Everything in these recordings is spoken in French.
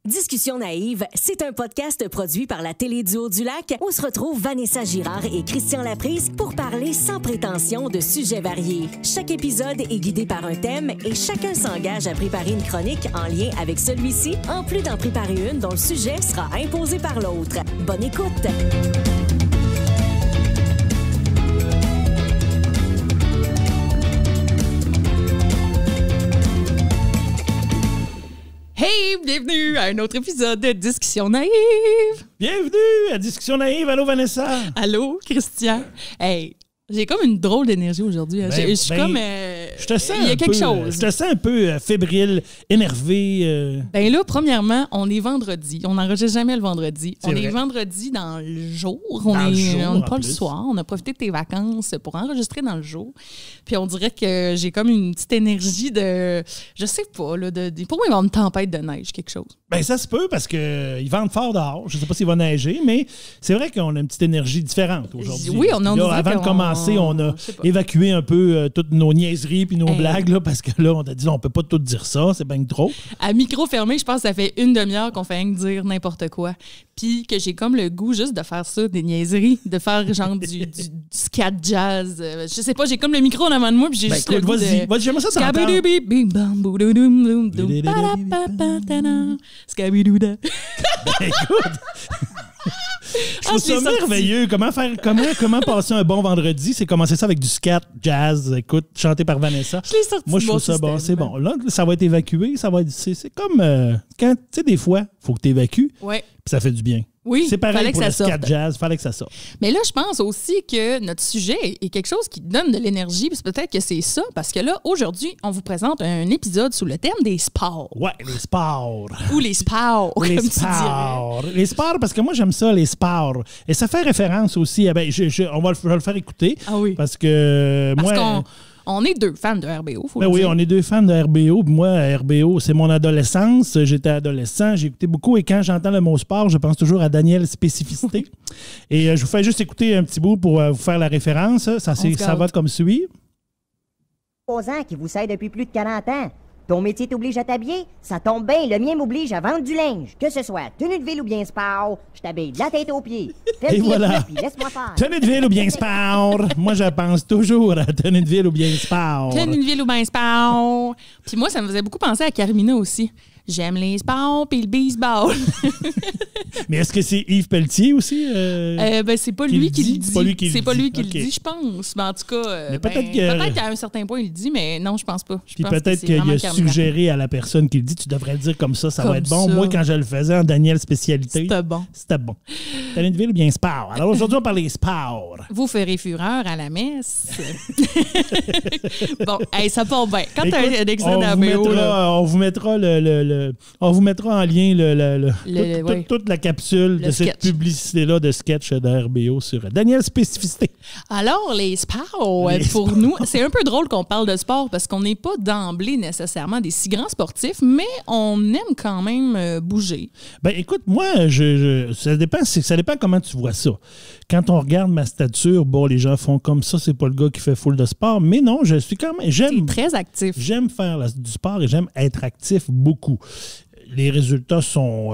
Discussion naïve, c'est un podcast produit par la Télé-Duo-du-Lac où se retrouvent Vanessa Girard et Christian Laprise pour parler sans prétention de sujets variés. Chaque épisode est guidé par un thème et chacun s'engage à préparer une chronique en lien avec celui-ci, en plus d'en préparer une dont le sujet sera imposé par l'autre. Bonne écoute! Hey, bienvenue à un autre épisode de Discussion naïve. Bienvenue à Discussion naïve. Allô, Vanessa. Allô, Christian. Hey, j'ai comme une drôle d'énergie aujourd'hui. Je suis comme... je te sens il y a quelque chose. Je te sens un peu fébrile, énervé. Ben là, premièrement, on est vendredi. On n'enregistre jamais le vendredi. C'est vrai. Est vendredi dans le jour. Dans On le jour, n'est en pas le plus. soir. On a profité de tes vacances pour enregistrer dans le jour. Puis on dirait que j'ai comme une petite énergie de... Je sais pas, là. Pour moi, il va y avoir une tempête de neige, quelque chose. Ben ça se peut parce qu'ils vendent fort dehors. Je ne sais pas s'il va neiger, mais c'est vrai qu'on a une petite énergie différente aujourd'hui. Oui, on a Là, avant de commencer, on a évacué un peu toutes nos niaiseries puis nos blagues là, parce que là, on a dit on peut pas tout dire ça, c'est bien trop. À micro fermé, je pense que ça fait une demi-heure qu'on fait rien que dire n'importe quoi. Puis que j'ai comme le goût juste de faire ça, des niaiseries, de faire genre du scat jazz. Je sais pas, j'ai comme le micro en avant de moi puis j'ai juste le goût vas-y, j'aimerais ça t'entendre. Scabidouda. Écoute, je trouve ça merveilleux. Comment passer un bon vendredi, c'est commencer ça avec du scat, jazz, écoute, chanté par Vanessa. Je l'ai sorti. Moi, je trouve ça bon. C'est bon. Là, ça va être évacué. Ça va être, c'est comme quand, tu sais, des fois, il faut que tu évacues. Ouais. Puis ça fait du bien. Oui, c'est pareil fallait pour que le ça scat sorte. jazz. Fallait que ça sorte. Mais là, je pense aussi que notre sujet est quelque chose qui donne de l'énergie. Puis peut-être que c'est ça. Parce que là, aujourd'hui, on vous présente un épisode sous le thème des sports. Ouais, les sports. Ou les sports, Les comme tu dirais. sports. Les sports, parce que moi, j'aime ça, les sports. Et ça fait référence aussi à... Ben, je vais le faire écouter. Ah oui. Parce que moi... On est deux fans de RBO, faut Ben le oui, dire. on est deux fans de RBO. Puis moi, RBO, c'est mon adolescence. J'étais adolescent, j'ai écouté beaucoup. Et quand j'entends le mot sport, je pense toujours à Daniel Spécificité. Et je vous fais juste écouter un petit bout pour vous faire la référence. Ça va comme suit. 3 ans qui vous sert depuis plus de 40 ans. Ton métier t'oblige à t'habiller? Ça tombe bien, le mien m'oblige à vendre du linge. Que ce soit tenue de ville ou bien sport, je t'habille de la tête aux pieds. Fais Et le pied voilà. puis laisse-moi faire. Tenue de ville ou bien sport? Moi, je pense toujours à tenue de ville ou bien sport. Tenue de ville ou bien sport. Puis moi, ça me faisait beaucoup penser à Carmina aussi. J'aime les sports puis le baseball. Mais est-ce que c'est Yves Pelletier aussi? Ben, c'est pas lui qui le dit. C'est pas lui qui le C'est pas dit. lui qui OK. le dit, je pense. Mais en tout cas, Mais peut-être qu'à un certain point, il le dit, mais non, je pense pas. Je Puis pense que peut-être c'est qu'il vraiment a Carmina. suggéré à la personne qui le dit, tu devrais le dire comme ça Comme va être bon. ça. Moi, quand je le faisais en Daniel Spécialité, C'était bon. c'était bon. Tenue de ville ou bien sport? Alors aujourd'hui, on parle des sports. Vous ferez fureur à la messe. Bon, hey, ça part bien. Quand t'as un extrait d'RBO, là. On vous mettra on vous mettra en lien toute la capsule Le de sketch. cette publicité-là de sketch de RBO sur Daniel Spécificité. Alors, les sports, Les pour sports. nous, c'est un peu drôle qu'on parle de sport parce qu'on n'est pas d'emblée nécessairement des si grands sportifs, mais on aime quand même bouger. Ben écoute, moi, ça dépend comment tu vois ça. Quand on regarde ma stature, bon, les gens font comme ça, c'est pas le gars qui fait full de sport, mais non, je suis quand même... T'es très actif. J'aime faire du sport et j'aime être actif beaucoup. Les résultats sont...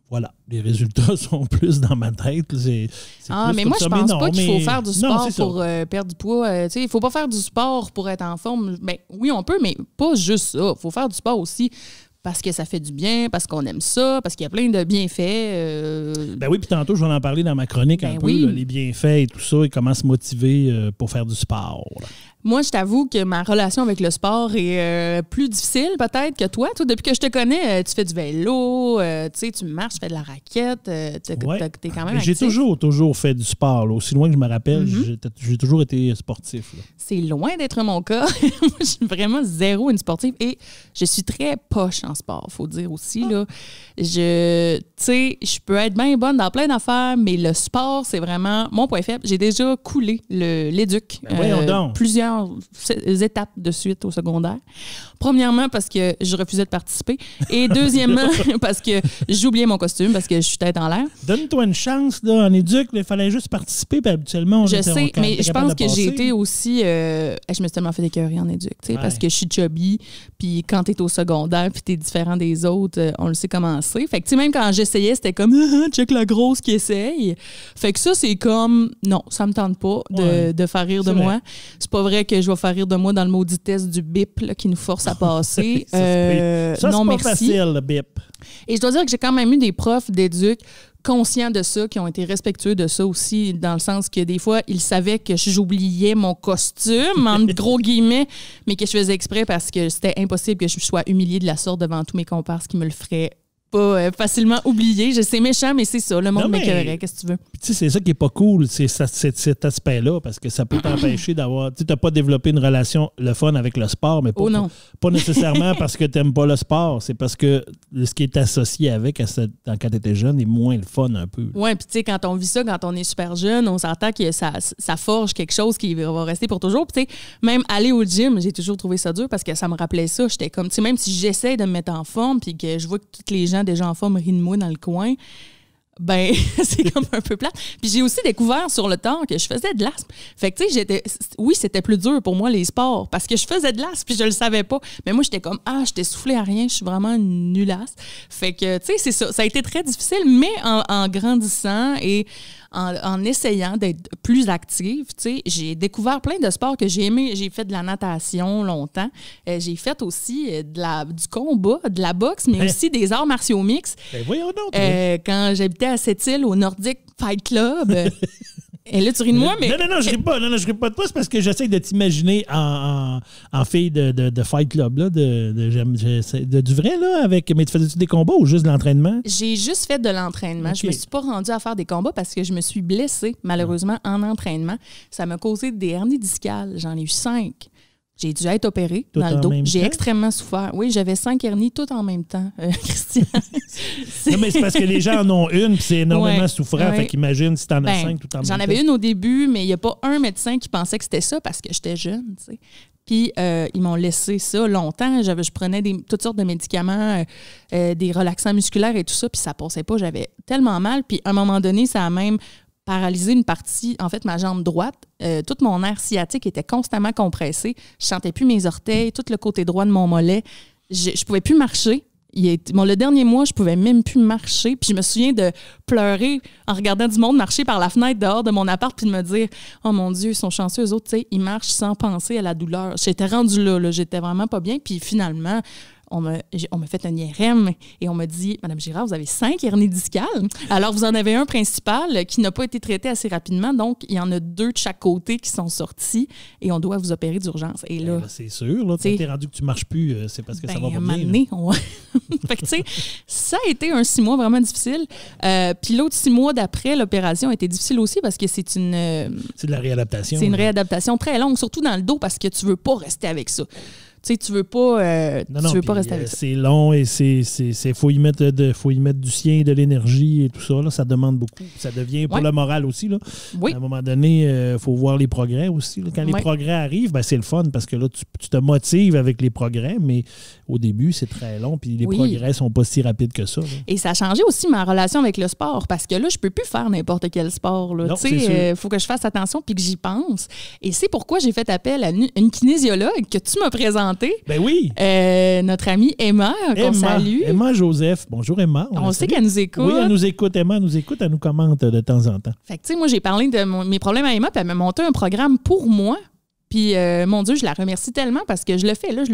voilà, les résultats sont plus dans ma tête. C'est plus Mais comme moi, ça. je pense non, pas qu'il faut mais- faire du non, sport c'est ça. pour perdre du poids. Il faut pas faire du sport pour être en forme. Ben, oui, on peut, mais pas juste ça. Il faut faire du sport aussi parce que ça fait du bien, parce qu'on aime ça, parce qu'il y a plein de bienfaits. Ben oui, puis tantôt, je vais en parler dans ma chronique un peu, oui. là, les bienfaits et tout ça, et comment se motiver pour faire du sport. Moi, je t'avoue que ma relation avec le sport est plus difficile peut-être que toi. Toi, depuis que je te connais, tu fais du vélo, tu marches, tu fais de la raquette, Ouais. t'es quand même J'ai actif. toujours fait du sport. Là. Aussi loin que je me rappelle, j'ai toujours été sportif. Là. C'est loin d'être mon cas. Moi, je suis vraiment zéro une sportive et je suis très poche en sport, faut dire aussi. Là. Je peux être bien bonne dans plein d'affaires, mais le sport, c'est vraiment mon point faible. J'ai déjà coulé l'éduc. Ben voyons donc. Plusieurs étapes de suite au secondaire. Premièrement, parce que je refusais de participer. Et deuxièmement, parce que j'oubliais mon costume, parce que je suis tête en l'air. Donne-toi une chance là, en éduc, il fallait juste participer, puis habituellement, Je sais, mais je pense que j'ai été aussi... je me suis tellement fait écœurer en éduc, Ouais. parce que je suis chubby, Puis quand t'es au secondaire puis t'es différent des autres, on le sait comment c'est. Fait que tu sais, même quand j'essayais, c'était comme « check la grosse qui essaye ». Fait que ça, c'est comme « non, ça me tente pas de faire rire de moi ». C'est pas vrai que je vais faire rire de moi dans le maudit test du BIP là, qui nous force à passer. Ça, non, c'est pas merci. facile, le BIP. Et je dois dire que j'ai quand même eu des profs d'éduc conscients de ça, qui ont été respectueux de ça aussi, dans le sens que des fois, ils savaient que j'oubliais mon costume, en gros guillemets, mais que je faisais exprès parce que c'était impossible que je sois humiliée de la sorte devant tous mes comparses qui me le feraient pas facilement oublier. C'est méchant, mais c'est ça. Le monde m'écœurait. Qu'est-ce que tu veux? Tu sais, c'est ça qui est pas cool, c'est cet aspect-là, parce que ça peut t'empêcher d'avoir... Tu n'as pas développé une relation, le fun avec le sport, mais pas nécessairement parce que tu n'aimes pas le sport. C'est parce que ce qui est associé avec quand tu étais jeune est moins le fun un peu. Oui, puis tu sais, quand on vit ça, quand on est super jeune, on s'entend que ça forge quelque chose qui va rester pour toujours. Puis tu sais, même aller au gym, j'ai toujours trouvé ça dur parce que ça me rappelait ça. J'étais comme, tu sais, même si j'essaie de me mettre en forme puis que je vois que tous les gens déjà en forme rient de moi dans le coin, ben c'est comme un peu plate. Puis j'ai aussi découvert sur le tard que je faisais de l'asthme. Fait que tu sais, oui, c'était plus dur pour moi les sports parce que je faisais de l'asthme puis je le savais pas. Mais moi, j'étais comme j'étais soufflée à rien, je suis vraiment une nullasse. Fait que tu sais, c'est ça. Ça a été très difficile, mais en grandissant et en essayant d'être plus active, tu sais, j'ai découvert plein de sports que j'ai aimé. J'ai fait de la natation longtemps. J'ai fait aussi du combat, de la boxe, mais aussi des arts martiaux mixtes. Ben voyons donc. Quand j'habitais à Sept-Îles, au Nordic Fight Club. Et là, tu ris de moi, mais... Non, je ris pas. Non, je ris pas de toi. C'est parce que j'essaie de t'imaginer en fille de Fight Club, là, du vrai, là, avec... Mais tu faisais-tu des combats ou juste de l'entraînement? J'ai juste fait de l'entraînement. Okay. Je me suis pas rendue à faire des combats parce que je me suis blessée, malheureusement, en entraînement. Ça m'a causé des hernies discales. J'en ai eu 5. J'ai dû être opérée dans le dos. J'ai extrêmement souffert. Oui, j'avais 5 hernies toutes en même temps, Christian. Non, mais c'est parce que les gens en ont une puis c'est énormément souffrant. Fait qu'imagine si t'en as 5 tout en même temps. J'en avais une au début, mais il n'y a pas un médecin qui pensait que c'était ça parce que j'étais jeune, tu sais. Puis, ils m'ont laissé ça longtemps. Je prenais toutes sortes de médicaments, des relaxants musculaires et tout ça, puis ça passait pas. J'avais tellement mal. Puis, à un moment donné, ça a même paralysé une partie, en fait, ma jambe droite. Tout mon nerf sciatique était constamment compressé. Je sentais plus mes orteils, tout le côté droit de mon mollet. Je pouvais plus marcher. Le dernier mois, je pouvais même plus marcher. Puis je me souviens de pleurer en regardant du monde marcher par la fenêtre dehors de mon appart puis de me dire « Oh mon Dieu, ils sont chanceux, eux autres, tu sais, ils marchent sans penser à la douleur. » J'étais rendue là, j'étais vraiment pas bien. Puis finalement, on m'a fait un IRM et on m'a dit « Madame Girard, vous avez 5 hernies discales. Alors, vous en avez un principal qui n'a pas été traité assez rapidement. Donc, il y en a 2 de chaque côté qui sont sortis et on doit vous opérer d'urgence. » Et là, c'est sûr, là, t'es rendu que tu marches plus, c'est parce que ça va pas bien. Fait que, tu sais, ça a été un 6 mois vraiment difficile. Puis l'autre 6 mois d'après, l'opération a été difficile aussi parce que c'est c'est de la réadaptation. C'est une réadaptation très longue, surtout dans le dos parce que tu veux pas rester avec ça. Tu sais, tu veux pas rester avec ça. C'est long et faut y mettre du sien et de l'énergie et tout ça. Là, ça demande beaucoup. Ça devient pour le moral aussi. Là. Oui. À un moment donné, il faut voir les progrès aussi. Là. Quand les progrès arrivent, c'est le fun parce que là, tu te motives avec les progrès, mais au début, c'est très long puis les progrès sont pas si rapides que ça. Là. Et ça a changé aussi ma relation avec le sport parce que là, je peux plus faire n'importe quel sport. Il faut que je fasse attention puis que j'y pense. Et c'est pourquoi j'ai fait appel à une kinésiologue que tu m'as présentée. Ben oui. Notre amie Emma, qu'on salue. Emma Joseph. Bonjour Emma. On sait qu'elle nous écoute. Oui, elle nous écoute. Emma nous écoute, elle nous commente de temps en temps. Fait que, tu sais, moi, j'ai parlé de mes problèmes à Emma, puis elle m'a monté un programme pour moi. Puis, mon Dieu, je la remercie tellement parce que je le fais. Là, je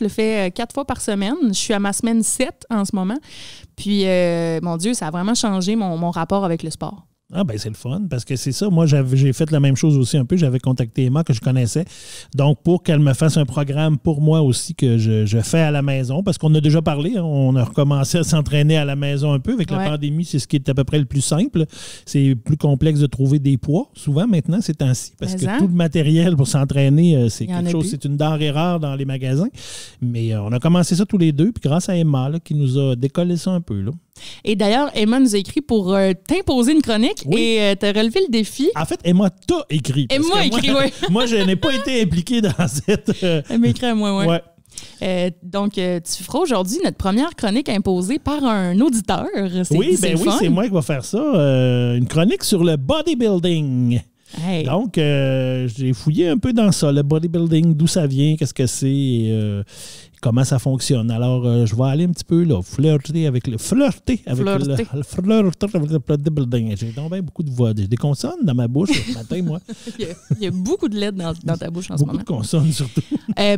le fais 4 fois par semaine. Je suis à ma semaine 7 en ce moment. Puis, mon Dieu, ça a vraiment changé mon rapport avec le sport. Ah ben c'est le fun, parce que c'est ça. Moi, j'ai fait la même chose aussi un peu. J'avais contacté Emma, que je connaissais. Donc, pour qu'elle me fasse un programme pour moi aussi que je fais à la maison, parce qu'on a déjà parlé, hein, on a recommencé à s'entraîner à la maison un peu. Avec la pandémie, c'est ce qui est à peu près le plus simple. C'est plus complexe de trouver des poids, souvent, maintenant, ces temps-ci, parce que tout le matériel pour s'entraîner, c'est quelque chose, c'est une denrée rare dans les magasins. Mais on a commencé ça tous les deux, puis grâce à Emma, là, qui nous a décollé ça un peu, là. Et d'ailleurs, Emma nous a écrit pour t'imposer une chronique et t'as relevé le défi. En fait, Emma t'a écrit. Emma a écrit, oui. Moi, je n'ai pas été impliqué dans cette... Elle m'a écrit à moi, oui. Ouais. Donc, tu feras aujourd'hui notre première chronique imposée par un auditeur. Oui, c'est moi qui vais faire ça. Une chronique sur le bodybuilding. Hey. Donc, j'ai fouillé un peu dans ça, le bodybuilding, d'où ça vient, qu'est-ce que c'est et comment ça fonctionne. Alors, je vais aller un petit peu là, flirter avec le bodybuilding. J'ai donc bien beaucoup de voix, des consonnes dans ma bouche ce matin, moi. Il y a beaucoup de lettres dans ta bouche en ce moment. Beaucoup de consonnes, surtout.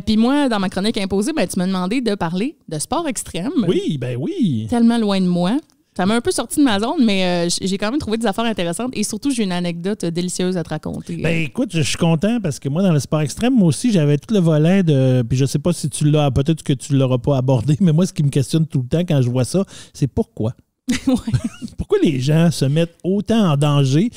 Puis moi, dans ma chronique imposée, tu m'as demandé de parler de sport extrême. Oui, ben oui. Tellement loin de moi. Ça m'a un peu sorti de ma zone, mais j'ai quand même trouvé des affaires intéressantes et surtout, j'ai une anecdote délicieuse à te raconter. Ben écoute, je suis content parce que moi, dans le sport extrême, moi aussi, j'avais tout le volet de... Puis je sais pas si tu l'as, peut-être que tu l'auras pas abordé, mais moi, ce qui me questionne tout le temps quand je vois ça, c'est pourquoi? Ouais. Pourquoi les gens se mettent autant en danger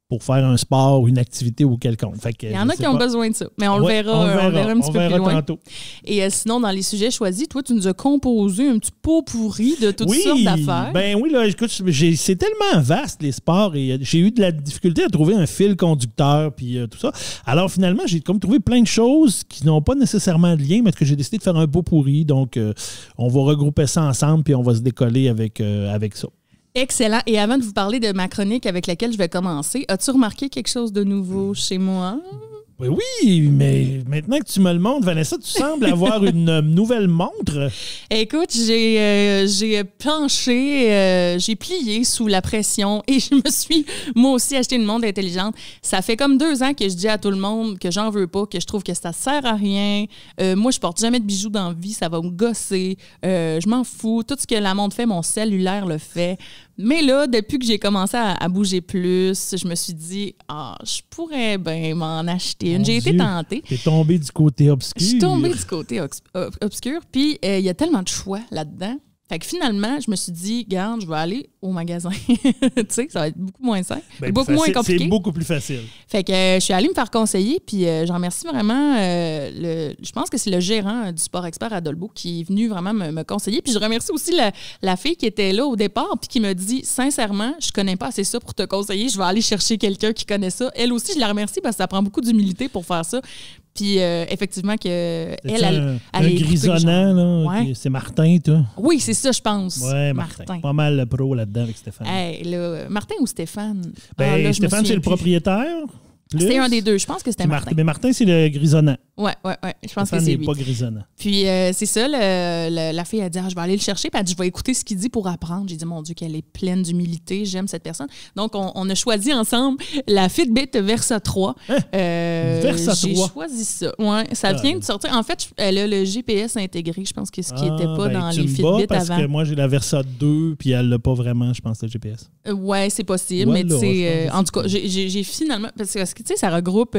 pour faire un sport ou une activité ou quelconque. Il y en a qui ont besoin de ça, mais on le verra un petit peu plus loin. Tantôt. Et sinon, dans les sujets choisis, toi, tu nous as composé un petit pot pourri de toutes sortes d'affaires. Ben oui, là, écoute, c'est tellement vaste, les sports, et j'ai eu de la difficulté à trouver un fil conducteur, puis tout ça. Alors, finalement, j'ai comme trouvé plein de choses qui n'ont pas nécessairement de lien, mais que j'ai décidé de faire un pot pourri. Donc, on va regrouper ça ensemble, puis on va se décoller avec ça. Excellent. Et avant de vous parler de ma chronique avec laquelle je vais commencer, as-tu remarqué quelque chose de nouveau chez moi? Oui, mais maintenant que tu me le montres, Vanessa, tu sembles avoir une nouvelle montre. Écoute, j'ai planché, j'ai plié sous la pression et je me suis, moi aussi, acheté une montre intelligente. Ça fait comme 2 ans que je dis à tout le monde que j'en veux pas, que je trouve que ça sert à rien. Moi, je porte jamais de bijoux dans la vie, ça va me gosser. Je m'en fous. Tout ce que la montre fait, mon cellulaire le fait. Mais là, depuis que j'ai commencé à bouger plus, je me suis dit, je pourrais bien m'en acheter une. J'ai été tentée. T'es tombée du côté obscur. Je suis tombée du côté obscur. Puis, il y a tellement de choix là-dedans. Fait que finalement, je me suis dit, garde, je vais aller au magasin. Tu sais, ça va être beaucoup moins simple. Beaucoup moins compliqué. C'est beaucoup plus facile. Fait que je suis allée me faire conseiller, puis j'en remercie vraiment. Je pense que c'est le gérant du Sport Expert à Dolbeau qui est venu vraiment me conseiller. Puis je remercie aussi la fille qui était là au départ, puis qui me dit, sincèrement, je connais pas assez ça pour te conseiller. Je vais aller chercher quelqu'un qui connaît ça. Elle aussi, je la remercie parce que ça prend beaucoup d'humilité pour faire ça. Puis, effectivement, elle est grisonnant, là. Ouais. C'est Martin, toi? Oui, c'est ça, je pense. Oui, Martin. Pas mal le pro là-dedans avec Stéphane. Hey, là, Martin ou Stéphane? Ben, Stéphane, c'est le propriétaire. C'était un des deux. Je pense que c'était Martin. Mais Martin, c'est le grisonnant. Oui. Je pense que c'est lui. lui. Pas grisonnant. Puis, c'est ça, la fille a dit, je vais aller le chercher. Puis, elle dit, je vais écouter ce qu'il dit pour apprendre. J'ai dit, mon Dieu, qu'elle est pleine d'humilité. J'aime cette personne. Donc, on a choisi ensemble la Fitbit Versa 3. Versa 3? J'ai choisi ça. Ouais, ça vient de sortir. En fait, elle a le GPS intégré. Je pense que ce qui n'était pas dans les Fitbit parce avant. Que moi, j'ai la Versa 2, puis elle l'a pas vraiment, je pense, le GPS. Oui, c'est possible. Mais tu sais, en tout cas, j'ai finalement... Parce que, tu sais, ça regroupe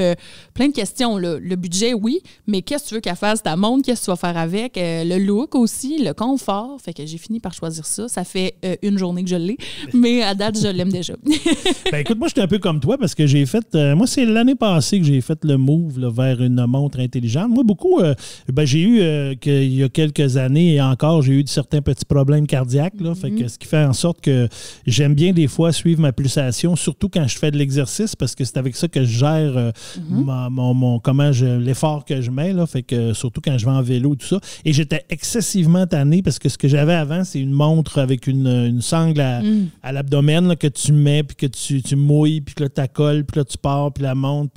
plein de questions. Là. Le budget, oui, mais qu'est-ce que tu veux qu'elle fasse ta montre? Qu'est-ce que tu vas faire avec? Le look aussi, le confort. Fait que j'ai fini par choisir ça. Ça fait une journée que je l'ai, mais à date, je l'aime déjà. Ben écoute, moi, j'étais un peu comme toi parce que j'ai fait... moi, c'est l'année passée que j'ai fait le move là, vers une montre intelligente. Moi, beaucoup... j'ai eu, il y a quelques années et encore, j'ai eu certains petits problèmes cardiaques. Là, fait que ce qui fait en sorte que j'aime bien des fois suivre ma pulsation, surtout quand je fais de l'exercice parce que c'est avec ça que je gère l'effort que je mets, là, fait que surtout quand je vais en vélo, tout ça. Et j'étais excessivement tanné parce que ce que j'avais avant, c'est une montre avec une sangle à l'abdomen là, que tu mets, puis que tu mouilles, puis que là, tu colles, puis là, tu pars, puis la montre.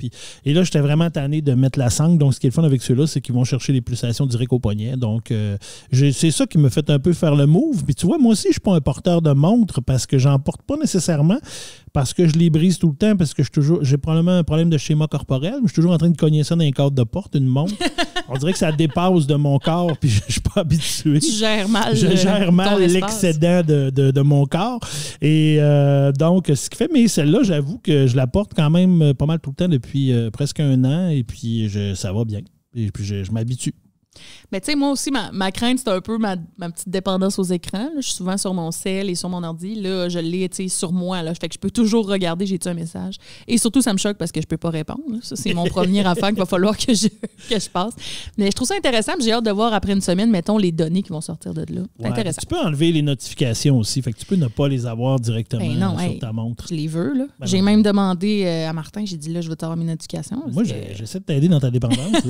Et là, j'étais vraiment tanné de mettre la sangle. Donc, ce qui est le fun avec ceux-là, c'est qu'ils vont chercher les pulsations direct au poignet. Donc, c'est ça qui me fait un peu faire le move. Puis tu vois, moi aussi, je ne suis pas un porteur de montre parce que j'en porte pas nécessairement, parce que je les brise tout le temps, parce que j'ai probablement un problème de schéma corporel, mais je suis toujours en train de cogner ça dans les cadres de porte, une montre. On dirait que ça dépasse de mon corps, puis je ne suis pas habitué. Tu gères mal. Je gère mal l'excédent de mon corps. Et donc, ce qui fait, mais celle-là, j'avoue que je la porte quand même pas mal tout le temps depuis presque 1 an, et puis ça va bien. Et puis je m'habitue. Mais tu sais, moi aussi, ma crainte, c'est un peu ma petite dépendance aux écrans. Là. Je suis souvent sur mon cell et sur mon ordi. Là, je l'ai sur moi. Là. Fait que je peux toujours regarder, j'ai-tu un message. Et surtout, ça me choque parce que je peux pas répondre. Là. Ça, c'est mon premier affaire qu'il va falloir que je passe. Mais je trouve ça intéressant. J'ai hâte de voir après une semaine, mettons, les données qui vont sortir de là. C'est intéressant. Tu peux enlever les notifications aussi. Fait que tu peux ne pas les avoir directement sur ta montre. Je les veux. Là. J'ai même demandé à Martin, j'ai dit, là, je veux t'avoir mes notifications. Moi, j'essaie de t'aider dans ta dépendance.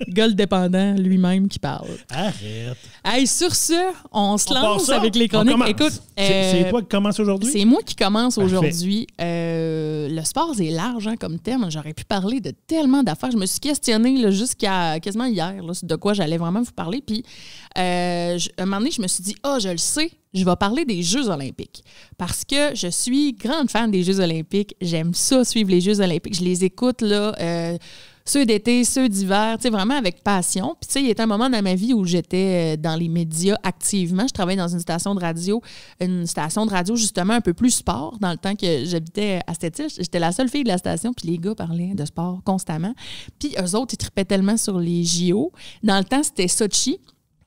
Gold dépendant lui-même qui parle. Arrête. Hey, sur ce, on se lance ça. avec les chroniques. Écoute, c'est toi qui commence aujourd'hui? C'est moi qui commence Parfait. aujourd'hui. Le sport, c'est large comme thème. J'aurais pu parler de tellement d'affaires. Je me suis questionnée là, jusqu'à quasiment hier là, de quoi j'allais vraiment vous parler. Puis, un moment donné, je me suis dit, je le sais, je vais parler des Jeux olympiques. Parce que je suis grande fan des Jeux olympiques. J'aime ça, suivre les Jeux olympiques. Je les écoute, là, ceux d'été, ceux d'hiver, tu sais, vraiment avec passion. Puis, tu sais, il y a un moment dans ma vie où j'étais dans les médias activement. Je travaillais dans une station de radio justement un peu plus sport, dans le temps que j'habitais à cette île. J'étais la seule fille de la station, puis les gars parlaient de sport constamment. Puis, eux autres, ils tripaient tellement sur les JO. Dans le temps, c'était Sochi.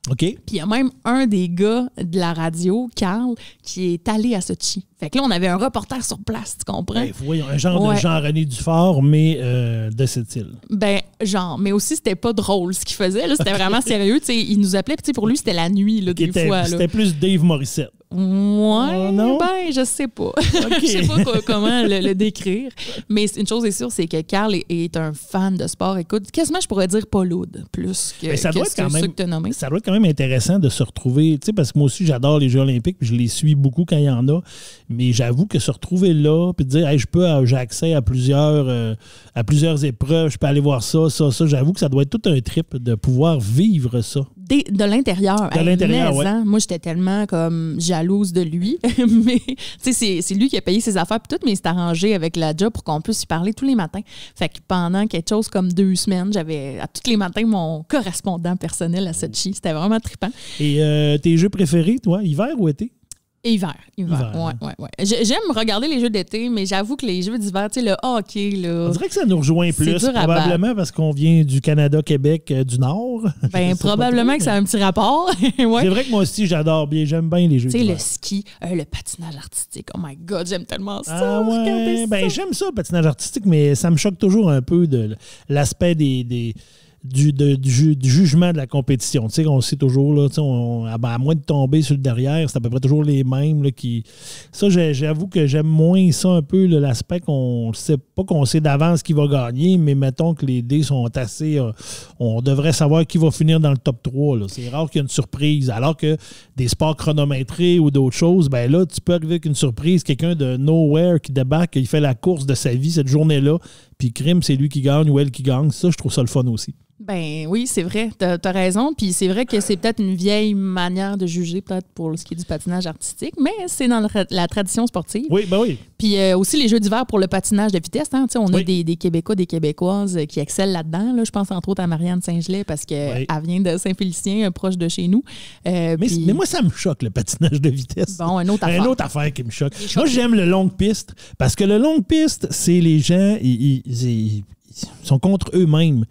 OK. Puis il y a même un des gars de la radio, Carl, qui est allé à Sochi. Fait que là, on avait un reporter sur place, tu comprends? Ben, voyons, un genre de Jean-René Dufort, mais de cette île. Ben, genre, mais aussi, c'était pas drôle ce qu'il faisait. Là, c'était vraiment sérieux. Tu sais, il nous appelait, puis pour lui, c'était la nuit, là, des fois. Là. C'était plus Dave Morissette. Ouais, non? ben, je sais pas. Je sais pas comment le décrire. Mais une chose est sûre, c'est que Carl est un fan de sport. Écoute, quasiment, je pourrais dire Paul Oud, plus que, ça doit être quand même, ceux que tu as nommés. Ça doit être quand même intéressant de se retrouver, tu sais, parce que moi aussi, j'adore les Jeux olympiques, puis je les suis beaucoup quand il y en a. Mais j'avoue que se retrouver là, puis de dire, hey, j'ai accès à plusieurs épreuves, je peux aller voir ça, j'avoue que ça doit être tout un trip de pouvoir vivre ça. De l'intérieur. De l'intérieur, oui. Moi, j'étais tellement comme jalouse de lui. Mais, tu sais, c'est lui qui a payé ses affaires puis tout, mais il s'est arrangé avec la job pour qu'on puisse y parler tous les matins. Fait que pendant quelque chose comme 2 semaines, j'avais à tous les matins mon correspondant personnel à Sochi. C'était vraiment trippant. Et tes jeux préférés, toi, hiver ou été? Hiver. Ouais. J'aime regarder les jeux d'été, mais j'avoue que les jeux d'hiver, tu sais, le hockey, là... On dirait que ça nous rejoint plus, probablement parce qu'on vient du Canada, Québec, du Nord. Ben, probablement que ça a un petit rapport. Ouais. C'est vrai que moi aussi, j'aime bien les jeux d'hiver. Tu sais, le ski, le patinage artistique. Oh my God, j'aime tellement ça. Ah ouais, ben j'aime ça, le patinage artistique, mais ça me choque toujours un peu de l'aspect du jugement de la compétition. Tu sais, on sait toujours, là, à moins de tomber sur le derrière, c'est à peu près toujours les mêmes. Là, Ça, j'avoue que j'aime moins ça un peu, là, l'aspect qu'on sait pas qu'on sait d'avance qui va gagner, mais mettons que les dés sont assez... on devrait savoir qui va finir dans le top 3. Là. C'est rare qu'il y ait une surprise. Alors que des sports chronométrés ou d'autres choses, ben là, tu peux arriver avec une surprise, quelqu'un de nowhere qui débarque, il fait la course de sa vie cette journée-là, puis crime, c'est lui qui gagne ou elle qui gagne. Ça, je trouve ça le fun aussi. Ben oui, c'est vrai. T'as raison. Puis c'est vrai que c'est peut-être une vieille manière de juger, peut-être pour ce qui est du patinage artistique, mais c'est dans la tradition sportive. Oui, ben oui. Puis aussi les jeux d'hiver pour le patinage de vitesse. Hein? On a des Québécois, des Québécoises qui excellent là-dedans. Là. Je pense entre autres à Marianne Saint-Gelais parce qu'elle vient de Saint-Félicien, proche de chez nous. Mais moi, ça me choque, le patinage de vitesse. Bon, une autre affaire. Une autre affaire qui me choque. Moi, j'aime le longue piste parce que le longue piste, c'est les gens, ils sont contre eux-mêmes.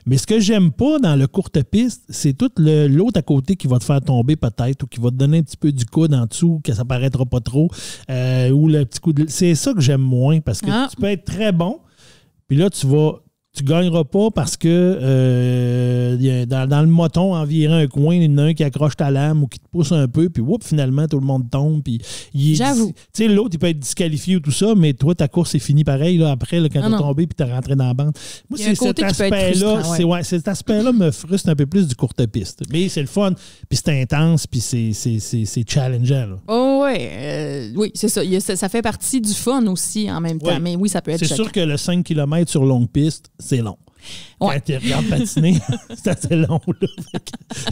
Mais ce que j'aime pas dans le courte piste, c'est tout l'autre à côté qui va te faire tomber peut-être ou qui va te donner un petit peu du coude en dessous, que ça paraîtra pas trop, ou le petit coup de... C'est ça que j'aime moins parce que tu peux être très bon, puis là, tu gagneras pas parce que dans le moton, en virant un coin, il y en a un qui accroche ta lame ou qui te pousse un peu, puis finalement, tout le monde tombe. J'avoue. Tu sais, l'autre, il peut être disqualifié ou tout ça, mais toi, ta course est finie pareil là, après, là, quand t'es tombé puis t'es rentré dans la bande. Moi, c'est cet aspect-là. Cet aspect-là me frustre un peu plus du courte piste. Mais c'est le fun, puis c'est intense, puis c'est challengeant. Là. Oh, oui, c'est ça. Ça fait partie du fun aussi en même temps. Mais oui, ça peut être C'est sûr que le 5 km sur longue piste, c'est long. Quand tu regardes patiner, c'est assez long. Là.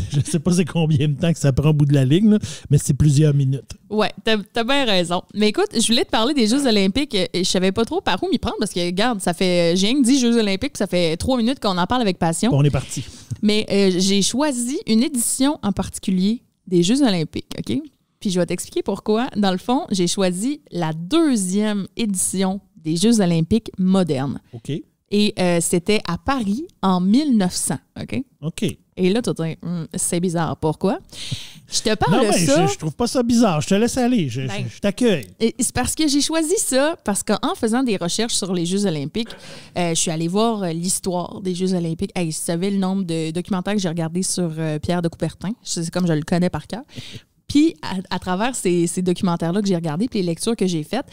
Je ne sais pas c'est combien de temps que ça prend au bout de la ligne, là, mais c'est plusieurs minutes. Oui, t'as bien raison. Mais écoute, je voulais te parler des Jeux olympiques et je savais pas trop par où m'y prendre parce que, regarde, ça fait, j'ai rien que dit Jeux olympiques, ça fait 3 minutes qu'on en parle avec passion. On est parti. Mais j'ai choisi une édition en particulier des Jeux olympiques, OK? Puis je vais t'expliquer pourquoi. Dans le fond, j'ai choisi la 2e édition des Jeux olympiques modernes. OK. Et c'était à Paris en 1900, OK? OK. Et là, tu vas dire, c'est bizarre. Pourquoi? Je te parle de ça. Je trouve pas ça bizarre. Je te laisse aller. Je t'accueille. C'est parce que j'ai choisi ça, parce qu'en faisant des recherches sur les Jeux olympiques, je suis allée voir l'histoire des Jeux olympiques. Hey, vous savez le nombre de documentaires que j'ai regardés sur Pierre de Coubertin. C'est comme je le connais par cœur. Puis, à travers ces documentaires-là que j'ai regardés, puis les lectures que j'ai faites,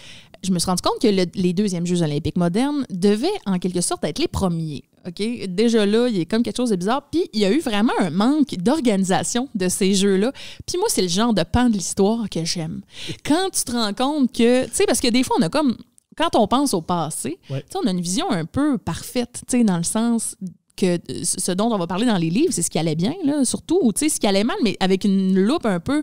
je me suis rendu compte que les 2e Jeux olympiques modernes devaient, en quelque sorte, être les premiers. OK? Déjà là, il y a comme quelque chose de bizarre. Puis il y a eu vraiment un manque d'organisation de ces jeux-là. Puis moi, c'est le genre de pan de l'histoire que j'aime. Quand tu te rends compte que... Tu sais, parce que des fois, on a comme... Quand on pense au passé, tu sais, on a une vision un peu parfaite, tu sais, dans le sens que ce dont on va parler dans les livres, c'est ce qui allait bien, là, surtout, ou tu sais, ce qui allait mal, mais avec une loupe un peu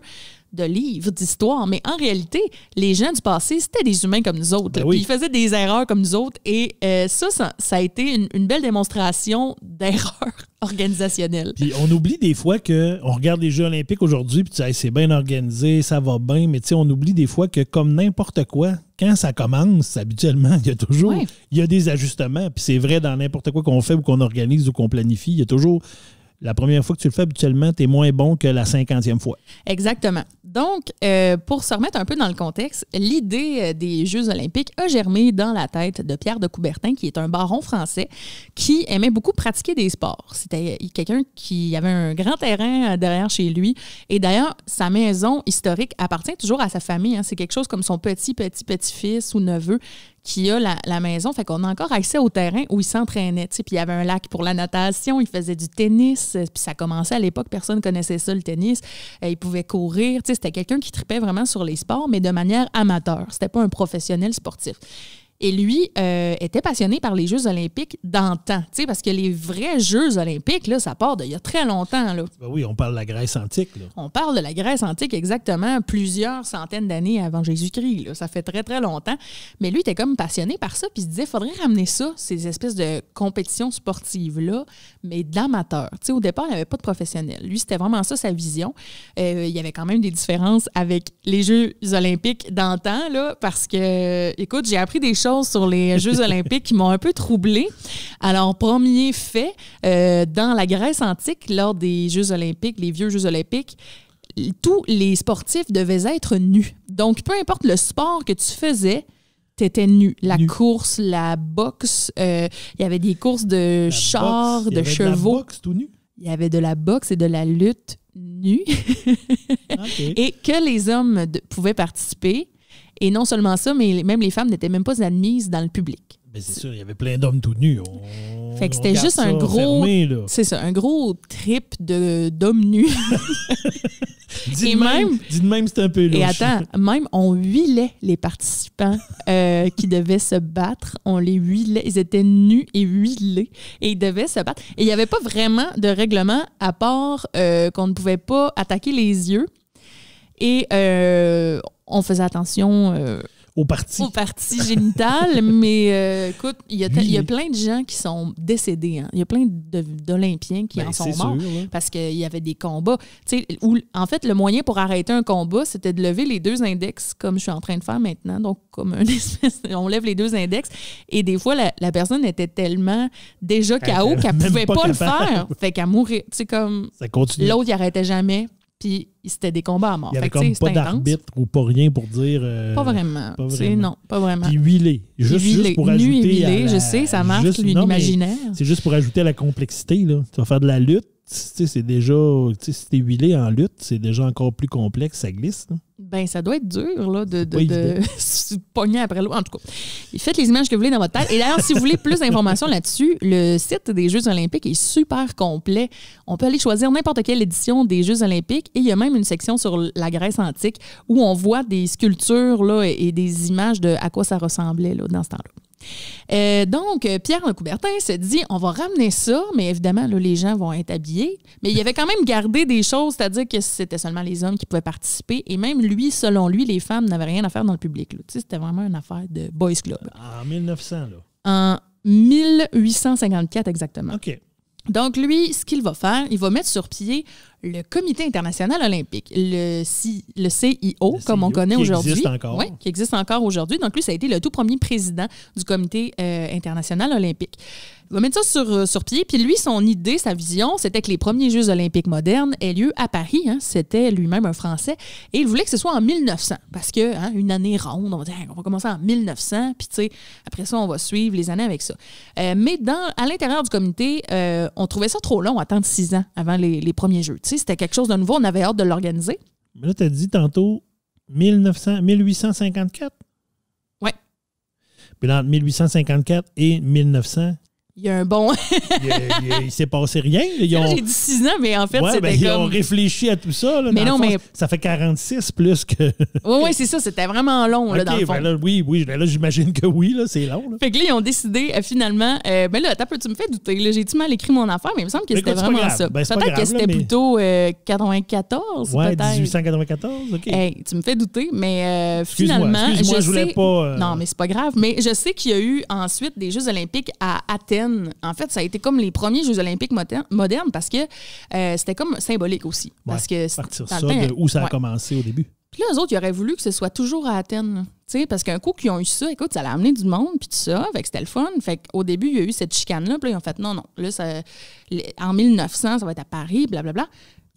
de livres, d'histoire. Mais en réalité, les gens du passé, c'était des humains comme nous autres. Puis ils faisaient des erreurs comme nous autres. Et ça a été une belle démonstration d'erreur organisationnelle. Puis on oublie des fois qu'on regarde les Jeux olympiques aujourd'hui, puis tu dis, hey, c'est bien organisé, ça va bien, mais tu sais, on oublie des fois que comme n'importe quoi, quand ça commence, habituellement, il y a toujours il y a des ajustements. Puis c'est vrai dans n'importe quoi qu'on fait ou qu'on organise ou qu'on planifie, il y a toujours... La première fois que tu le fais, habituellement, tu es moins bon que la 50e fois. Exactement. Donc, pour se remettre un peu dans le contexte, l'idée des Jeux olympiques a germé dans la tête de Pierre de Coubertin, qui est un baron français qui aimait beaucoup pratiquer des sports. C'était quelqu'un qui avait un grand terrain derrière chez lui. Et d'ailleurs, sa maison historique appartient toujours à sa famille. Hein. C'est quelque chose comme son petit-fils ou neveu qui a la maison. Fait qu'on a encore accès au terrain où il s'entraînait. Puis il y avait un lac pour la natation, il faisait du tennis. Puis ça commençait à l'époque, personne ne connaissait ça, le tennis. Il pouvait courir. C'était quelqu'un qui tripait vraiment sur les sports, mais de manière amateur. C'était pas un professionnel sportif. Et lui était passionné par les Jeux olympiques d'antan, parce que les vrais Jeux olympiques, là, ça part d'il y a très longtemps. Là. Ben oui, on parle de la Grèce antique. Là. On parle de la Grèce antique, exactement, plusieurs centaines d'années avant Jésus-Christ. Là. Ça fait très, très longtemps. Mais lui, il était comme passionné par ça, puis il se disait, il faudrait ramener ça, ces espèces de compétitions sportives-là, mais d'amateurs. Au départ, il n'y avait pas de professionnels. Lui, c'était vraiment ça, sa vision. Il y avait quand même des différences avec les Jeux olympiques d'antan, là, parce que, écoute, j'ai appris des choses sur les Jeux olympiques qui m'ont un peu troublée. Alors, premier fait, dans la Grèce antique, lors des Jeux olympiques, les vieux Jeux olympiques, tous les sportifs devaient être nus. Donc, peu importe le sport que tu faisais, tu étais nu. La course, la boxe, il y avait des courses de chars, de chevaux. De la boxe tout nu? Il y avait de la boxe et de la lutte nue. Okay. Et que les hommes pouvaient participer. Et non seulement ça, mais même les femmes n'étaient même pas admises dans le public. Mais c'est sûr, il y avait plein d'hommes tout nus. Fait que c'était juste un gros... Fermé, c'est ça, un gros trip d'hommes nus. Dis de même, c'est un peu louche. Et attends, même on huilait les participants qui devaient se battre. On les huilait. Ils étaient nus et huilés. Et ils devaient se battre. Et il n'y avait pas vraiment de règlement à part qu'on ne pouvait pas attaquer les yeux. Et on faisait attention aux parties génitales, mais écoute, il y a plein de gens qui sont décédés. Hein. Il y a plein d'Olympiens qui en sont morts parce qu'il y avait des combats. En fait, le moyen pour arrêter un combat, c'était de lever les deux index, comme je suis en train de faire maintenant. Donc, comme une espèce, on lève les deux index. Et des fois, la personne était tellement déjà KO qu'elle ne pouvait pas le faire. Fait qu'elle mourait. Comme l'autre, il n'arrêtait jamais. Puis c'était des combats à mort. Il n'y avait comme pas d'arbitre ou pas rien pour dire... Pas vraiment. Non, pas vraiment. Puis huilé. Juste pour ajouter... Huilé, je sais, ça marque l'imaginaire. C'est juste pour ajouter à la complexité. Là. Tu vas faire de la lutte. C'est déjà... Si t'es huilé en lutte, c'est déjà encore plus complexe, ça glisse. Là. Ben, ça doit être dur là, de se pogner après l'eau. En tout cas, faites les images que vous voulez dans votre tête. Et d'ailleurs, si vous voulez plus d'informations là-dessus, le site des Jeux olympiques est super complet. On peut aller choisir n'importe quelle édition des Jeux olympiques et il y a même une section sur la Grèce antique où on voit des sculptures là, et des images de à quoi ça ressemblait là, dans ce temps-là. Donc, Pierre de Coubertin se dit, on va ramener ça, mais évidemment, là, les gens vont être habillés. Mais il avait quand même gardé des choses, c'est-à-dire que c'était seulement les hommes qui pouvaient participer. Et même lui, selon lui, les femmes n'avaient rien à faire dans le public. C'était vraiment une affaire de boys club. En 1900, là? En 1854, exactement. OK. Donc, lui, ce qu'il va faire, il va mettre sur pied le Comité international olympique, le CIO, comme on connaît aujourd'hui. Qui existe encore. Oui, qui existe encore aujourd'hui. Donc, lui, ça a été le tout premier président du Comité international olympique. Il va mettre ça sur pied. Puis lui, son idée, sa vision, c'était que les premiers Jeux olympiques modernes aient lieu à Paris. Hein, c'était lui-même un Français. Et il voulait que ce soit en 1900. Parce que, une année ronde, on va dire, on va commencer en 1900. Puis, tu sais, après ça, on va suivre les années avec ça. Mais à l'intérieur du comité, on trouvait ça trop long, attendre 6 ans avant les premiers Jeux. Tu sais, c'était quelque chose de nouveau. On avait hâte de l'organiser. Mais là, tu as dit tantôt 1854? Oui. Puis là, entre 1854 et 1900, Il y a un bon... il s'est passé rien. J'ai dit 6 ans, mais en fait, c'était ils comme... ont réfléchi à tout ça. Là, mais non, mais... Ça fait 46 plus que... Oui, c'est ça. C'était vraiment long, là, dans le fond. Ben là, oui, là, j'imagine que oui, là, c'est long. Là. Fait que là, ils ont décidé, finalement... ben là, tu me fais douter. Là, j'ai-tu mal écrit mon affaire, mais il me semble que c'était vraiment ça. Ben, peut-être que c'était plutôt 94, ouais, peut-être. 1894, OK. Hey, tu me fais douter, mais finalement... Excuse-moi, je voulais pas... Non, mais c'est pas grave. Mais je sais qu'il y a eu ensuite des Jeux olympiques à Athènes. En fait, ça a été comme les premiers Jeux olympiques modernes parce que c'était comme symbolique aussi. Parce que partir ça de où ça a commencé au début. Puis là, eux autres, ils auraient voulu que ce soit toujours à Athènes. Parce qu'un coup qu'ils ont eu ça, écoute, ça l'a amené du monde, puis tout ça, fait que c'était le fun. Fait qu'au début, il y a eu cette chicane-là, puis là, ils ont fait non. Là, en 1900, ça va être à Paris, blablabla.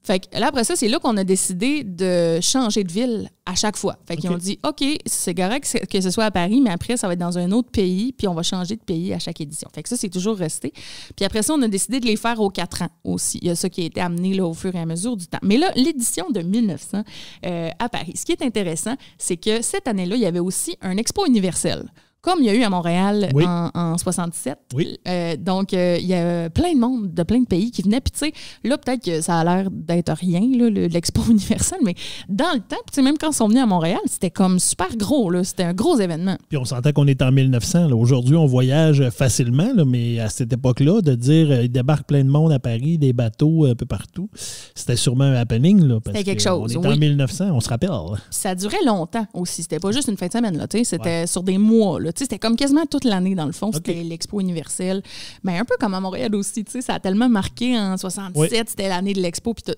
Fait que là, après ça, c'est là qu'on a décidé de changer de ville à chaque fois. Fait qu'ils ont dit, OK, c'est correct que ce soit à Paris, mais après, ça va être dans un autre pays, puis on va changer de pays à chaque édition. Fait que ça, c'est toujours resté. Puis après ça, on a décidé de les faire aux 4 ans aussi. Il y a ça qui a été amené là, au fur et à mesure du temps. Mais là, l'édition de 1900 à Paris, ce qui est intéressant, c'est que cette année-là, il y avait aussi un expo universel. Comme il y a eu à Montréal en 67. Oui. Donc, il y a plein de monde de plein de pays qui venaient. Puis, tu sais, là, peut-être que ça a l'air d'être rien, là, l'Expo universelle, mais dans le temps, tu sais, même quand ils sont venus à Montréal, c'était comme super gros, là. C'était un gros événement. Puis, on sentait qu'on était en 1900. Là. Aujourd'hui, on voyage facilement, là, mais à cette époque-là, de dire il débarque plein de monde à Paris, des bateaux un peu partout, c'était sûrement un happening. Là, parce c'était quelque chose. On était en 1900, on se rappelle. Ça durait longtemps aussi. C'était pas juste une fin de semaine, là. Tu sais, c'était sur des mois, là. C'était comme quasiment toute l'année, dans le fond. C'était l'Expo universelle. Mais un peu comme à Montréal aussi. Ça a tellement marqué en 67. C'était l'année de l'Expo puis tout.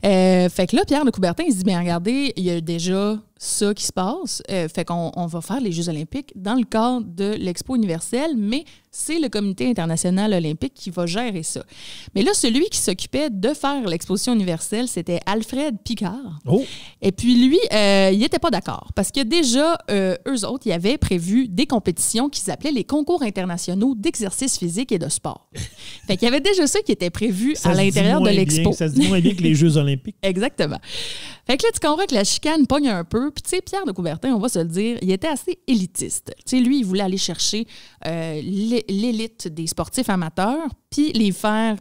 Fait que là, Pierre de Coubertin, il se dit, bien regardez, il y a déjà ça qui se passe. Fait qu'on va faire les Jeux olympiques dans le cadre de l'Expo universelle, mais c'est le Comité international olympique qui va gérer ça. Mais là, celui qui s'occupait de faire l'exposition universelle, c'était Alfred Picard. Oh. Et puis lui, il n'était pas d'accord parce que déjà, eux autres, ils avaient prévu des compétitions qu'ils appelaient les concours internationaux d'exercice physique et de sport. Fait qu'il y avait déjà ça qui était prévu à l'intérieur de l'expo. Ça se dit moins bien que les Jeux olympiques. Exactement. Fait que là, tu comprends que la chicane pogne un peu. Puis, tu sais, Pierre de Coubertin, on va se le dire, il était assez élitiste. Tu sais, lui, il voulait aller chercher l'élite des sportifs amateurs, puis les faire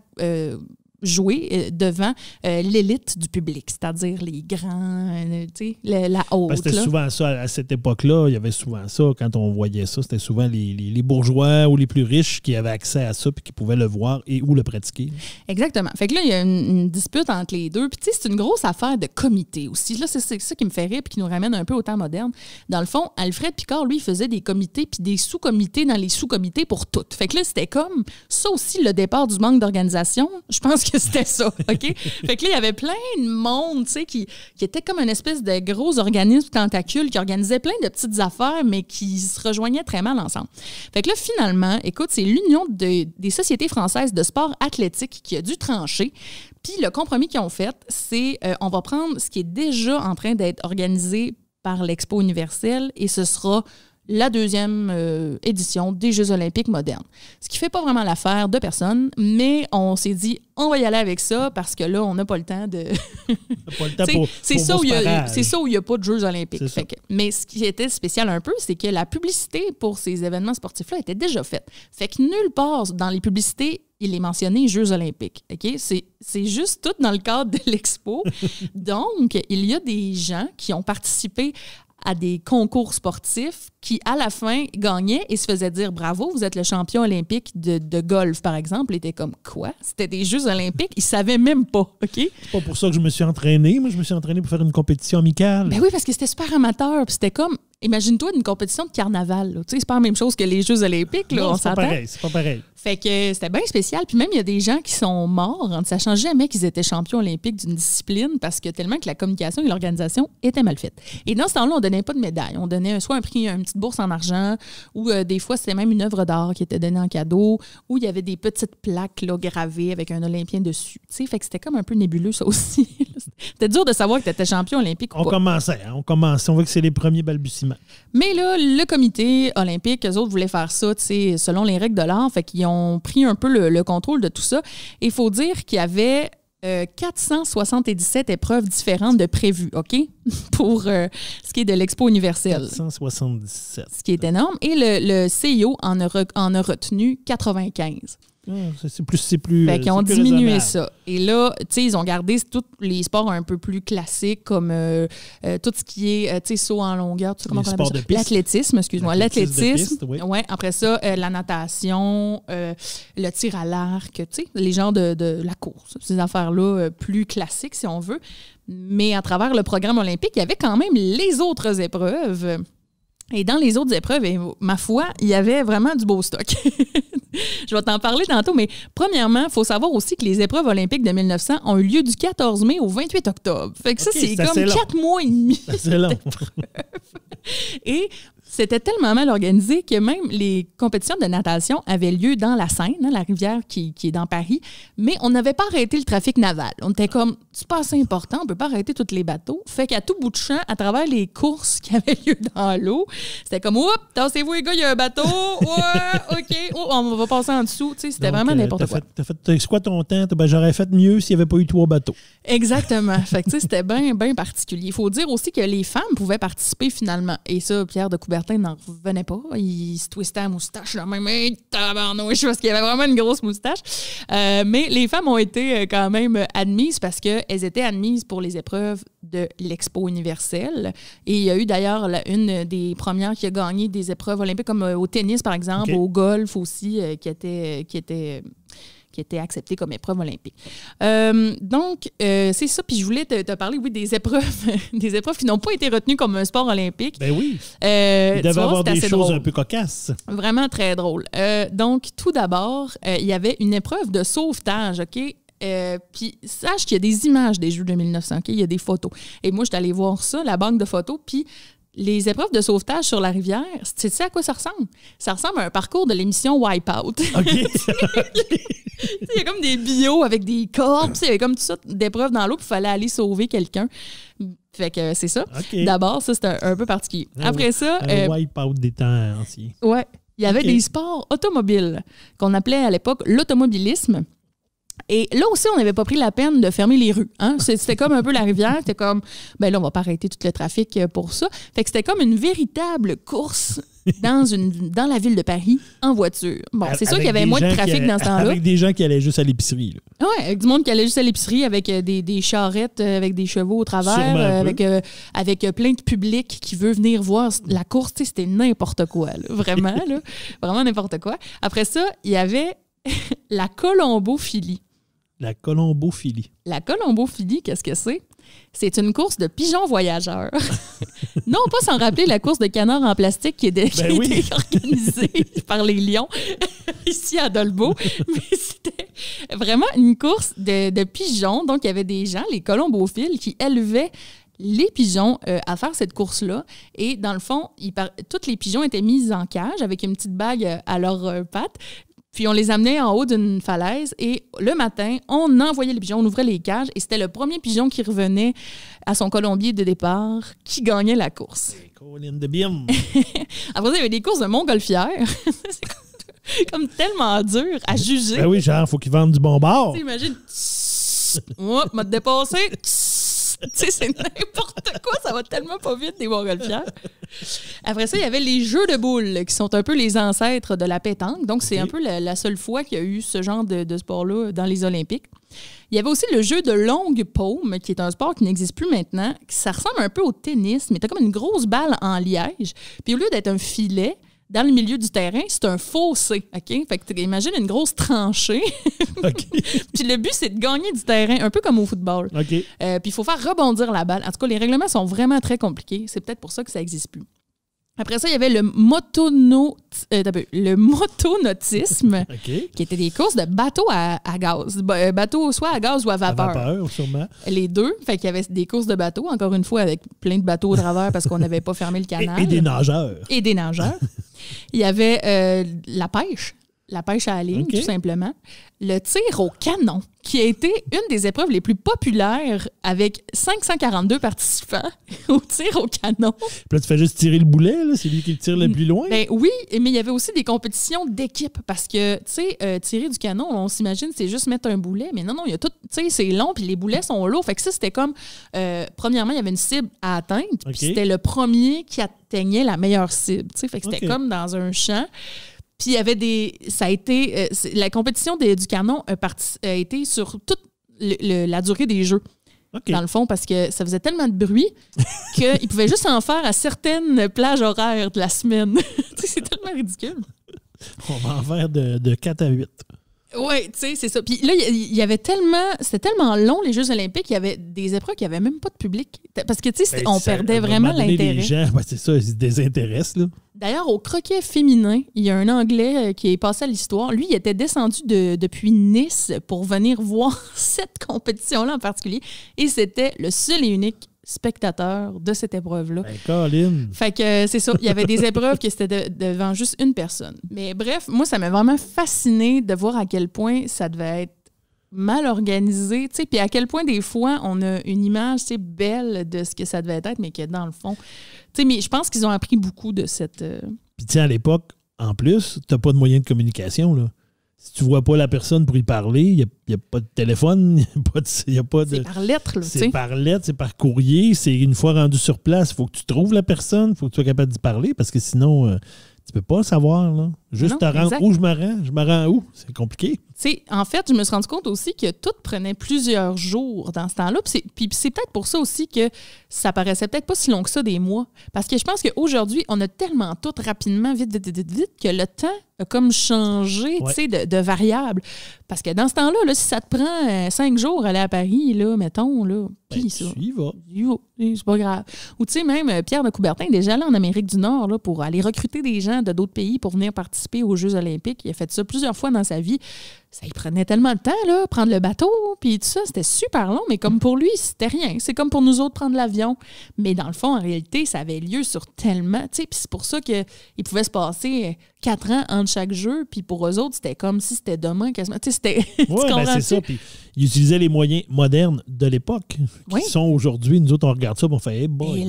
jouer devant l'élite du public, c'est-à-dire les grands, tu sais, la haute. C'était souvent ça, à cette époque-là, il y avait souvent ça, quand on voyait ça, c'était souvent les bourgeois ou les plus riches qui avaient accès à ça puis qui pouvaient le voir et ou le pratiquer. Exactement. Fait que là, il y a une dispute entre les deux. Puis tu sais, c'est une grosse affaire de comité aussi. Là, c'est ça qui me fait rire puis qui nous ramène un peu au temps moderne. Dans le fond, Alfred Picard, lui, il faisait des comités puis des sous-comités dans les sous-comités pour tout. Fait que là, c'était comme ça aussi le départ du manque d'organisation. Je pense que c'était ça, OK? Fait que là, il y avait plein de monde, tu sais, qui était comme une espèce de gros organisme tentacule qui organisait plein de petites affaires, mais qui se rejoignaient très mal ensemble. Fait que là, finalement, écoute, c'est l'Union des sociétés françaises de sport athlétique qui a dû trancher. Puis le compromis qu'ils ont fait, c'est on va prendre ce qui est déjà en train d'être organisé par l'Expo universelle et ce sera la deuxième édition des Jeux olympiques modernes. Ce qui ne fait pas vraiment l'affaire de personne, mais on s'est dit, on va y aller avec ça parce que là, on n'a pas le temps de... pas le temps c'est ça où il n'y a pas de Jeux olympiques. Mais ce qui était spécial un peu, c'est que la publicité pour ces événements sportifs-là était déjà faite. Fait que nulle part dans les publicités, il est mentionné Jeux olympiques. OK? C'est juste tout dans le cadre de l'expo. Donc, il y a des gens qui ont participé à des concours sportifs qui, à la fin, gagnaient et se faisaient dire « Bravo, vous êtes le champion olympique de golf, par exemple. » Il était comme « Quoi? » C'était des Jeux olympiques. Ils ne savaient même pas. OK? C'est pas pour ça que je me suis entraîné. Moi, je me suis entraîné pour faire une compétition amicale. Ben oui, parce que c'était super amateur. Puis c'était comme, imagine-toi une compétition de carnaval. Tu sais, c'est pas la même chose que les Jeux olympiques. Là, non, on c'est pas s'entend. pareil. C'est pas pareil. Fait que c'était bien spécial. Puis même, il y a des gens qui sont morts en ne sachant jamais qu'ils étaient champions olympiques d'une discipline parce que tellement que la communication et l'organisation étaient mal faites. Et dans ce temps-là, on donnait pas de médaille. On donnait soit un prix, une petite bourse en argent ou des fois, c'était même une œuvre d'art qui était donnée en cadeau ou il y avait des petites plaques là, gravées avec un Olympien dessus. Tu sais, fait que c'était comme un peu nébuleux, ça aussi. C'était dur de savoir que tu étais champion olympique ou pas. On commençait. On voit que c'est les premiers balbutiements. Mais là, le comité olympique, eux autres voulaient faire ça, tu sais, selon les règles de l'art. Fait qu'ils ont pris un peu le contrôle de tout ça. Et il faut dire qu'il y avait 477 épreuves différentes de prévues, OK? Pour ce qui est de l'Expo universelle. 477. Ce qui est énorme. Et le CIO en a retenu 95. C'est plus Fait qu'ils ont plus diminué raisonnable. ça. Et là, tu sais, ils ont gardé tous les sports un peu plus classiques comme tout ce qui est, tu sais, saut en longueur, tout ça, comment on appelle ça? L'athlétisme, excuse-moi. L'athlétisme. Ouais, après ça, la natation, le tir à l'arc, tu sais, les genres de la course. Ces affaires-là plus classiques, si on veut. Mais à travers le programme olympique, il y avait quand même les autres épreuves. Et dans les autres épreuves, ma foi, il y avait vraiment du beau stock. Je vais t'en parler tantôt, mais premièrement, il faut savoir aussi que les épreuves olympiques de 1900 ont eu lieu du 14 mai au 28 octobre. Fait que ça, c'est comme 4 mois et demi. C'est long. Et c'était tellement mal organisé que même les compétitions de natation avaient lieu dans la Seine, hein, la rivière qui est dans Paris, mais on n'avait pas arrêté le trafic naval. On était comme, c'est pas assez important, on peut pas arrêter tous les bateaux. Fait qu'à tout bout de champ, à travers les courses qui avaient lieu dans l'eau, c'était comme, oups, tassez-vous les gars, il y a un bateau, ouais, OK, oh, on va passer en dessous. Tu sais, c'était vraiment n'importe quoi. C'est quoi ton temps? Ben, j'aurais fait mieux s'il n'y avait pas eu 3 bateaux. Exactement. Fait que, tu sais, c'était bien particulier. Il faut dire aussi que les femmes pouvaient participer finalement. Et ça, Pierre de Coubertin n'en revenait pas. Il se twistait la moustache là même. Hey, tabarnouche, parce qu'il avait vraiment une grosse moustache. Mais les femmes ont été quand même admises parce qu'elles étaient admises pour les épreuves de l'Expo universelle. Et il y a eu d'ailleurs une des premières qui a gagné des épreuves olympiques, comme au tennis, par exemple, au golf aussi, qui était accepté comme épreuve olympique. Donc, c'est ça. Puis je voulais te parler, oui, des épreuves qui n'ont pas été retenues comme un sport olympique. Ben oui. Il devait avoir des choses drôle. Un peu cocasses. Vraiment très drôle. Donc, tout d'abord, il y avait une épreuve de sauvetage, OK? Puis sache qu'il y a des images des Jeux de 1900, OK? Il y a des photos. Et moi, je suis allée voir ça, la banque de photos, puis les épreuves de sauvetage sur la rivière, tu sais à quoi ça ressemble? Ça ressemble à un parcours de l'émission Wipeout. OK. Il y a comme des bio avec des cordes, il y avait comme tout ça d'épreuves dans l'eau, puis il fallait aller sauver quelqu'un. Fait que c'est ça. Okay. D'abord, ça, c'était un peu particulier. Après ça... Wipeout des temps anciens. Ouais. Il y avait des sports automobiles qu'on appelait à l'époque l'automobilisme. Et là aussi, on n'avait pas pris la peine de fermer les rues. Hein? C'était comme un peu la rivière. C'était comme, ben là, on va pas arrêter tout le trafic pour ça. Fait que c'était comme une véritable course dans la ville de Paris en voiture. Bon, c'est sûr qu'il y avait moins de trafic dans ce temps-là. Avec des gens qui allaient juste à l'épicerie. Oui, avec du monde qui allait juste à l'épicerie avec des charrettes, avec des chevaux au travers, avec plein de public qui veut venir voir la course. C'était n'importe quoi, là. Vraiment, là. Vraiment n'importe quoi. Après ça, il y avait la colombophilie. La colombophilie. La colombophilie, qu'est-ce que c'est? C'est une course de pigeons voyageurs. Non pas sans rappeler la course de canards en plastique qui était organisée par les Lions ici à Dolbeau. Mais c'était vraiment une course de pigeons. Donc, il y avait des gens, les colombophiles, qui élevaient les pigeons à faire cette course-là. Et dans le fond, tous les pigeons étaient mis en cage avec une petite bague à leurs pattes. Puis on les amenait en haut d'une falaise et le matin, on envoyait les pigeons, on ouvrait les cages et c'était le premier pigeon qui revenait à son colombier de départ qui gagnait la course. Après ça, il y avait des courses de montgolfière. C'est comme tellement dur à juger. Ben oui, genre, faut qu'ils vendent du bon bord. T'imagines, m'a dépassé. Tu sais, c'est n'importe quoi, ça va tellement pas vite, des montgolfières. Après ça, il y avait les jeux de boules, qui sont un peu les ancêtres de la pétanque. Donc, c'est un peu la seule fois qu'il y a eu ce genre de sport-là dans les Olympiques. Il y avait aussi le jeu de longue paume, qui est un sport qui n'existe plus maintenant. Ça ressemble un peu au tennis, mais t'as comme une grosse balle en liège. Puis au lieu d'être un filet, dans le milieu du terrain, c'est un fossé, OK? Fait que imagine une grosse tranchée. Okay. Puis le but, c'est de gagner du terrain, un peu comme au football. Okay. Puis il faut faire rebondir la balle. En tout cas, les règlements sont vraiment très compliqués. C'est peut-être pour ça que ça n'existe plus. Après ça, il y avait le motonautisme, qui était des courses de bateaux à gaz. Bateaux soit à gaz ou à vapeur. À vapeur, sûrement. Les deux. Fait qu'il y avait des courses de bateaux, encore une fois, avec plein de bateaux au travers parce qu'on n'avait pas fermé le canal. Et des nageurs. Et des nageurs. Il y avait la pêche. la pêche à la ligne, OK. tout simplement. Le tir au canon, qui a été une des épreuves les plus populaires avec 542 participants au tir au canon. Puis là, tu fais juste tirer le boulet, là. C'est lui qui le tire le plus loin. Ben oui, mais il y avait aussi des compétitions d'équipe parce que, tu sais, tirer du canon, on s'imagine, c'est juste mettre un boulet, mais non, il y a tout, tu sais, c'est long, puis les boulets sont lourds. Fait que ça, c'était comme, premièrement, il y avait une cible à atteindre, puis c'était le premier qui atteignait la meilleure cible, tu sais. Fait que c'était comme dans un champ. Puis il y avait ça a été, la compétition du canon a été sur toute la durée des jeux. OK. Dans le fond, parce que ça faisait tellement de bruit qu'ils pouvaient juste en faire à certaines plages horaires de la semaine. C'est tellement ridicule. On va en faire de 4 à 8. Oui, tu sais, c'est ça. Puis là, il y avait c'était tellement long, les Jeux olympiques, il y avait des épreuves qui n'avaient même pas de public. Parce que, tu sais, on perdait vraiment l'intérêt. Les gens, c'est ça, ils se désintéressent, là. D'ailleurs, au croquet féminin, il y a un Anglais qui est passé à l'histoire. Lui, il était descendu depuis Nice pour venir voir cette compétition-là en particulier. Et c'était le seul et unique spectateur de cette épreuve-là. Ben, Colin. Fait que c'est ça. Il y avait des épreuves que c'était devant juste une personne. Mais bref, moi, ça m'a vraiment fasciné de voir à quel point ça devait être mal organisé, tu sais, puis à quel point des fois on a une image, tu sais, belle de ce que ça devait être, mais que dans le fond, tu sais, mais je pense qu'ils ont appris beaucoup de cette... Puis tu sais, à l'époque, en plus, t'as pas de moyen de communication, là. Si tu vois pas la personne pour y parler, il n'y a pas de téléphone, il n'y a pas de... C'est par lettre, là, tu sais. C'est par lettre, c'est par courrier. C'est une fois rendu sur place, il faut que tu trouves la personne, il faut que tu sois capable d'y parler, parce que sinon, tu peux pas savoir, là. Juste te rendre où je me rends où? C'est compliqué. Tu sais, en fait, je me suis rendu compte aussi que tout prenait plusieurs jours dans ce temps-là. Puis c'est peut-être pour ça aussi que ça paraissait peut-être pas si long que ça, des mois. Parce que je pense qu'aujourd'hui, on a tellement tout rapidement, vite, que le temps a comme changé, tu sais, de variable. Parce que dans ce temps-là, là, si ça te prend 5 jours aller à Paris, là, mettons, là, puis ça. Tu y vas. C'est pas grave. Ou tu sais, même Pierre de Coubertin est déjà allé en Amérique du Nord là, pour aller recruter des gens de d'autres pays pour venir participer aux Jeux olympiques. Il a fait ça plusieurs fois dans sa vie. Ça lui prenait tellement de temps, là, prendre le bateau, puis tout ça, c'était super long, mais comme pour lui, c'était rien. C'est comme pour nous autres prendre l'avion. Mais dans le fond, en réalité, ça avait lieu sur tellement, tu sais, puis c'est pour ça qu'il pouvait se passer 4 ans entre chaque jeu, puis pour eux autres, c'était comme si c'était demain quasiment. Tu sais, c'était... Oui, ben c'est ça. Puis ils utilisaient les moyens modernes de l'époque, qui sont aujourd'hui, nous autres, on regarde ça, puis on fait, hey boy, et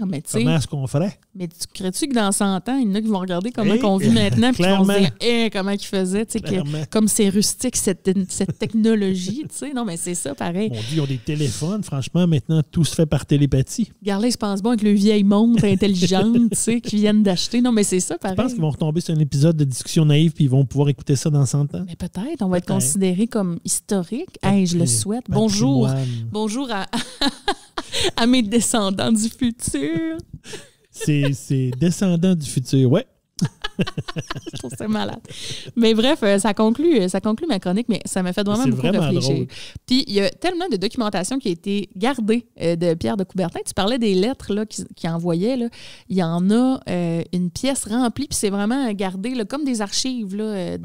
mais tu sais, comment est-ce qu'on ferait? Mais tu crées-tu que dans 100 ans, il y en a qui vont regarder comment on vit maintenant, puis qui vont se dire, comment ils faisaient, tu sais, comme c'est rustique, cette technologie, tu sais. Non, mais c'est ça, pareil. Mon Dieu, ils ont des téléphones. Franchement, maintenant, tout se fait par télépathie. Regarde là, ils se pensent bon avec le vieille montre intelligente, tu sais, qu'ils viennent d'acheter. Non, mais c'est ça, pareil. Je pense qu'ils vont retomber sur un épisode de discussion naïve, puis ils vont pouvoir écouter ça dans 100 ans. Mais peut-être, on va être considérés comme historiques. Hey, je le souhaite. Bonjour à mes descendants du futur. C'est descendants du futur, ouais. Je trouve ça malade. Mais bref, ça conclut ma chronique, mais ça m'a fait vraiment beaucoup réfléchir. Drôle. Puis il y a tellement de documentation qui a été gardée de Pierre de Coubertin. Tu parlais des lettres là, qu'il envoyait. Là. Il y en a une pièce remplie, puis c'est vraiment gardé là, comme des archives là,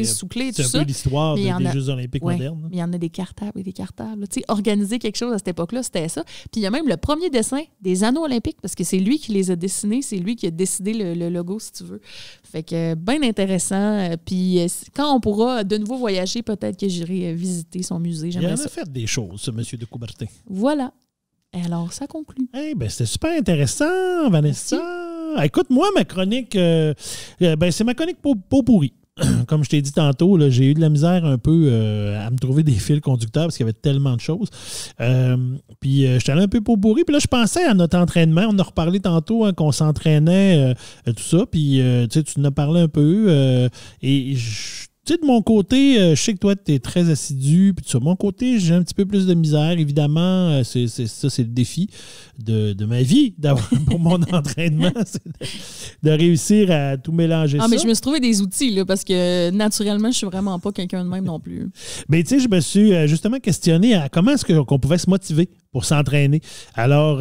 sous clé, tout ça. C'est un peu l'histoire des Jeux olympiques modernes. Mais il y en a des cartables et des cartables. Organiser quelque chose à cette époque-là, c'était ça. Puis il y a même le premier dessin des anneaux olympiques, parce que c'est lui qui les a dessinés, c'est lui qui a décidé le logo, si tu veux. Fait que bien intéressant. Puis quand on pourra de nouveau voyager, peut-être que j'irai visiter son musée. Il en a fait des choses, ce monsieur de Coubertin. Voilà. Et alors, ça conclut. Ben, c'était super intéressant, Vanessa. Écoute, moi, ma chronique, c'est ma chronique pot pourri. Comme je t'ai dit tantôt, là, j'ai eu de la misère un peu à me trouver des fils conducteurs parce qu'il y avait tellement de choses. Puis j'étais allé un peu pot pourri. Puis là, je pensais à notre entraînement. On a reparlé tantôt qu'on s'entraînait, tout ça. Puis tu en as parlé un peu. Et tu sais, de mon côté, je sais que toi, tu es très assidu. Puis de mon côté, j'ai un petit peu plus de misère. Évidemment, c'est le défi de ma vie pour mon entraînement. C'est de réussir à tout mélanger ça. Mais je me suis trouvé des outils, là, parce que naturellement, je suis vraiment pas quelqu'un de même non plus. Mais tu sais, je me suis justement questionné à comment est-ce qu'on pouvait se motiver pour s'entraîner. Alors,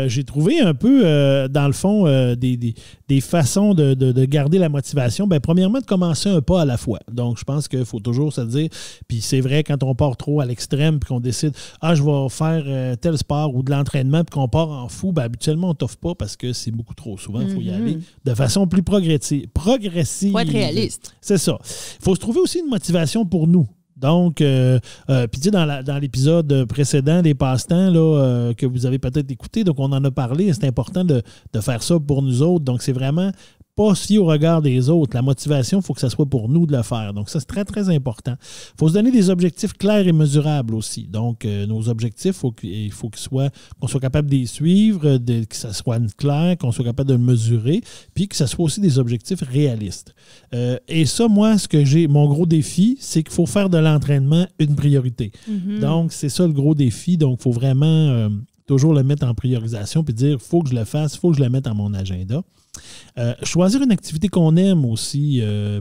j'ai trouvé un peu, dans le fond, des façons de garder la motivation. Bien, premièrement, de commencer un pas à la fois. Donc, je pense qu'il faut toujours se dire, puis c'est vrai, quand on part trop à l'extrême, puis qu'on décide, je vais faire tel sport ou de l'entraînement, puis qu'on part en fou, bien, habituellement, on ne t'offre pas parce que c'est beaucoup trop souvent. Il faut y aller de façon plus progressive. Il faut être réaliste. C'est ça. Il faut se trouver aussi une motivation pour nous. Donc, puis tu sais, dans l'épisode précédent des passe-temps là, que vous avez peut-être écouté, donc on en a parlé, c'est important de faire ça pour nous autres. Donc, c'est vraiment pas si au regard des autres. La motivation, il faut que ça soit pour nous de le faire. Donc, ça, c'est très, très important. Il faut se donner des objectifs clairs et mesurables aussi. Donc, nos objectifs, il faut qu'on soit capable de les suivre, que ça soit clair, qu'on soit capable de le mesurer, puis que ça soit aussi des objectifs réalistes. Et ça, moi, mon gros défi, c'est qu'il faut faire de l'entraînement une priorité. Donc, c'est ça le gros défi. Donc, il faut vraiment toujours le mettre en priorisation puis dire, il faut que je le fasse, il faut que je le mette dans mon agenda. Choisir une activité qu'on aime aussi,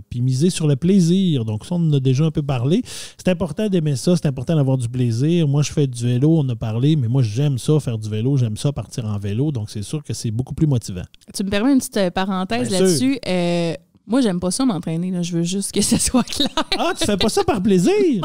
puis miser sur le plaisir. Donc, ça, on en a déjà un peu parlé. C'est important d'aimer ça, c'est important d'avoir du plaisir. Moi, je fais du vélo, on a parlé, mais moi, j'aime ça, faire du vélo, j'aime ça, partir en vélo. Donc, c'est sûr que c'est beaucoup plus motivant. Tu me permets une petite parenthèse là-dessus? Moi, j'aime pas ça m'entraîner. Là. Je veux juste que ça soit clair. Tu fais pas ça par plaisir?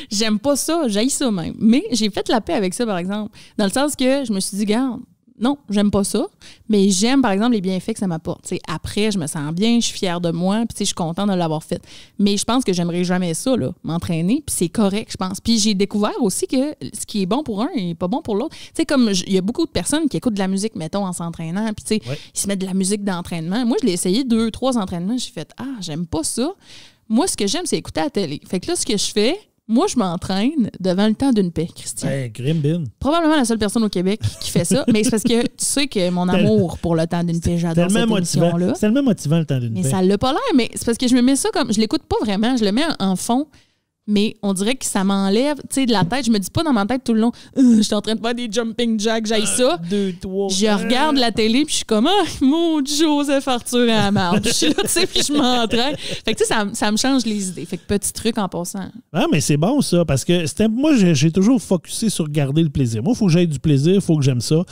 J'aime pas ça, j'haïs ça même. Mais j'ai fait la paix avec ça, par exemple. Dans le sens que je me suis dit, garde, non, j'aime pas ça, mais j'aime, par exemple, les bienfaits que ça m'apporte. T'sais, après, je me sens bien, je suis fière de moi, puis je suis contente de l'avoir fait. Mais je pense que j'aimerais jamais ça, là, m'entraîner, puis c'est correct, je pense. Puis j'ai découvert aussi que ce qui est bon pour un n'est pas bon pour l'autre. Tu sais, comme il y a beaucoup de personnes qui écoutent de la musique, mettons, en s'entraînant, puis tu sais, ils se mettent de la musique d'entraînement. Moi, je l'ai essayé 2-3 entraînements, j'ai fait, j'aime pas ça. Moi, ce que j'aime, c'est écouter à la télé. Fait que là, ce que je fais, moi, je m'entraîne devant le temps d'une paix, Christian. Grimbin. Probablement la seule personne au Québec qui fait ça, mais c'est parce que tu sais que mon amour pour le temps d'une paix, j'adore cette émission-là. C'est tellement motivant, le temps d'une paix. Mais ça l'a pas l'air, mais c'est parce que je me mets ça comme... Je l'écoute pas vraiment, je le mets en fond, mais on dirait que ça m'enlève, tu sais, de la tête. Je me dis pas dans ma tête tout le long, je suis en train de faire des jumping jacks, j'aille ça. 2, 3. Je regarde la télé, puis je suis comme, mon Joseph Arthur à la marde. Je suis là, tu sais, puis je m'entraîne. Fait que, tu sais, ça me change les idées. Fait que petit truc en passant. Ah, mais c'est bon, ça, parce que moi, j'ai toujours focusé sur garder le plaisir. Moi, il faut que j'aie du plaisir, il faut que j'aime ça.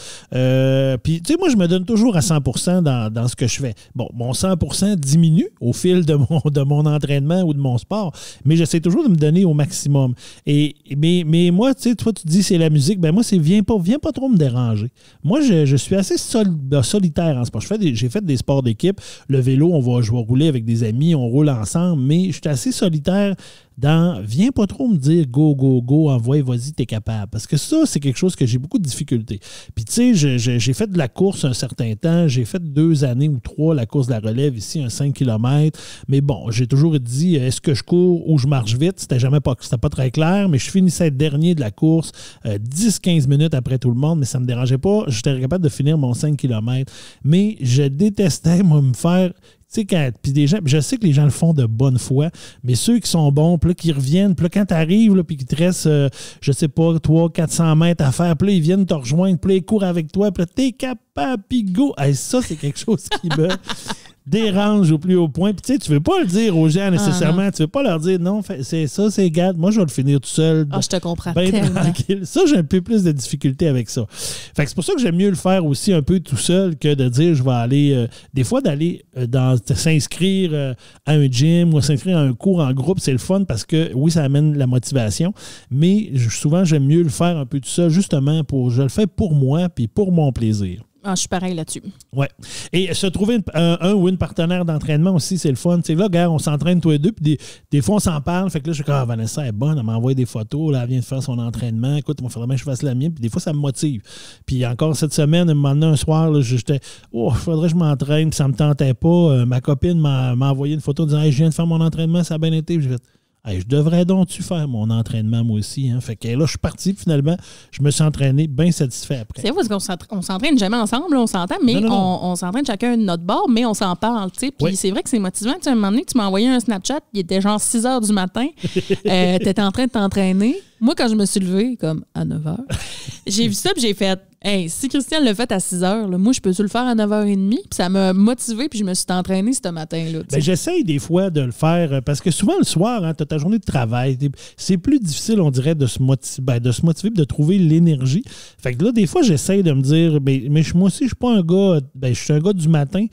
Puis, tu sais, moi, je me donne toujours à 100% dans ce que je fais. Bon, mon 100% diminue au fil de mon entraînement ou de mon sport, mais j'essaie toujours de me donner au maximum. Mais moi, tu sais, toi, tu dis c'est la musique, ben moi, viens pas trop me déranger. Moi, je suis assez solitaire en sport. J'ai fait des sports d'équipe. Le vélo, je vais rouler avec des amis, on roule ensemble, mais je suis assez solitaire viens pas trop me dire go, go, go, envoie, vas-y, t'es capable. Parce que ça, c'est quelque chose que j'ai beaucoup de difficultés. Puis tu sais, j'ai fait de la course un certain temps, j'ai fait 2 années ou 3 la course de la relève ici, un 5 km. Mais bon, j'ai toujours dit, est-ce que je cours ou je marche vite? C'était pas très clair, mais je finissais dernier de la course 10-15 minutes après tout le monde, mais ça me dérangeait pas. J'étais capable de finir mon 5 km. Mais je détestais, moi, me faire... Tu sais, puis des gens, je sais que les gens le font de bonne foi, mais ceux qui sont bons, puis là, qui reviennent, puis là, quand tu arrives, puis qu'il te reste, je sais pas, 300-400 mètres à faire, puis là, ils viennent te rejoindre, puis là, ils courent avec toi, puis là, t'es capable, puis go! Hey, ça, c'est quelque chose qui me dérange au plus haut point. Puis tu sais, tu veux pas le dire aux gens nécessairement, tu veux pas leur dire non, c'est ça, c'est garde, moi je vais le finir tout seul. Je te comprends ben tellement. Tranquille. Ça, j'ai un peu plus de difficulté avec ça. Fait que c'est pour ça que j'aime mieux le faire aussi un peu tout seul que de dire je vais aller, des fois d'aller s'inscrire à un gym ou s'inscrire à un cours en groupe, c'est le fun parce que oui, ça amène la motivation, mais souvent j'aime mieux le faire un peu tout seul justement je le fais pour moi puis pour mon plaisir. Je suis pareil là-dessus. Oui. Et se trouver un ou une partenaire d'entraînement aussi, c'est le fun. Tu sais, là, gars, on s'entraîne tous les deux, puis des fois, on s'en parle. Fait que là, je suis comme, Vanessa est bonne, elle m'envoie des photos, là, elle vient de faire son entraînement. Écoute, il faudrait bien que je fasse la mienne. Puis des fois, ça me motive. Puis encore cette semaine, un soir, là, j'étais, il faudrait que je m'entraîne, puis ça me tentait pas. Ma copine m'a envoyé une photo en disant, hey, je viens de faire mon entraînement, ça a bien été. Puis j'ai fait, hey, je devrais donc-tu faire mon entraînement moi aussi. Hein? Fait que là, je suis parti, puis finalement, je me suis entraîné bien satisfait après. C'est vrai parce qu'on s'entraîne jamais ensemble, on s'entend, mais non. On s'entraîne chacun de notre bord, mais on s'en parle, tu sais. Puis c'est vrai que c'est motivant. Tu sais, à un moment donné, tu m'as envoyé un Snapchat, il était genre 6 heures du matin, tu étais en train de t'entraîner. Moi, quand je me suis levée, comme à 9 h, j'ai vu ça puis j'ai fait hey, si Christian l'a fait à 6 h, là, moi, je peux-tu le faire à 9h30? Puis ça m'a motivé puis je me suis entraînée ce matin-là. Ben, j'essaye des fois de le faire parce que souvent le soir, hein, tu as ta journée de travail. C'est plus difficile, on dirait, de se motiver et de trouver l'énergie. Fait que là, des fois, j'essaye de me dire, mais moi aussi, je suis pas un gars, je suis un gars du matin,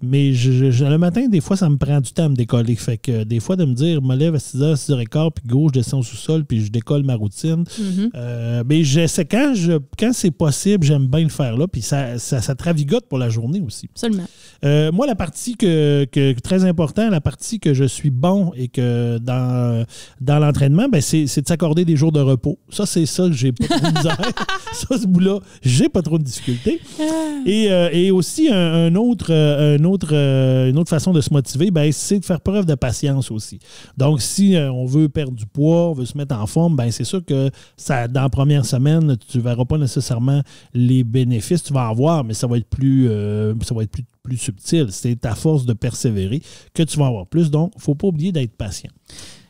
mais le matin, des fois, ça me prend du temps à me décoller. Fait que des fois, de me dire, je me lève à 6 h, 6 h 15, puis go, je descends au sous-sol, puis je décolle ma routine. Mais j'essaie, quand c'est possible, j'aime bien le faire là, puis ça te ravigote pour la journée aussi. Absolument. Moi, la partie très importante, la partie que je suis bon et que dans l'entraînement, ben c'est de s'accorder des jours de repos. Ça, c'est ça que j'ai pas trop de misère. Ça, ce bout-là, j'ai pas trop de difficultés. Et aussi, une autre façon de se motiver, ben, c'est de faire preuve de patience aussi. Donc, si on veut perdre du poids, on veut se mettre en forme, ben c'est sûr que dans la première semaine, tu ne verras pas nécessairement les bénéfices, tu vas en voir, mais ça va être plus subtil. C'est à force de persévérer que tu vas en avoir plus. Donc, il ne faut pas oublier d'être patient.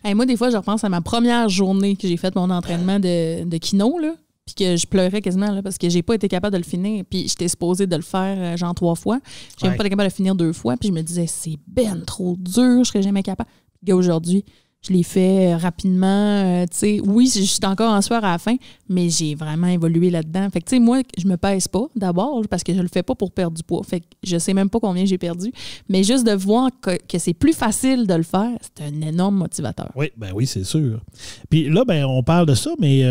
Hey, moi, des fois, je repense à ma première journée que j'ai fait mon entraînement de kino, là, puis que je pleurais quasiment là, parce que j'ai pas été capable de le finir. Puis j'étais supposée de le faire genre 3 fois. J'ai même pas été capable de le finir 2 fois. Puis je me disais, c'est ben trop dur, je serais jamais capable. Puis aujourd'hui, je l'ai fait rapidement. Oui, je suis encore en sueur à la fin, mais j'ai vraiment évolué là-dedans. Fait que, moi, je me pèse pas d'abord parce que je le fais pas pour perdre du poids. Fait que je sais même pas combien j'ai perdu. Mais juste de voir que c'est plus facile de le faire, c'est un énorme motivateur. Oui, c'est sûr. Puis là, on parle de ça, mais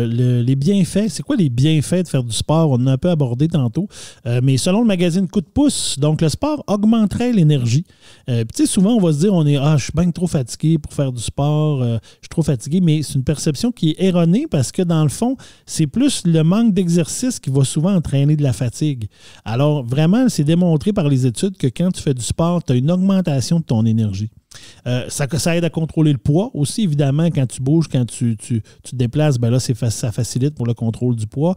les bienfaits, c'est quoi les bienfaits de faire du sport? On en a un peu abordé tantôt. Mais selon le magazine Coup de pouce, donc le sport augmenterait l'énergie. Puis souvent, on va se dire, je suis bien trop fatigué pour faire du sport, je suis trop fatigué, mais c'est une perception qui est erronée parce que dans le fond, c'est plus le manque d'exercice qui va souvent entraîner de la fatigue. Alors vraiment, c'est démontré par les études que quand tu fais du sport, tu as une augmentation de ton énergie. Ça aide à contrôler le poids aussi, évidemment, quand tu bouges, quand tu te déplaces, ben là, ça facilite pour le contrôle du poids.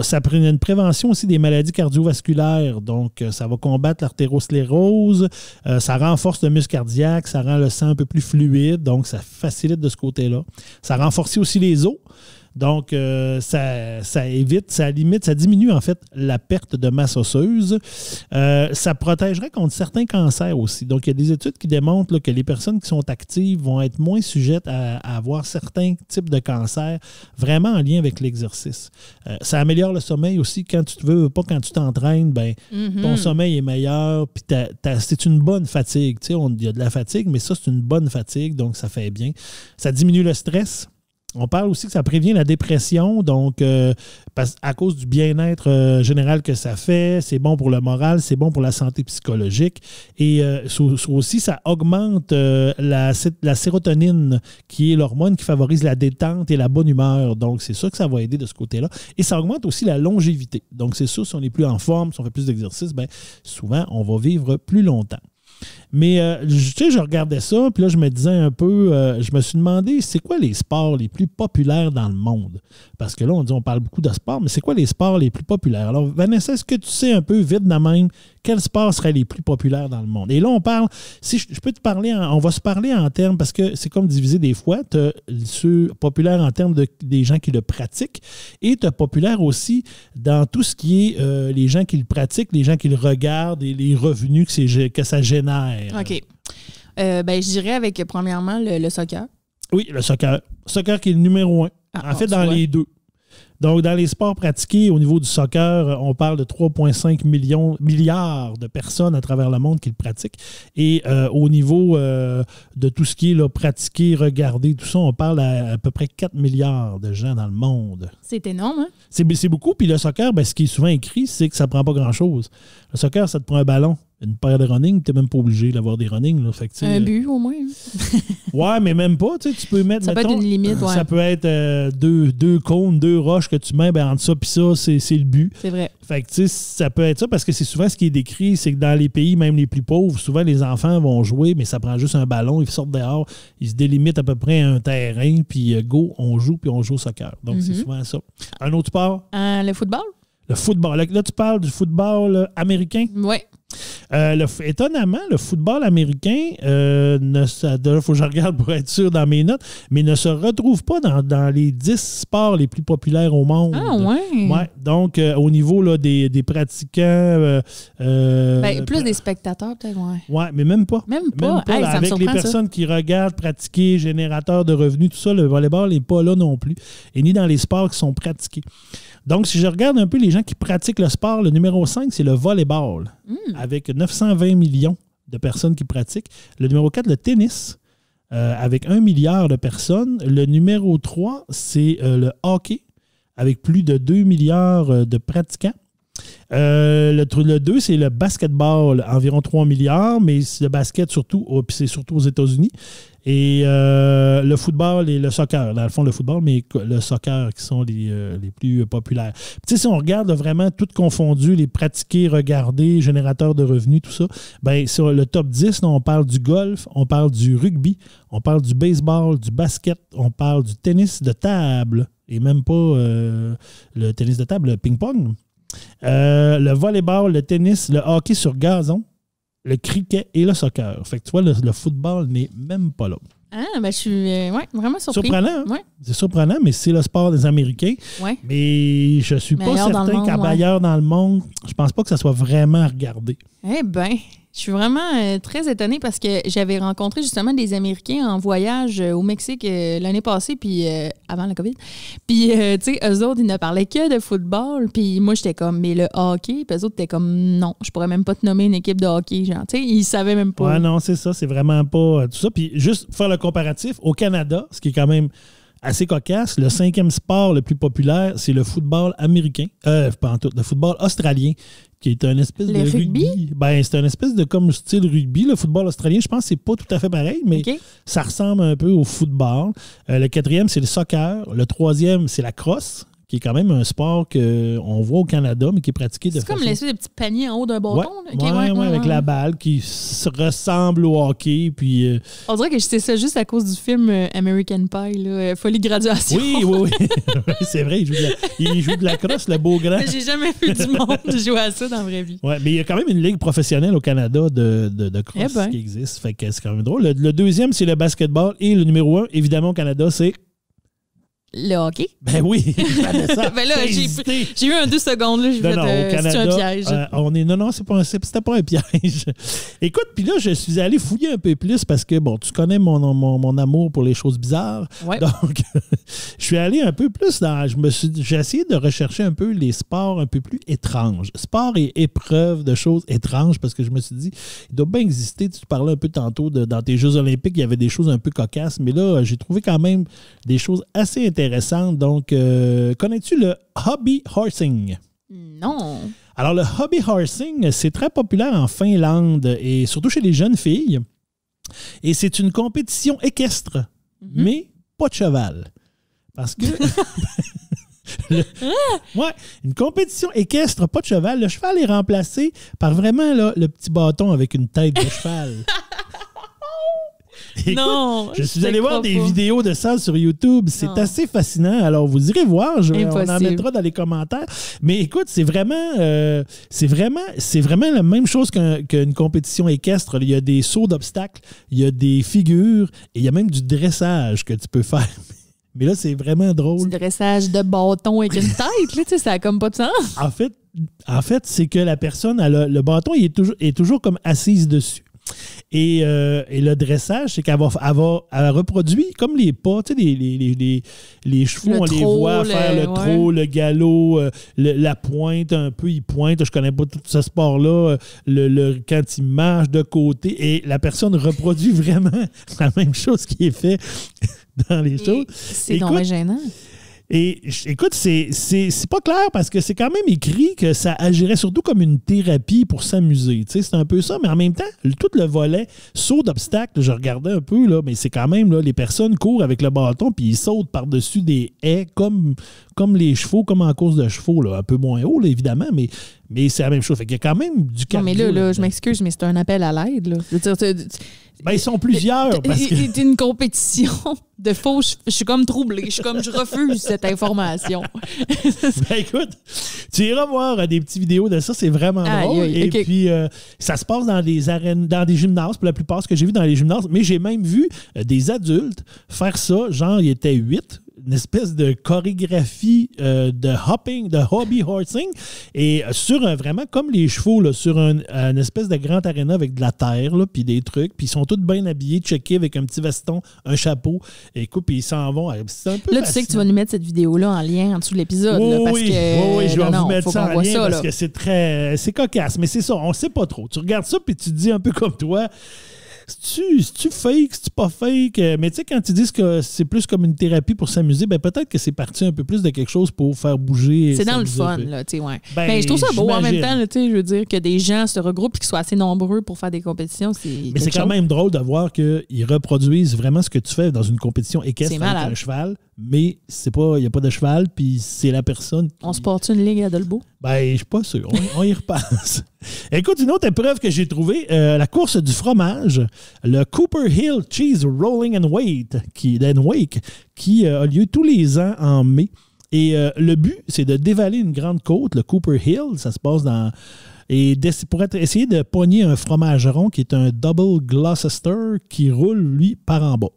Ça prend une prévention aussi des maladies cardiovasculaires, donc ça va combattre l'artérosclérose, ça renforce le muscle cardiaque, ça rend le sang un peu plus fluide, donc ça facilite de ce côté-là. Ça renforce aussi les os. Donc, ça évite, ça limite, ça diminue en fait la perte de masse osseuse. Ça protégerait contre certains cancers aussi. Donc, il y a des études qui démontrent là, que les personnes qui sont actives vont être moins sujettes à avoir certains types de cancers vraiment en lien avec l'exercice. Ça améliore le sommeil aussi. Quand tu te veux pas, quand tu t'entraînes, ton sommeil est meilleur. Puis c'est une bonne fatigue. Tu sais, il y a de la fatigue, mais ça, c'est une bonne fatigue. Donc, ça fait bien. Ça diminue le stress. On parle aussi que ça prévient la dépression, donc à cause du bien-être général que ça fait, c'est bon pour le moral, c'est bon pour la santé psychologique. Et aussi, ça augmente la sérotonine, qui est l'hormone qui favorise la détente et la bonne humeur. Donc, c'est sûr que ça va aider de ce côté-là. Et ça augmente aussi la longévité. Donc, c'est sûr, si on est plus en forme, si on fait plus d'exercice, souvent, on va vivre plus longtemps. Mais, je regardais ça, puis là, je me disais un peu, je me suis demandé, c'est quoi les sports les plus populaires dans le monde? Parce que là, on parle beaucoup de sport, mais c'est quoi les sports les plus populaires? Alors, Vanessa, est-ce que tu sais un peu, vite de même, quels sports seraient les plus populaires dans le monde? Et là, on parle, si je peux te parler, on va se parler en termes, parce que c'est comme divisé des fois, tu as ceux populaires en termes des gens qui le pratiquent, et tu as populaire aussi dans tout ce qui est les gens qui le pratiquent, les gens qui le regardent et les revenus que ça génère. OK. Je dirais avec, premièrement, le soccer. Oui, le soccer. Soccer qui est le numéro 1. En fait, dans les deux. Donc, dans les sports pratiqués au niveau du soccer, on parle de 3,5 milliards de personnes à travers le monde qui le pratiquent. Et au niveau de tout ce qui est là, pratiqué, regardé, tout ça, on parle à peu près 4 milliards de gens dans le monde. C'est énorme, hein? C'est beaucoup. Puis le soccer, ce qui est souvent écrit, c'est que ça ne prend pas grand-chose. Le soccer, ça te prend un ballon. Une paire de running, tu n'es même pas obligé d'avoir des running. Là. Fait que, un but, au moins. Ouais, mais même pas. Tu peux mettre. Ça peut être une limite, ouais. Ça peut être deux cônes, 2 roches que tu mets, entre ça puis ça, c'est le but. C'est vrai. Fait que, ça peut être ça parce que c'est souvent ce qui est décrit, c'est que dans les pays, même les plus pauvres, souvent les enfants vont jouer, mais ça prend juste un ballon, ils sortent dehors, ils se délimitent à peu près un terrain, puis go, on joue, puis on joue au soccer. Donc, c'est souvent ça. Un autre sport? Le football? Le football. Là, tu parles du football américain? Oui. Étonnamment, le football américain, il faut que je regarde pour être sûr dans mes notes, mais ne se retrouve pas dans les 10 sports les plus populaires au monde. Ah, ouais. Ouais, donc, au niveau là, des pratiquants... plus des spectateurs, peut-être, ouais. Ouais, mais même pas. Même pas. Là, Hey, ça me avec les surprend, personnes qui regardent, pratiquer, générateurs de revenus, tout ça, le volleyball n'est pas là non plus. Et ni dans les sports qui sont pratiqués. Donc, si je regarde un peu les gens qui pratiquent le sport, le numéro 5, c'est le volleyball, avec 920 millions de personnes qui pratiquent. Le numéro 4, le tennis, avec 1 milliard de personnes. Le numéro 3, c'est le hockey, avec plus de 2 milliards de pratiquants. Le 2, c'est le basketball, environ 3 milliards, mais le basket surtout, c'est surtout aux États-Unis. Et le football et le soccer. Dans le fond, le football, mais le soccer qui sont les plus populaires. Puis, tu sais, si on regarde vraiment tout confondu, les pratiquer, regarder, générateurs de revenus, tout ça, bien, sur le top 10, là, on parle du golf, on parle du rugby, on parle du baseball, du basket, on parle du tennis de table, et même pas le tennis de table, le ping-pong. Le volleyball, le tennis, le hockey sur gazon, le cricket et le soccer. Fait que tu vois, le football n'est même pas là. Ah, ben je suis vraiment surpris. Surprenant, hein? Ouais. C'est surprenant, mais c'est le sport des Américains. Ouais. Mais je suis pas certain qu'ailleurs dans le monde, je pense pas que ça soit vraiment regardé. Eh bien, je suis vraiment très étonnée parce que j'avais rencontré justement des Américains en voyage au Mexique l'année passée, puis avant la COVID. Puis, tu sais, eux autres, ils ne parlaient que de football. Puis moi, j'étais comme, mais le hockey? Puis eux autres étaient comme, non, je pourrais même pas te nommer une équipe de hockey. Genre, tu sais, ils savaient même pas. Ouais, non, c'est ça. C'est vraiment pas tout ça. Puis juste pour faire le comparatif, au Canada, ce qui est quand même assez cocasse, le 5e sport le plus populaire, c'est le football américain. Pas en tout, le football australien, qui est un espèce de rugby. Ben, c'est un espèce de comme style rugby. Le football australien, je pense que c'est pas tout à fait pareil, mais ça ressemble un peu au football. Le 4e, c'est le soccer. Le 3e, c'est la crosse, qui est quand même un sport qu'on voit au Canada, mais qui est pratiqué de façon... C'est comme l'espèce de petits paniers en haut d'un bâton. Ouais, avec la balle qui se ressemble au hockey. Puis, on dirait que je sais ça juste à cause du film American Pie, là, Folie de graduation. Oui. Oui, c'est vrai, il joue de la crosse, le beau grand. J'ai jamais vu du monde jouer à ça dans la vraie vie. Oui, mais il y a quand même une ligue professionnelle au Canada de crosse qui existe. Fait que c'est quand même drôle. Le 2e, c'est le basketball. Et le numéro 1, évidemment, au Canada, c'est... Le hockey? Ben oui, ça. Ben là, j'ai eu un 2 secondes. Là, au Canada, c'est un piège. C'était pas un piège. Écoute, puis là, je suis allé fouiller un peu plus parce que, bon, tu connais mon amour pour les choses bizarres. Ouais. Donc, je suis allé un peu plus dans... J'ai essayé de rechercher un peu les sports un peu plus étranges. Sport et épreuves de choses étranges parce que je me suis dit, il doit bien exister. Tu parlais un peu tantôt dans tes Jeux olympiques, il y avait des choses un peu cocasses, mais là, j'ai trouvé quand même des choses assez intéressantes. Donc, connais-tu le hobby horsing? Non. Alors, le hobby horsing, c'est très populaire en Finlande et surtout chez les jeunes filles. Et c'est une compétition équestre, mais pas de cheval. Parce que... une compétition équestre, pas de cheval. Le cheval est remplacé par vraiment là, le petit bâton avec une tête de cheval. Écoute, non, je suis allé voir des vidéos de ça sur YouTube. C'est assez fascinant. Alors, vous irez voir. On en mettra dans les commentaires. Mais écoute, c'est vraiment la même chose qu'une compétition équestre. Il y a des sauts d'obstacles, il y a des figures et il y a même du dressage que tu peux faire. Mais là, c'est vraiment drôle. Du dressage de bâton avec une tête, là, ça n'a comme pas de sens. En fait, c'est que la personne, le bâton, il est toujours comme assise dessus. Et le dressage, c'est qu'elle reproduit comme les pas, tu sais, les chevaux, on les voit faire le trot, le galop, la pointe un peu, ils pointent, je connais pas tout ce sport-là, quand ils marchent de côté, et la personne reproduit vraiment la même chose qui est fait dans les choses. C'est donc gênant. Et écoute, c'est pas clair parce que c'est quand même écrit que ça agirait surtout comme une thérapie pour s'amuser. Tu sais, c'est un peu ça, mais en même temps, tout le volet saut d'obstacles, je regardais un peu, là, mais c'est quand même, là, les personnes courent avec le bâton puis ils sautent par-dessus des haies comme comme les chevaux, comme en course de chevaux, là, un peu moins haut, là, évidemment, mais c'est la même chose. Fait qu'il y a quand même du cardio. Non, mais là, je m'excuse, mais c'est un appel à l'aide. Là. Je veux dire, ben, ils sont plusieurs. C'est une compétition de faux. Je suis comme troublée. Je refuse cette information. Ben, écoute, tu iras voir des petites vidéos de ça. C'est vraiment drôle. Et puis, ça se passe dans des arènes, dans des gymnases, pour la plupart, ce que j'ai vu dans les gymnases. Mais j'ai même vu des adultes faire ça. Genre, ils étaient 8. Une espèce de chorégraphie de hopping, de hobby horsing, et sur vraiment comme les chevaux, là, sur une espèce de grand aréna avec de la terre, puis des trucs, puis ils sont tous bien habillés, checkés avec un petit veston, un chapeau, et écoute, puis ils s'en vont. C'est un peu là, tu sais que tu vas nous mettre cette vidéo-là en lien en dessous de l'épisode. Oui, là, parce oui, que, oui, je vais vous mettre ça en lien ça, parce que c'est cocasse, mais c'est ça, on sait pas trop. Tu regardes ça, puis tu te dis un peu comme toi, c'est-tu fake, c'est-tu pas fake? Mais tu sais, quand ils disent que c'est plus comme une thérapie pour s'amuser, ben peut-être que c'est parti un peu plus de quelque chose pour faire bouger. C'est dans le fun, là, tu sais, ouais. Ben, mais je trouve ça beau en même j'imagine. temps, tu sais, je veux dire que des gens se regroupent et qu'ils soient assez nombreux pour faire des compétitions, Mais c'est quand même drôle de voir qu'ils reproduisent vraiment ce que tu fais dans une compétition équestre avec un cheval, mais il n'y a pas de cheval, puis c'est la personne qui... On se porte une ligue à Dolbeau? Ben, je suis pas sûr. On y repasse. Écoute, une autre épreuve que j'ai trouvée, la course du fromage, le Cooper Hill Cheese Rolling and Wake, qui a lieu tous les ans en mai. Et le but, c'est de dévaler une grande côte, le Cooper Hill. Ça se passe dans... Et pour essayer de pogner un fromage rond qui est un Double Gloucester qui roule, lui, par en bas.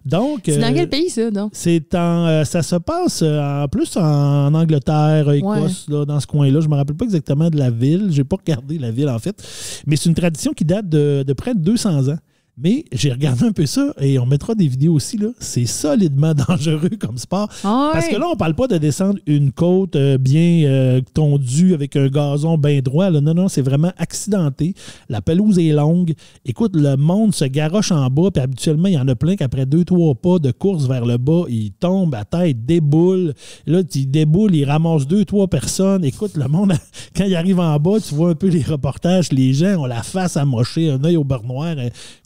Donc, c'est dans quel pays, ça, donc? Ça se passe en plus en Angleterre, Écosse, là, dans ce coin-là. Je ne me rappelle pas exactement de la ville. Je n'ai pas regardé la ville, en fait. Mais c'est une tradition qui date de près de 200 ans. Mais j'ai regardé un peu ça et on mettra des vidéos aussi. Là. C'est solidement dangereux comme sport. Parce que là, on ne parle pas de descendre une côte bien tondue avec un gazon bien droit. Là. Non, c'est vraiment accidenté. La pelouse est longue. Écoute, le monde se garoche en bas. Puis habituellement, il y en a plein qu'après 2-3 pas de course vers le bas, ils tombent à tête, déboulent. Là, ils déboulent, ils ramassent 2-3 personnes. Écoute, le monde, quand il arrive en bas, tu vois un peu les reportages. Les gens ont la face amochée, un œil au beurre noir,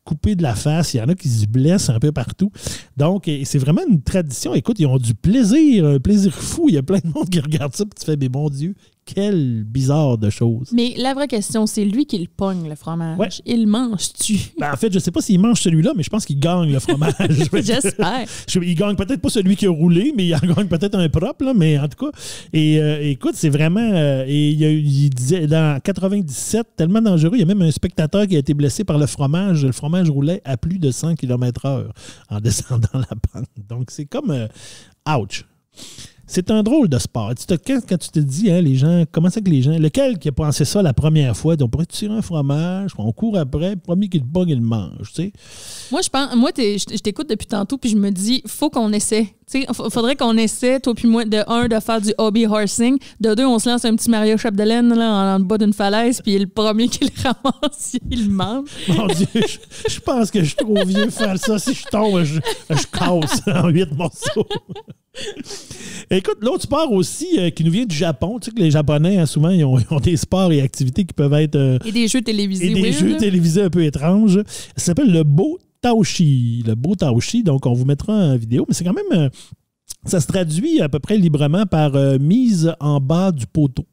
coupé de la face. Il y en a qui se blessent un peu partout. Donc, c'est vraiment une tradition. Écoute, ils ont du plaisir, un plaisir fou. Il y a plein de monde qui regarde ça et tu fais, mais mon Dieu, quelle bizarre de chose. Mais la vraie question, c'est lui qui le pogne, le fromage. Ouais. Il mange-tu? Ben, en fait, je ne sais pas s'il mange celui-là, mais je pense qu'il gagne le fromage. J'espère. Il gagne peut-être pas celui qui a roulé, mais il en gagne peut-être un propre, là, mais en tout cas. Et écoute, c'est vraiment... il disait, dans 97, tellement dangereux, il y a même un spectateur qui a été blessé par le fromage. Le fromage roulait à plus de 100 km/h en descendant la pente. Donc, c'est comme... ouch! C'est un drôle de sport. Quand tu te dis, hein, les gens, comment ça que les gens, lequel qui a pensé ça la première fois, on pourrait tirer un fromage, on court après, le premier qui le pogne, il le mange, tu sais. Moi, je t'écoute depuis tantôt, puis je me dis, faut qu'on essaie. Il faudrait qu'on essaie, toi puis moi, de faire du hobby horsing. De 2, on se lance un petit Mario Chapdelaine là, en bas d'une falaise, puis le premier qui le ramasse, il le mange. Mon Dieu, je pense que je suis trop vieux pour faire ça. Si je tombe, je casse en 8 morceaux. Écoute, l'autre sport aussi qui nous vient du Japon, tu sais que les Japonais, hein, souvent, ils ont des sports et activités qui peuvent être... et des jeux télévisés. Et des jeux télévisés un peu étranges. Ça s'appelle le Botaoshi. Le Botaoshi, donc on vous mettra en vidéo, mais c'est quand même... ça se traduit à peu près librement par mise en bas du poteau.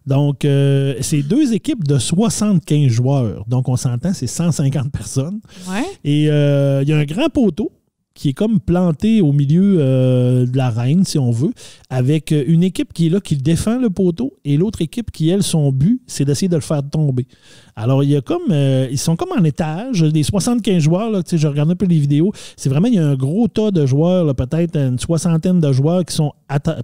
Donc, c'est 2 équipes de 75 joueurs. Donc, on s'entend, c'est 150 personnes. Ouais. Et il y a un grand poteau qui est comme planté au milieu de l'arène, si on veut, avec une équipe qui est là, qui défend le poteau, et l'autre équipe qui, elle, son but, c'est d'essayer de le faire tomber. Alors, il y a comme, ils sont comme en étage, les 75 joueurs, là, je regarde un peu les vidéos, c'est vraiment, il y a un gros tas de joueurs, là, peut-être une 60aine de joueurs qui sont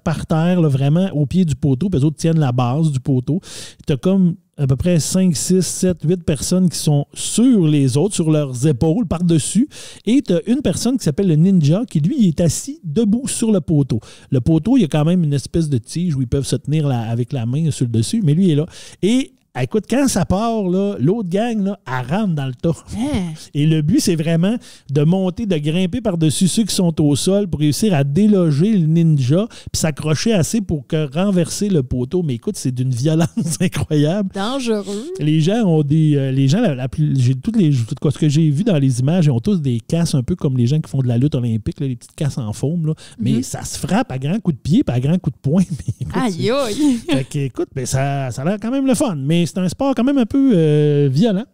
par terre, là, vraiment au pied du poteau, puis les autres tiennent la base du poteau. Tu as comme à peu près 5, 6, 7, 8 personnes qui sont sur les autres, sur leurs épaules, par-dessus. Et tu as une personne qui s'appelle le ninja, qui, lui, il est assis debout sur le poteau. Le poteau, il y a quand même une espèce de tige où ils peuvent se tenir avec la main sur le dessus, mais lui, il est là. Et Écoute, quand ça part, là, l'autre gang, là, elle rentre dans le tas. Hein? Et le but, c'est vraiment de monter, de grimper par-dessus ceux qui sont au sol pour réussir à déloger le ninja puis s'accrocher assez pour renverser le poteau. Mais écoute, c'est d'une violence incroyable. Dangereux. Les gens ont des... les gens, ce que j'ai vu dans les images, ils ont tous des casses un peu comme les gens qui font de la lutte olympique, là, les petites casses en foam. Là. Mais ça se frappe à grands coups de pied puis à grands coups de poing. Aïe, aïe. Fait que, écoute, ben, ça a l'air quand même le fun. Mais c'est un sport quand même un peu violent.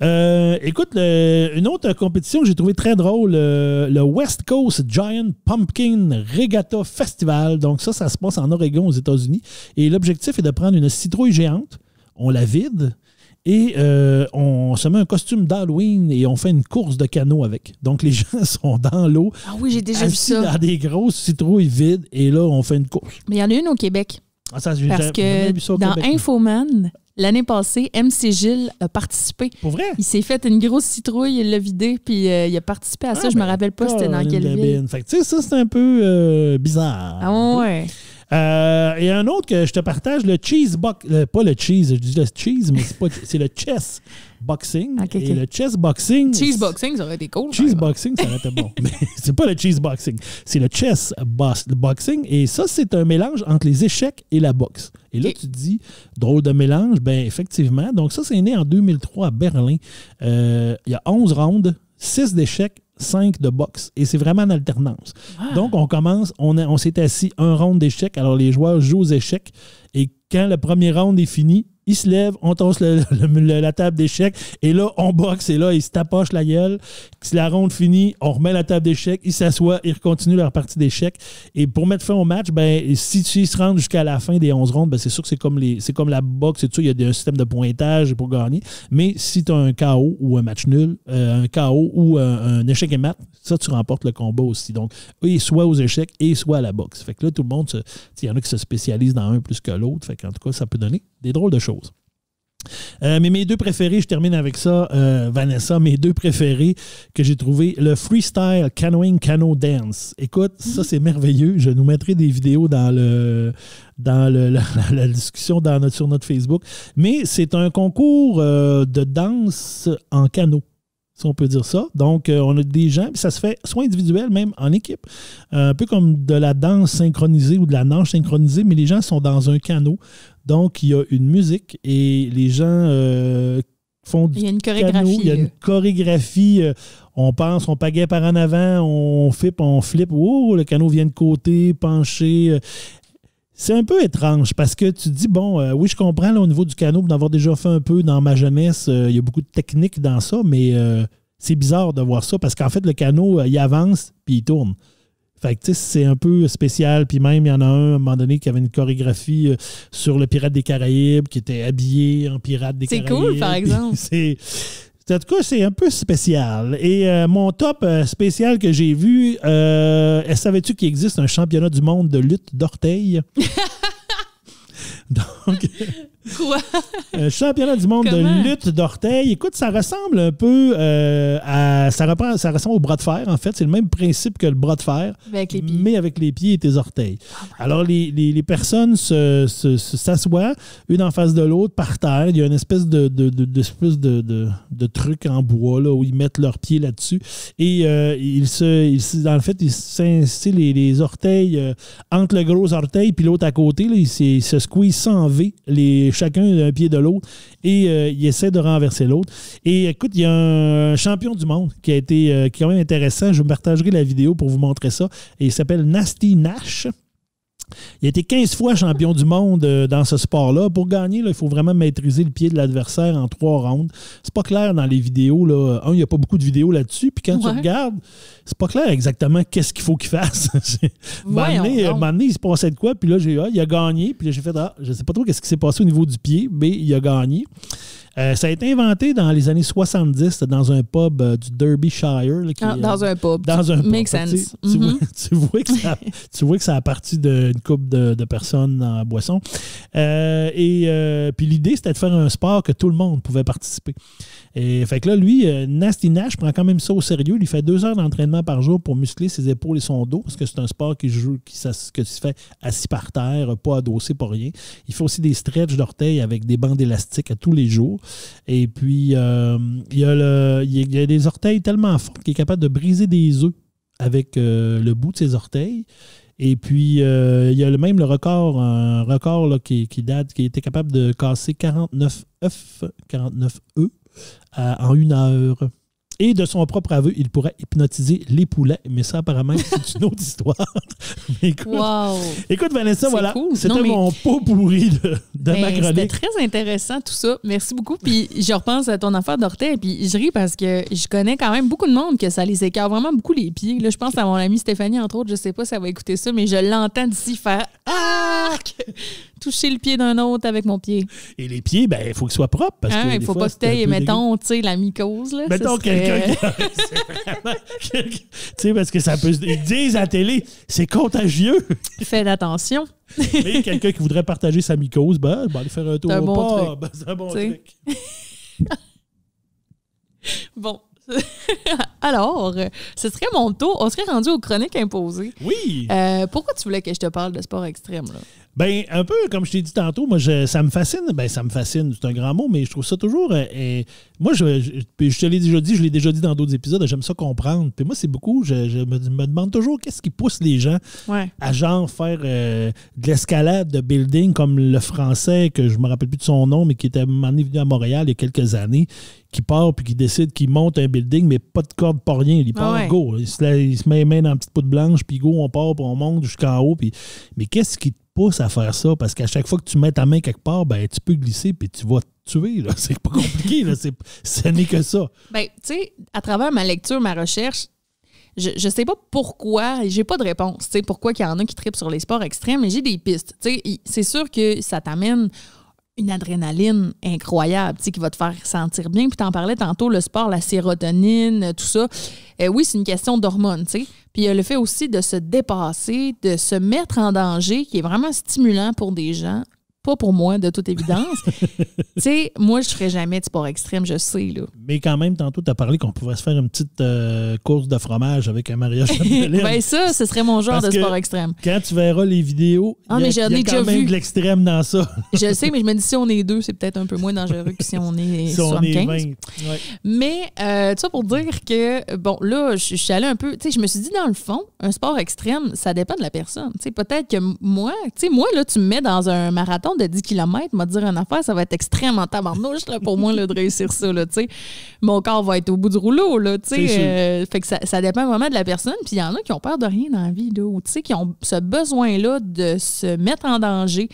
Écoute, une autre compétition que j'ai trouvé très drôle, le West Coast Giant Pumpkin Regatta Festival. Donc ça se passe en Oregon, aux États-Unis. Et l'objectif est de prendre une citrouille géante, on la vide et on se met un costume d'Halloween et on fait une course de canot avec. Donc les gens sont dans l'eau. Ah oui, j'ai déjà vu ça. Dans des grosses citrouilles vides et là, on fait une course. Mais il y en a une au Québec. Ah, ça, parce que dans Infoman, l'année passée, MC Gilles a participé. Pour vrai? Il s'est fait une grosse citrouille, il l'a vidée, puis il a participé à ça. Je me rappelle pas c'était dans quelle ville. Fait que tu sais, ça, c'est un peu bizarre. Ah ouais. Et un autre que je te partage, le cheese box, pas le cheese, je dis le cheese, mais c'est le chess boxing. Okay. Et le chess boxing. Cheese boxing, ça aurait été cool. Cheese boxing, ça aurait été bon. Mais c'est pas le cheese boxing, c'est le chess boxing. Et ça, c'est un mélange entre les échecs et la boxe. Et là, tu te dis, drôle de mélange, ben effectivement. Donc ça, c'est né en 2003 à Berlin. Il y a 11 rounds, 6 d'échecs, 5 de boxe. Et c'est vraiment en alternance. Ah. Donc, on commence, on s'est assis un round d'échecs. Alors, les joueurs jouent aux échecs. Et quand le premier round est fini, ils se lèvent, on tasse la table d'échecs. Et là, on boxe. Et là, ils se tapochent la gueule. Si la ronde finit, on remet la table d'échecs. Ils s'assoient, ils continuent leur partie d'échecs. Et pour mettre fin au match, ben, si ils se rendent jusqu'à la fin des 11 rondes, ben, c'est sûr que c'est comme la boxe. Il y a un système de pointage pour gagner. Mais si tu as un KO ou un match nul, un KO ou un échec et mat, ça, tu remportes le combat aussi. Donc, soit aux échecs et soit à la boxe. Fait que là, tout le monde, il y en a qui se spécialisent dans un plus que l'autre. Fait qu'en tout cas, ça peut donner des drôles de choses. Mais mes deux préférés, je termine avec ça, Vanessa, mes deux préférés que j'ai trouvés, le Freestyle Canoeing Cano Dance. Écoute, ça c'est merveilleux. Je nous mettrai des vidéos dans la discussion sur notre Facebook. Mais c'est un concours de danse en canot, si on peut dire ça. Donc, on a des gens, puis ça se fait soit individuel, même en équipe, un peu comme de la danse synchronisée ou de la nage synchronisée, mais les gens sont dans un canot. Donc, il y a une musique et les gens font du Il y a une chorégraphie. canot. Il y a une chorégraphie. On pense, on pagaie par en avant, on flippe. Oh, le canot vient de côté, penché. C'est un peu étrange parce que tu te dis, bon, oui, je comprends là, au niveau du canot, pour en avoir déjà fait un peu dans ma jeunesse, il y a beaucoup de techniques dans ça, mais c'est bizarre de voir ça parce qu'en fait, le canot, il avance puis il tourne. Fait que, tu sais, c'est un peu spécial. Puis même, il y en a un, à un moment donné, qui avait une chorégraphie sur le Pirate des Caraïbes, qui était habillé en Pirate des Caraïbes. C'est cool, par exemple. En tout cas, c'est un peu spécial. Et mon top spécial que j'ai vu, savais-tu qu'il existe un championnat du monde de lutte d'orteil? Donc, quoi? Championnat du monde de lutte d'orteil. Écoute, ça ressemble un peu ça ressemble au bras de fer, en fait. C'est le même principe que le bras de fer, avec les pieds. Mais avec les pieds et tes orteils. Alors, les personnes s'assoient, une en face de l'autre, par terre. Il y a une espèce de truc en bois là, où ils mettent leurs pieds là-dessus. Et dans le fait, ils s'insillent les orteils entre le gros orteil puis l'autre à côté. Là, ils se squeezent sans V, chacun d'un pied de l'autre, et il essaie de renverser l'autre. Et écoute, il y a un champion du monde qui est quand même intéressant. Je vous partagerai la vidéo pour vous montrer ça. Et il s'appelle Nasty Nash. Il a été 15 fois champion du monde dans ce sport-là. Pour gagner, là, il faut vraiment maîtriser le pied de l'adversaire en 3 rounds. C'est pas clair dans les vidéos. Là. Il n'y a pas beaucoup de vidéos là-dessus. Puis quand tu regardes, c'est pas clair exactement qu'est-ce qu'il faut qu'il fasse. Un moment donné, il se passait de quoi. Puis là, il a gagné. Puis là, j'ai fait, je sais pas trop qu'est-ce qui s'est passé au niveau du pied, mais il a gagné. Ça a été inventé dans les années 70 dans un pub du Derbyshire. Là, dans un pub. Dans un pub. Make sense. Tu vois que ça a parti d'une couple de personnes en boisson. Puis l'idée, c'était de faire un sport que tout le monde pouvait participer. Et fait que là, lui, Nasty Nash prend quand même ça au sérieux. Il fait 2 heures d'entraînement par jour pour muscler ses épaules et son dos, parce que c'est un sport que tu fais assis par terre, pas adossé, pas rien. Il fait aussi des stretches d'orteils avec des bandes élastiques à tous les jours. Et puis, il y a des orteils tellement forts qu'il est capable de briser des œufs avec le bout de ses orteils. Et puis, il y a même un record là, qui était capable de casser 49 œufs en 1 heure. Et de son propre aveu, il pourrait hypnotiser les poulets. Mais ça, apparemment, c'est une autre histoire. Mais écoute, Vanessa, voilà. Cool. C'était mon pot pourri de ma chronique. C'était très intéressant, tout ça. Merci beaucoup. Puis je repense à ton affaire d'orteil. Puis je ris parce que je connais quand même beaucoup de monde que ça les écarte vraiment beaucoup les pieds. Là, je pense à mon amie Stéphanie, entre autres. Je sais pas si elle va écouter ça, mais je l'entends d'ici faire toucher le pied d'un autre avec mon pied. Et les pieds, ben il faut qu'ils soient propres. Parce que il faut pas que tu ailles, mettons, tu sais, la mycose. Là, mettons quelqu'un tu sais, parce que ça peut... Ils disent à la télé, c'est contagieux. Faites attention. Mais quelqu'un qui voudrait partager sa mycose, ben, aller faire un tour au pas. Ben, c'est un bon truc. Bon. Alors, ce serait mon tour. On serait rendu aux chroniques imposées. Oui. Pourquoi tu voulais que je te parle de sport extrême, là? Ben, un peu comme je t'ai dit tantôt, moi, ça me fascine. Ben, ça me fascine, c'est un grand mot, mais je trouve ça toujours... moi, je te l'ai déjà dit, je l'ai déjà dit dans d'autres épisodes, j'aime ça comprendre. Puis moi, c'est beaucoup, je me demande toujours qu'est-ce qui pousse les gens à genre faire de l'escalade de building comme le Français, que je me rappelle plus de son nom, mais qui était venu à Montréal il y a quelques années, qui part puis qui décide qu'il monte un building, mais pas de corde, pas rien. Il part, go. Il se met les mains dans une petite poudre blanche, puis go, on part, puis on monte jusqu'en haut. Puis... Mais qu'est-ce qui te pousse à faire ça? Parce qu'à chaque fois que tu mets ta main quelque part, ben tu peux glisser, puis tu vas te tuer. Là. C'est pas compliqué. Là. Ce n'est que ça. Ben, tu sais, à travers ma lecture, ma recherche, je sais pas pourquoi, j'ai pas de réponse. Tu sais, pourquoi qu'il y en a qui trippent sur les sports extrêmes, mais j'ai des pistes. Tu sais, c'est sûr que ça t'amène une adrénaline incroyable, tu sais, qui va te faire sentir bien. Puis t'en parlais tantôt, le sport, la sérotonine, tout ça. Oui, c'est une question d'hormones, tu sais. Puis il y a le fait aussi de se dépasser, de se mettre en danger, qui est vraiment stimulant pour des gens. Pas pour moi, de toute évidence. Tu sais, moi, je ne ferais jamais de sport extrême, je sais, là. Mais quand même, tantôt, tu as parlé qu'on pourrait se faire une petite course de fromage avec un Maria Chapdelaine. Ben ça, ce serait mon genre de sport extrême. Quand tu verras les vidéos, il y a quand même de l'extrême dans ça. Je sais, mais je me dis, si on est 2, c'est peut-être un peu moins dangereux que si on est 75. On est 20. Ouais. Mais, tu sais, pour dire que, bon, là, je suis allée un peu, tu sais, je me suis dit, dans le fond, un sport extrême, ça dépend de la personne. Tu sais, peut-être que moi, là, tu me mets dans un marathon de 10 km, m'a dire une affaire, ça va être extrêmement tabarnouche là, pour moi là, de réussir ça. Là, mon corps va être au bout du rouleau. Là, fait que ça dépend vraiment de la personne. Puis il y en a qui ont peur de rien dans la vie, là, ou qui ont ce besoin-là de se mettre en danger.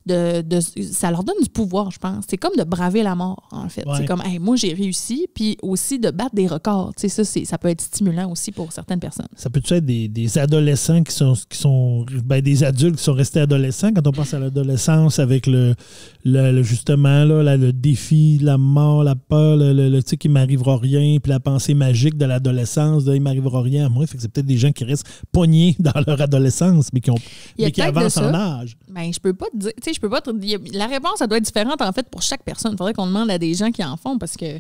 Ça leur donne du pouvoir, je pense. C'est comme de braver la mort, en fait. Ouais. C'est comme, hey, moi, j'ai réussi, puis aussi de battre des records. Ça peut être stimulant aussi pour certaines personnes. Ça peut être des adolescents qui sont des adultes qui sont restés adolescents. Quand on pense à l'adolescence avec justement là, le défi, la mort, la peur, tu sais, qu'il ne m'arrivera rien, puis la pensée magique de l'adolescence, il ne m'arrivera rien à moi. Fait que c'est peut-être des gens qui restent pognés dans leur adolescence, mais qui avancent en âge. Ben, je peux pas te dire... Je peux pas la réponse, ça doit être différente, en fait, pour chaque personne. Il faudrait qu'on demande à des gens qui en font, parce que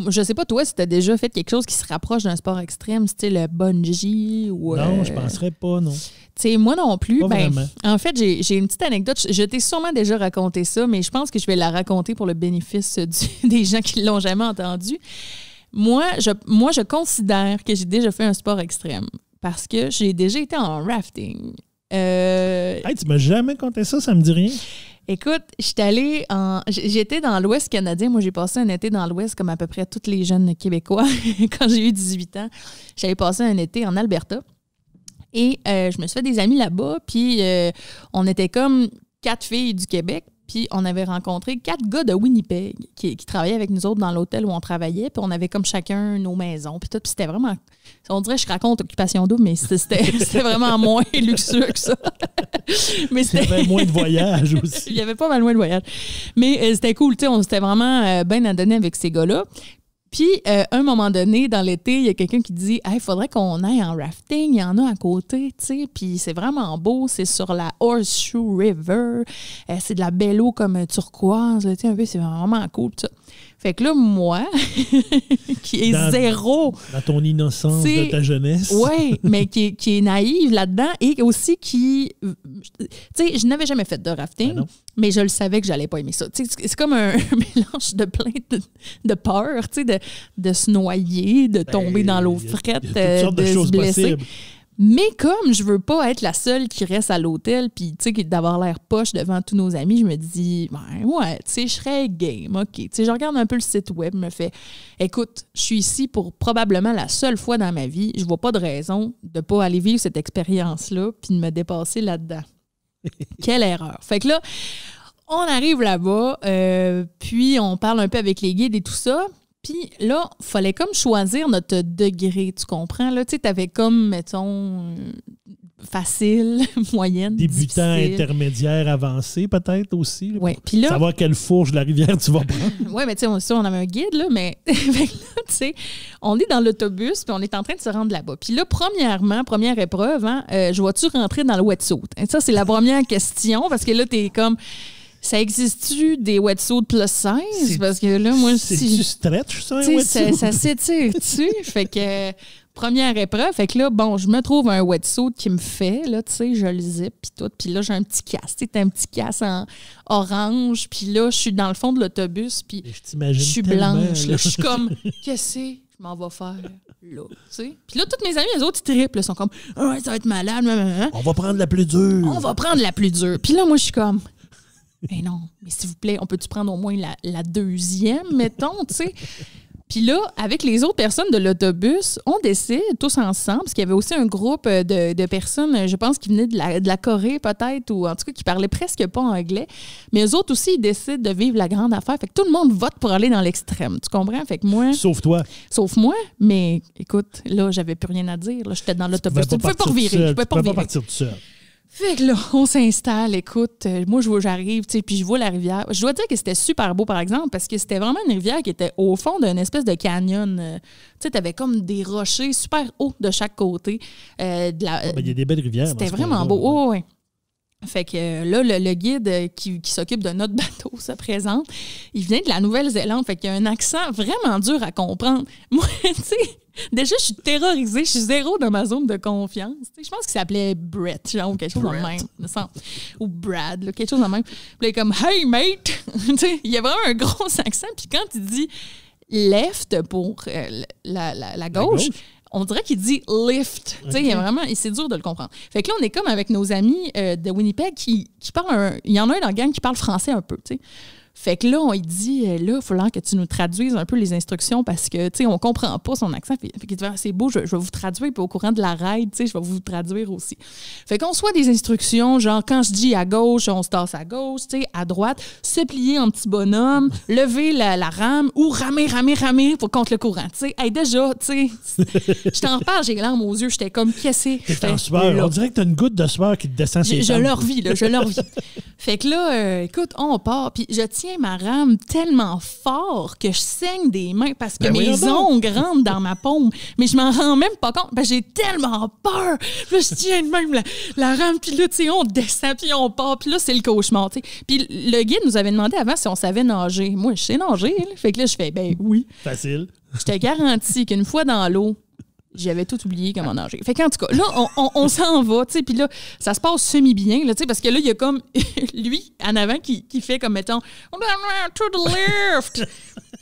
je sais pas, toi, si tu as déjà fait quelque chose qui se rapproche d'un sport extrême, style le bungee ou... Non, je penserais pas, non. Moi non plus. Pas vraiment. En fait, j'ai une petite anecdote. Je t'ai sûrement déjà raconté ça, mais je pense que je vais la raconter pour le bénéfice des gens qui l'ont jamais entendu. Moi, je considère que j'ai déjà fait un sport extrême parce que j'ai déjà été en rafting. Hey, tu m'as jamais conté ça, ça me dit rien. Écoute, j'étais dans l'Ouest canadien. Moi, j'ai passé un été dans l'Ouest comme à peu près tous les jeunes Québécois. Quand j'ai eu 18 ans, j'avais passé un été en Alberta. Et je me suis fait des amis là-bas. Puis on était comme 4 filles du Québec. Puis on avait rencontré 4 gars de Winnipeg qui travaillaient avec nous autres dans l'hôtel où on travaillait. Puis on avait comme chacun nos maisons. Puis tout. Puis c'était vraiment... On dirait que je raconte Occupation Double, mais c'était vraiment moins luxueux que ça. Mais il y avait moins de voyages aussi. Il y avait pas mal moins de voyages. Mais c'était cool. Tu sais, on s'était vraiment bien à donner avec ces gars-là. Puis, à un moment donné, dans l'été, il y a quelqu'un qui dit « Hey, il faudrait qu'on aille en rafting. Il y en a à côté, tu sais. Puis c'est vraiment beau. C'est sur la Horseshoe River. C'est de la belle eau comme turquoise. Tu sais, un peu, c'est vraiment cool, tout ça. » Fait que là, moi, qui est zéro... Dans ton innocence de ta jeunesse. Oui, mais qui est naïve là-dedans et aussi qui... Tu sais, je n'avais jamais fait de rafting, mais je le savais que j'allais pas aimer ça. Tu sais, c'est comme un mélange de plein de peur, tu sais, de se noyer, de tomber dans l'eau frette, de se blesser. Possibles. Mais comme je veux pas être la seule qui reste à l'hôtel puis tu sais d'avoir l'air poche devant tous nos amis, je me dis ben ouais, tu sais je serais game, OK. Tu sais je regarde un peu le site web, me fait écoute, je suis ici pour probablement la seule fois dans ma vie, je vois pas de raison de pas aller vivre cette expérience-là puis de me dépasser là-dedans. Quelle erreur. Fait que là on arrive là-bas puis on parle un peu avec les guides et tout ça. Puis là, il fallait comme choisir notre degré, tu comprends? Là, tu sais, t'avais comme, mettons, facile, moyenne, débutant, difficile. Intermédiaire, avancé peut-être aussi. Oui. Puis là... Savoir quelle fourche de la rivière tu vas prendre. Oui, mais tu sais, on avait un guide, là, mais tu sais, on est dans l'autobus puis on est en train de se rendre là-bas. Puis là, première épreuve, hein, je vois-tu rentrer dans le wetsuit? Et ça, c'est la première question parce que là, t'es comme... Ça existe-tu des wetsuits plus size? Parce que là, moi, c'est-tu stretch, ça, un wetsuit? Ça s'étire-tu? Fait que, première épreuve, fait que là, bon, je me trouve un wetsuit qui me fait, là, tu sais, je le zip, puis tout. Puis là, j'ai un petit casse, tu sais, un petit casse en orange. Puis là, je suis dans le fond de l'autobus, puis je suis blanche. Là, je suis comme, qu'est-ce que je m'en vais faire là, tu sais? Puis là, toutes mes amies, les autres, ils triplent, ils sont comme, ouais, ça va être malade. On va prendre la plus dure. On va prendre la plus dure. Puis là, moi, je suis comme... Mais non, mais s'il vous plaît, on peut-tu prendre au moins la deuxième, mettons, tu sais? Puis là, avec les autres personnes de l'autobus, on décide tous ensemble, parce qu'il y avait aussi un groupe de personnes, je pense, qui venaient de la Corée peut-être, ou en tout cas qui parlaient presque pas anglais. Mais eux autres aussi, ils décident de vivre la grande affaire. Fait que tout le monde vote pour aller dans l'extrême, tu comprends? Fait que moi... Sauf toi. Sauf moi, mais écoute, là, j'avais plus rien à dire. Là, j'étais dans l'autobus. Je ne pouvais pas revirer. Je pouvais pas partir tout seul. Fait que là, on s'installe, écoute, moi, j'arrive, tu sais, puis je vois la rivière. Je dois dire que c'était super beau, par exemple, parce que c'était vraiment une rivière qui était au fond d'une espèce de canyon. Tu sais, t'avais comme des rochers super hauts de chaque côté. Il y a des belles rivières. C'était vraiment beau. Oh, ouais. Fait que là, le guide qui s'occupe de notre bateau se présente. Il vient de la Nouvelle-Zélande. Fait qu'il y a un accent vraiment dur à comprendre. Moi, tu sais, déjà, je suis terrorisée. Je suis zéro dans ma zone de confiance. Je pense qu'il s'appelait Brett, genre, ou quelque chose dans le même. Ou Brad, là, quelque chose dans le même. Puis il est comme « Hey, mate! » Il y a vraiment un gros accent. Puis quand il dit « left » pour la gauche, on dirait qu'il dit lift. Okay. Tu sais, vraiment, c'est dur de le comprendre. Fait que là, on est comme avec nos amis de Winnipeg qui parlent il y en a un dans la gang qui parle français un peu, tu sais. Fait que là, on lui dit, là, il va falloir que tu nous traduises un peu les instructions parce que, tu sais, on comprend pas son accent. Fait qu'il dit, c'est beau, je vais vous traduire. Puis au courant de la ride, tu sais, je vais vous traduire aussi. Fait qu'on soit des instructions, genre, quand je dis à gauche, on se tasse à gauche, tu sais, à droite, se plier en petit bonhomme, lever la rame ou ramer pour contre le courant. Tu sais, hey, déjà, tu sais, je t'en reparle, j'ai les larmes aux yeux, j'étais comme, qu'est-ce que je fais? On dirait que t'as une goutte de sueur qui te descend sur les Je leur vis, là, je leur vis. Fait que là, écoute, on part, puis je tiens ma rame tellement fort que je saigne des mains parce que mes ongles rentrent dans ma paume. Mais je m'en rends même pas compte parce que j'ai tellement peur. Puis là, je tiens de même la rame, puis là, tu sais, on descend, puis on part, puis là, c'est le cauchemar, tu sais. Puis le guide nous avait demandé avant si on savait nager. Moi, je sais nager, là. Fait que là, je fais, ben oui. Facile. Je te garantis qu'une fois dans l'eau, j'avais tout oublié comment nager. Fait qu'en tout cas, là, on s'en va, tu sais, puis là, ça se passe semi-bien, là, tu sais, parce que là, il y a comme lui, en avant, qui fait comme, mettons, to the left.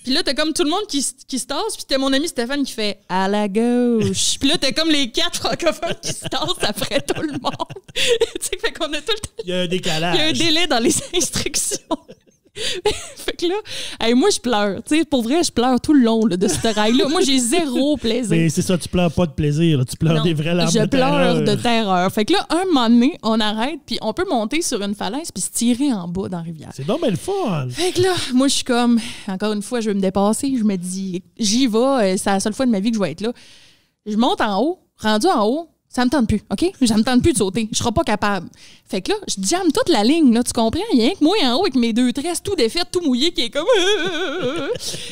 Puis là, t'as comme tout le monde qui se tasse, puis t'as mon ami Stéphane qui fait à la gauche. Puis là, t'as comme les 4 francophones qui se tassent après tout le monde. Tu sais, fait qu'on a tout le temps... Il y a un décalage. Il y a un délai dans les instructions. Fait que là, hey, moi, je pleure. Tu sais, pour vrai, je pleure tout le long là, de ce rail-là. Moi, j'ai zéro plaisir. Mais c'est ça, tu pleures pas de plaisir. Là. Tu pleures des vraies larmes de terreur. Je pleure de terreur. Fait que là, un moment donné, on arrête, puis on peut monter sur une falaise puis se tirer en bas dans la rivière. C'est donc bien le fun. Fait que là, moi, je suis comme, encore une fois, je veux me dépasser. Je me dis, j'y vais. C'est la seule fois de ma vie que je vais être là. Je monte en haut. Rendu en haut, ça me tente plus, OK? Ça me tente plus de sauter. Je serai pas capable. Fait que là, je jamme toute la ligne, là, tu comprends? Il y a rien que moi en haut avec mes 2 tresses tout défaites, tout mouillé, qui est comme...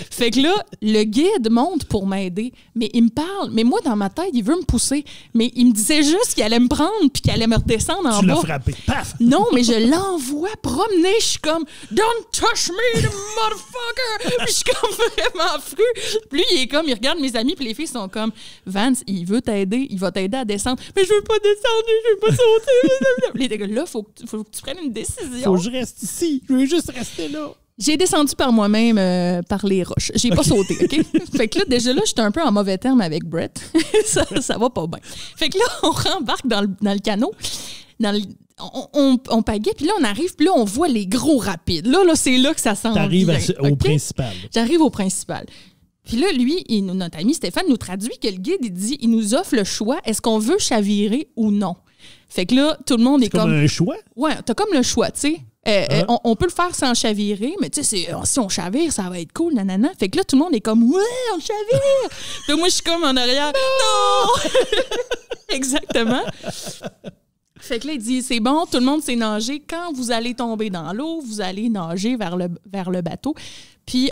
Fait que là, le guide monte pour m'aider, mais il me parle. Mais moi, dans ma tête, il veut me pousser. Mais il me disait juste qu'il allait me prendre puis qu'il allait me redescendre en bas. Tu l'as frappé. Paf! Non, mais je l'envoie promener. Je suis comme « Don't touch me, the motherfucker! » Puis je suis comme vraiment fru. Puis lui, il est comme, il regarde mes amis, puis les filles sont comme « Vance, il veut t'aider, il va t'aider à descendre. » Mais je veux pas descendre, je veux pas sauter. Les gars, là, faut que tu prennes une décision. Faut que je reste ici. Je veux juste rester là. J'ai descendu par moi-même par les roches. J'ai pas sauté, OK? Fait que là, déjà là, j'étais un peu en mauvais terme avec Brett. ça va pas bien. Fait que là, on rembarque dans le canot. On pagaie, puis là, on arrive, puis là, on voit les gros rapides. Là c'est là que ça s'en vient. T'arrives au principal. J'arrive au principal. Puis là, lui, notre ami Stéphane nous traduit que le guide, il nous offre le choix, est-ce qu'on veut chavirer ou non? Fait que là, tout le monde est comme... un choix? Ouais, t'as comme le choix, tu sais. On peut le faire sans chavirer, mais tu sais, si on chavire, ça va être cool, nanana. Fait que là, tout le monde est comme, ouais, on chavire! Puis moi, je suis comme en arrière, non! Exactement. Fait que là, il dit, c'est bon, tout le monde sait nager. Quand vous allez tomber dans l'eau, vous allez nager vers le bateau. Puis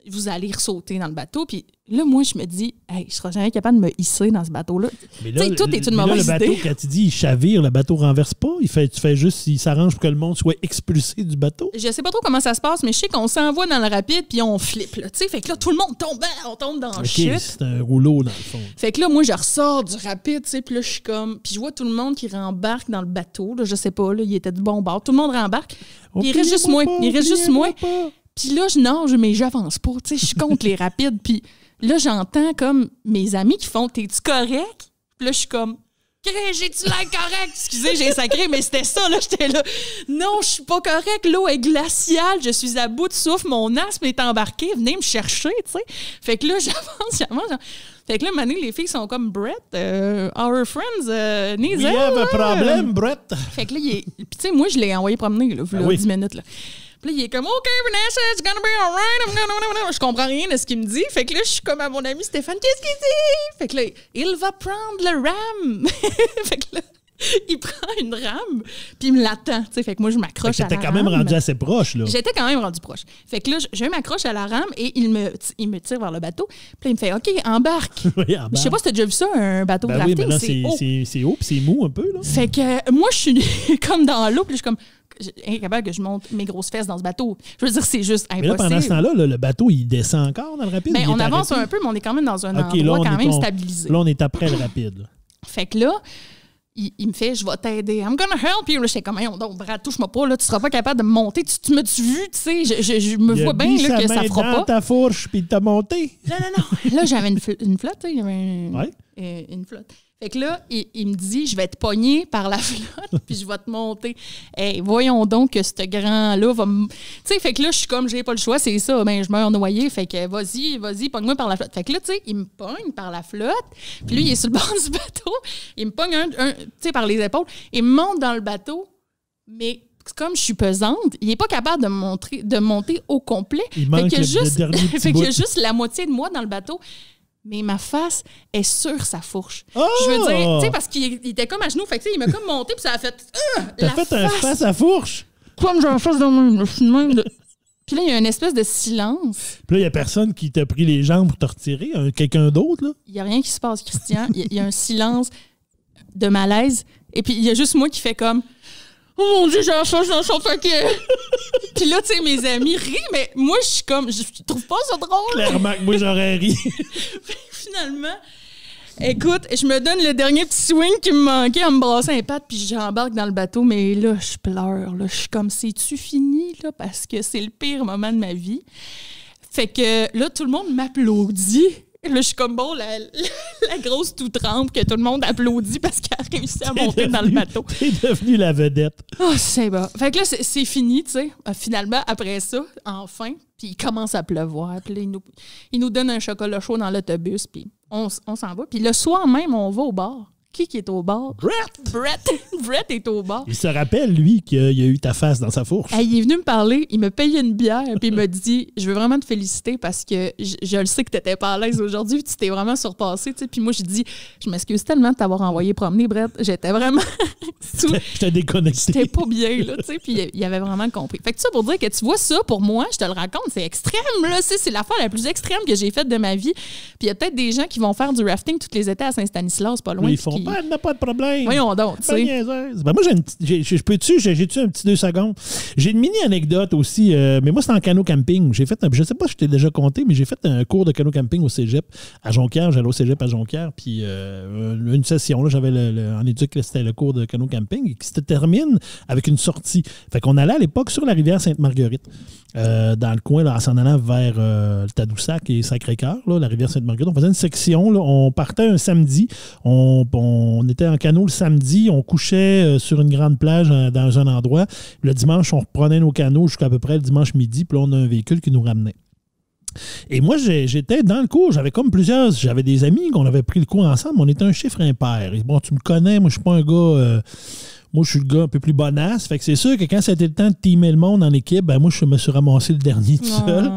vous allez ressauter dans le bateau. Puis là, moi, je me dis, hey, je serai jamais capable de me hisser dans ce bateau-là. Tu sais, tout est une mauvaise idée. Le bateau, quand tu dis il chavire, le bateau renverse pas. Il s'arrange pour que le monde soit expulsé du bateau. Je sais pas trop comment ça se passe, mais je sais qu'on s'envoie dans le rapide puis on flippe. Là, fait que là, tout le monde tombe, on tombe dans le chute. C'est un rouleau, dans le fond. Fait que là, moi, je ressors du rapide, puis là, je suis comme... Puis je vois tout le monde qui rembarque dans le bateau. Là, je sais pas, là, il était du bon bord. Tout le monde rembarque. Il reste juste moi. Puis là, je nage, mais j'avance pas. Tu sais, je suis contre les rapides. Puis là, j'entends comme mes amis qui font « T'es-tu correct? » Puis là, je suis comme « J'ai-tu l'air correct? » Excusez, j'ai sacré, mais c'était ça, là. J'étais là. Non, je suis pas correct. L'eau est glaciale. Je suis à bout de souffle. Mon asthme est embarqué. Venez me chercher, tu sais. Fait que là, j'avance. Fait que là, maintenant, les filles sont comme Brett, our friends, needs We have a problem, Brett. Fait que là, puis tu sais, moi, je l'ai envoyé promener, là, 10 minutes, là. Puis là, il est comme, OK, Vanessa, it's gonna be all right. Je comprends rien de ce qu'il me dit. Fait que là, je suis comme à mon ami Stéphane, qu'est-ce qu'il dit? Fait que là, il va prendre le ram. Fait que là, il prend une rame, puis il me l'attend. Fait que moi, je m'accroche à la rame. T'étais quand même rendu assez proche, là. J'étais quand même rendu proche. Fait que là, je m'accroche à la rame et il me tire vers le bateau. Puis là, il me fait, OK, embarque. Oui, embarque. Je sais pas si t'as déjà vu ça, un bateau de rafting. Oui, mais là, c'est haut, puis c'est mou un peu, là. Fait que moi, je suis comme dans l'eau, puis je suis comme... incapable que je monte mes grosses fesses dans ce bateau. Je veux dire, c'est juste impossible. Mais là, pendant ce temps-là, le bateau, il descend encore dans le rapide? Ben, on avance un peu, mais on est quand même dans un endroit quand même stabilisé. Là, on est après le rapide. Fait que là, il me fait, je vais t'aider. I'm gonna help you. Là, j'étais comme, donc, Brad, touche-moi pas, là, tu seras pas capable de me monter. Tu m'as-tu vu, tu sais? Je me vois bien là, que ça fera pas. Dans ta fourche, puis t'as monté. Non. Là, j'avais une flotte, tu sais. Une flotte. Fait que là, il me dit, je vais te pogner par la flotte, puis je vais te monter. Hey, voyons donc que ce grand-là va me... Tu sais, fait que là, je suis comme, j'ai pas le choix, c'est ça, ben je meurs noyé. Fait que vas-y, pogne-moi par la flotte. Fait que là, tu sais, il me pogne par la flotte, puis lui, il est sur le bord du bateau, il me pogne tu sais, par les épaules, il me monte dans le bateau, mais... Comme je suis pesante, il n'est pas capable de monter au complet. Il manque le dernier petit fait bout. qu'il y a juste la moitié de moi dans le bateau. Mais ma face est sur sa fourche. Oh! Je veux dire, tu sais, parce qu'il était comme à genoux, fait que il m'a comme monté, puis ça a fait. T'as fait un face à fourche? Comme j'ai un face dans le même. Puis là, il y a une espèce de silence. Puis là, il n'y a personne qui t'a pris les jambes pour te retirer, quelqu'un d'autre, là? Il n'y a rien qui se passe, Christian. Il y a un silence de malaise. Et puis, il y a juste moi qui fait comme. Oh mon Dieu, j'ai la face dans son paquet! Puis là, tu sais, mes amis rient, mais moi, je suis comme, je trouve pas ça drôle. Clairement que moi, j'aurais ri. Finalement, écoute, je me donne le dernier petit swing qui me manquait en me brassant les pattes, puis j'embarque dans le bateau, mais là, je pleure. Là. Je suis comme, c'est-tu fini? Là, parce que c'est le pire moment de ma vie. Fait que là, tout le monde m'applaudit. Là, je suis comme bon, la grosse tout trempe que tout le monde applaudit parce qu'elle a réussi à monter dans le bateau. T'es devenue la vedette. Oh, c'est bon. Fait que là, c'est fini, tu sais. Finalement, après ça, enfin, puis il commence à pleuvoir. Puis là, il nous donne un chocolat chaud dans l'autobus, puis on s'en va. Puis le soir même, on va au bar. Qui est au bar? Brett est au bar. Il se rappelle, lui, qu'il y a eu ta face dans sa fourche. Hey, il est venu me parler, il m'a payé une bière, puis il m'a dit « Je veux vraiment te féliciter parce que je le sais que tu n'étais pas à l'aise aujourd'hui, tu t'es vraiment surpassé. » Puis moi, j'ai dit « Je m'excuse tellement de t'avoir envoyé promener, Brett. J'étais vraiment... J'étais déconnecté. J'étais pas bien, là, tu sais. » Puis il avait vraiment compris. Fait que ça, pour dire que tu vois ça, pour moi, je te le raconte, c'est extrême, là. C'est l'affaire la plus extrême que j'ai faite de ma vie. Puis il y a peut-être des gens qui vont faire du rafting tous les étés à Saint-Stanislas, pas loin. Mais ils font pas, n'a pas de problème. Voyons donc, tu sais. Ben moi, j'ai-tu un petit 2 secondes? J'ai une mini-anecdote aussi, mais moi, c'est en canot camping. Je sais pas si je t'ai déjà compté, mais j'ai fait un cours de canot camping au cégep à Jonquière. J'allais au cégep à Jonquière, puis une session, là, j'avais en éduc, c'était le cours de canot camping, qui se termine avec une sortie. Fait qu'on allait à l'époque sur la rivière Sainte-Marguerite, dans le coin, là, en s'en allant vers le Tadoussac et Sacré-Cœur, là, la rivière Sainte-Marguerite. On faisait une section, là, on partait un samedi, on était en canot le samedi, on couchait sur une grande plage dans un endroit. Le dimanche, on reprenait nos canots jusqu'à peu près le dimanche midi, puis là, on a un véhicule qui nous ramenait. Et moi, j'étais dans le cours, j'avais des amis qu'on avait pris le cours ensemble, on était un chiffre impair. Et bon, tu me connais, moi, je suis pas un gars... Moi, je suis le gars un peu plus bonasse. Fait que c'est sûr que quand c'était le temps de teamer le monde en équipe, ben moi, je me suis ramassé le dernier tout seul.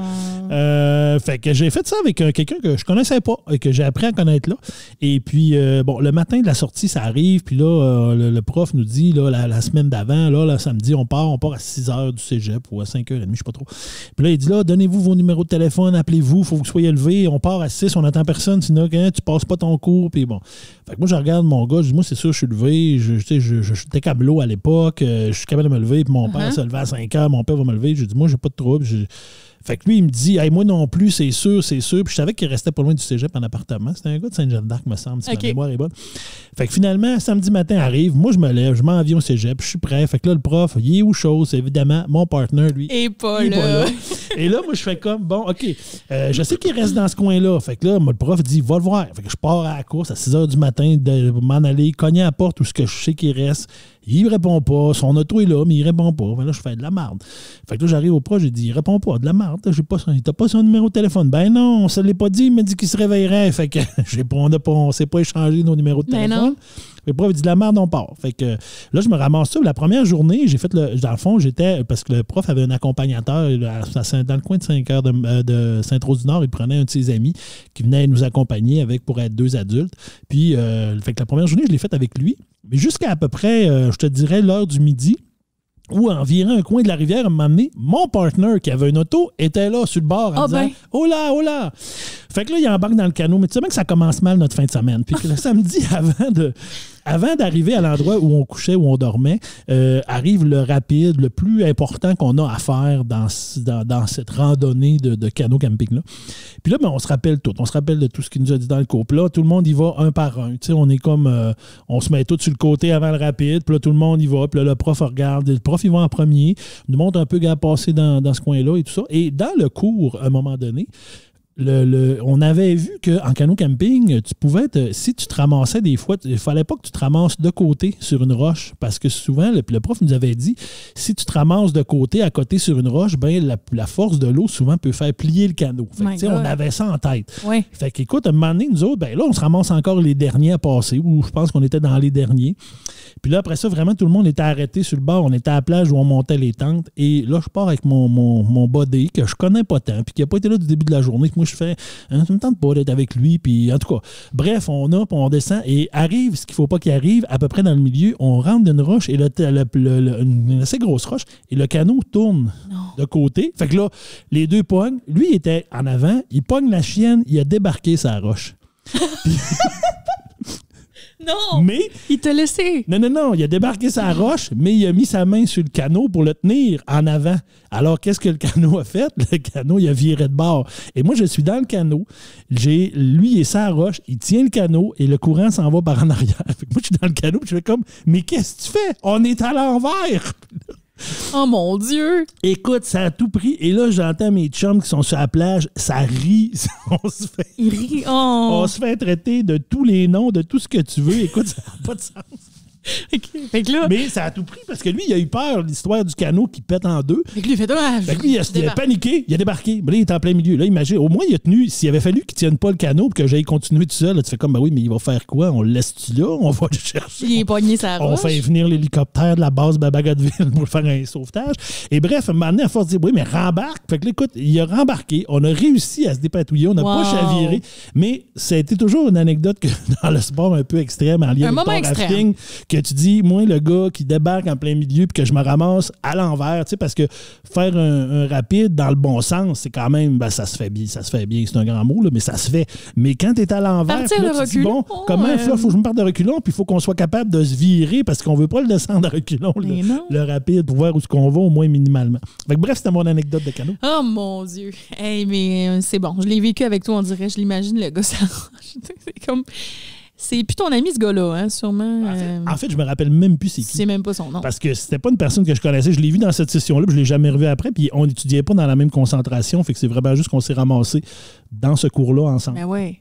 Fait que j'ai fait ça avec quelqu'un que je connaissais pas et que j'ai appris à connaître là. Et puis, bon, le matin de la sortie, ça arrive. Puis là, le prof nous dit, là, la semaine d'avant, là, samedi, on part à 6 h du cégep ou à 5 h 30, je sais pas trop. Puis là, il dit, là, donnez-vous vos numéros de téléphone, appelez-vous, il faut que vous soyez levés. On part à 6, on n'attend personne, sinon tu passes pas ton cours. Puis bon. Fait que moi, je regarde mon gars, je dis, moi, c'est sûr, je suis levé. J'étais câbleau à l'époque, je suis capable de me lever. Puis mon père se levait à 5 h, mon père va me lever. Je dis, moi, j'ai pas de trouble. Fait que lui, il me dit, hey, moi non plus, c'est sûr. Puis je savais qu'il restait pas loin du cégep en appartement. C'était un gars de Sainte-Jeanne-d'Arc, me semble, si ma mémoire est bonne. Fait que finalement, samedi matin arrive, moi je me lève, je m'en viens au cégep, je suis prêt. Fait que là, le prof, il est où chose? Évidemment, mon partner, lui. Et pas là. Et là, moi, je fais comme, bon, OK, je sais qu'il reste dans ce coin-là. Fait que là, moi, le prof dit, va le voir. Fait que je pars à la course à 6 h du matin, de m'en aller, cogner à la porte où je sais qu'il reste. Il répond pas. Son auto est là, mais il répond pas. Là, je fais de la merde. Fait que là, j'arrive au proche, j'ai dit, il répond pas, de la merde. Il t'a pas son numéro de téléphone. Ben non, on se l'est pas dit, il m'a dit qu'il se réveillerait. Fait que on s'est pas échangé nos numéros de téléphone. Non. Le prof dit de la merde, on part. Fait que là, je me ramasse ça. La première journée, j'ai fait dans le fond, parce que le prof avait un accompagnateur dans le coin de 5 h de Sainte-Rose-du-Nord. Il prenait un de ses amis qui venait nous accompagner pour être 2 adultes. Puis, fait que la première journée, je l'ai faite avec lui. Mais jusqu'à à peu près, je te dirais, l'heure du midi, où environ un coin de la rivière, à un moment donné, mon partner qui avait une auto était là sur le bord en disant « Oh là, oh là! » Fait que là, il embarque dans le canot. Mais tu sais bien que ça commence mal notre fin de semaine. Puis que le samedi, avant d'arriver à l'endroit où on couchait, où on dormait, arrive le rapide, le plus important qu'on a à faire dans cette randonnée de canot camping-là. Puis là, ben, on se rappelle tout. On se rappelle de tout ce qu'il nous a dit dans le cours. Puis là, tout le monde y va un par un. Tu sais, on est comme... on se met tout sur le côté avant le rapide. Puis là, tout le monde y va. Puis là, le prof regarde. Le prof, il va en premier. Il nous montre un peu à passer dans ce coin-là et tout ça. Et dans le cours, à un moment donné, on avait vu qu'en canot camping, tu pouvais si tu te ramassais des fois, il ne fallait pas que tu te ramasses de côté sur une roche, parce que souvent, le prof nous avait dit, si tu te ramasses de côté, à côté sur une roche, ben la force de l'eau souvent peut faire plier le canot. Fait que, on avait ça en tête. Oui. Fait qu'écoute, à un moment donné, nous autres, ben là, on se ramasse encore les derniers à passer, ou je pense qu'on était dans les derniers. Puis là, après ça, vraiment, tout le monde était arrêté sur le bord. On était à la plage où on montait les tentes. Et là, je pars avec mon buddy, que je connais pas tant, puis qui n'a pas été là du début de la journée. Moi, je fais, ça me tente pas d'être avec lui. Puis en tout cas, bref, on descend et arrive ce qu'il faut pas qu'il arrive, à peu près dans le milieu. On rentre d'une roche, et une assez grosse roche, et le canot tourne de côté. Fait que là, les deux pognent. Lui, il était en avant, il pogne la chienne, il a débarqué sa roche. Non! Mais il t'a laissé. Non. Il a débarqué sa roche, mais il a mis sa main sur le canot pour le tenir en avant. Alors, qu'est-ce que le canot a fait? Le canot, il a viré de bord. Et moi, je suis dans le canot. Lui, il est sur la roche, il tient le canot et le courant s'en va par en arrière. Fait que moi, je suis dans le canot et je fais comme, mais qu'est-ce que tu fais? On est à l'envers! Oh mon Dieu! Écoute, ça a tout pris. Et là, j'entends mes chums qui sont sur la plage, ça rit. Il rit. Oh. On se fait traiter de tous les noms, de tout ce que tu veux. Écoute, ça n'a pas de sens. Okay. Fait que là, mais ça a tout pris parce que lui, il a eu peur de l'histoire du canot qui pète en deux. Fait que lui, il a paniqué, il a débarqué. Mais là, il est en plein milieu. Là, imagine, au moins, il a tenu. S'il avait fallu qu'il ne tienne pas le canot et que j'aille continuer tout seul, là, tu fais comme, ben oui, mais il va faire quoi? On le laisse-tu là? On va le chercher. Il est pogné sa roche. On fait venir l'hélicoptère de la base Babagodville pour faire un sauvetage. Et bref, à un moment donné, à force de dire, oui, mais rembarque. Fait que là, écoute, il a rembarqué. On a réussi à se dépatouiller. On n'a pas chaviré. Mais ça a été toujours une anecdote que dans le sport un peu extrême, en lien avec le rafting, que tu dis, moi, le gars qui débarque en plein milieu puis que je me ramasse à l'envers, tu sais, parce que faire un rapide dans le bon sens, c'est quand même, ben, ça se fait bien, c'est un grand mot, là, mais ça se fait. Mais quand tu es à l'envers, là, tu dis, bon, comment il faut que je me parte de reculons, puis il faut qu'on soit capable de se virer parce qu'on veut pas le descendre à reculons, le rapide, pour voir où est-ce qu'on va, au moins minimalement. Fait que, bref, c'était mon anecdote de canot. Oh mon Dieu! Hey, mais c'est bon, je l'ai vécu avec toi, on dirait, je l'imagine, le gars, ça c'est comme... C'est plus ton ami, ce gars-là, hein, sûrement. En fait, je me rappelle même plus c'est qui. C'est même pas son nom. Parce que c'était pas une personne que je connaissais. Je l'ai vu dans cette session-là, puis je l'ai jamais revu après. Puis on n'étudiait pas dans la même concentration. Fait que c'est vraiment juste qu'on s'est ramassés dans ce cours-là ensemble. Ben oui.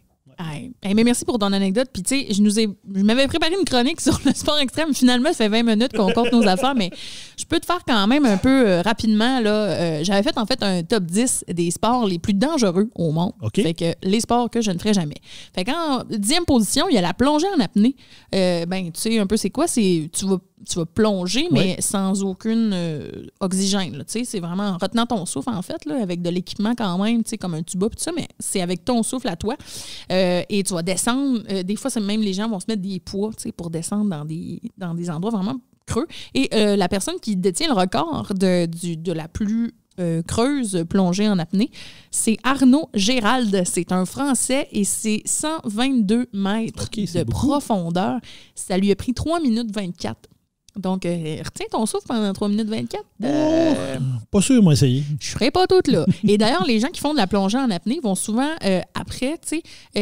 Hey, mais merci pour ton anecdote. Puis, tu sais, je m'avais préparé une chronique sur le sport extrême. Finalement, ça fait 20 minutes qu'on compte nos affaires, mais je peux te faire quand même un peu rapidement. Là, j'avais fait en fait un top 10 des sports les plus dangereux au monde. Okay. Fait que les sports que je ne ferai jamais. Fait qu'en 10e position, il y a la plongée en apnée. Ben, tu sais un peu c'est quoi? C'est tu vas plonger, mais sans aucune oxygène. Là, c'est vraiment en retenant ton souffle, en fait, là, avec de l'équipement quand même, comme un tuba, tout ça, mais c'est avec ton souffle à toi. Et tu vas descendre. Des fois, c'est même les gens vont se mettre des poids pour descendre dans des endroits vraiment creux. Et la personne qui détient le record de la plus creuse plongée en apnée, c'est Arnaud Gérald. C'est un Français et c'est 122 mètres de profondeur. Ça lui a pris 3 minutes 24. Donc, retiens ton souffle pendant 3 minutes 24. Pas sûr, moi, essayer. Je ferai pas toute là. Et d'ailleurs, les gens qui font de la plongée en apnée vont souvent, après,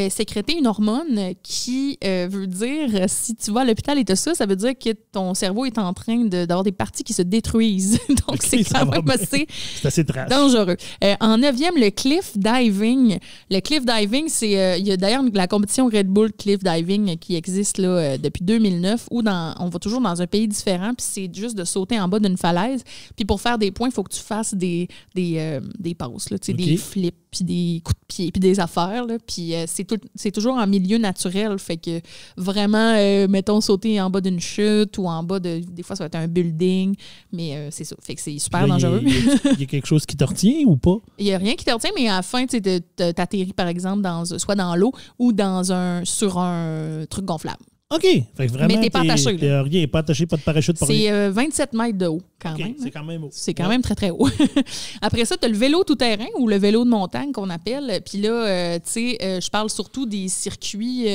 sécréter une hormone qui veut dire, si tu vas à l'hôpital et tout ça, ça veut dire que ton cerveau est en train d'avoir des parties qui se détruisent. Donc, c'est quand même assez dangereux. En 9e, le cliff diving. Le cliff diving, c'est... il y a d'ailleurs la compétition Red Bull Cliff Diving qui existe là, depuis 2009, où on va toujours dans un pays différent, puis c'est juste de sauter en bas d'une falaise. Puis pour faire des points, il faut que tu fasses des passes, là, des flips, puis des coups de pied, puis des affaires. Là, puis c'est toujours en milieu naturel. Fait que vraiment, mettons, sauter en bas d'une chute ou en bas de... Des fois, ça va être un building, mais c'est ça. Fait que c'est super dangereux. Il y a quelque chose qui te retient ou pas? Il n'y a rien qui te retient, mais à la fin, tu atterris, par exemple, soit dans l'eau ou sur un truc gonflable. OK. Fait que vraiment, mais t'es pas attaché. Rien, pas attaché, pas de parachute. C'est 27 mètres de haut, quand même. C'est quand même haut. C'est quand même très, très haut. Après ça, tu as le vélo tout-terrain ou le vélo de montagne qu'on appelle. Puis là, tu sais, je parle surtout des circuits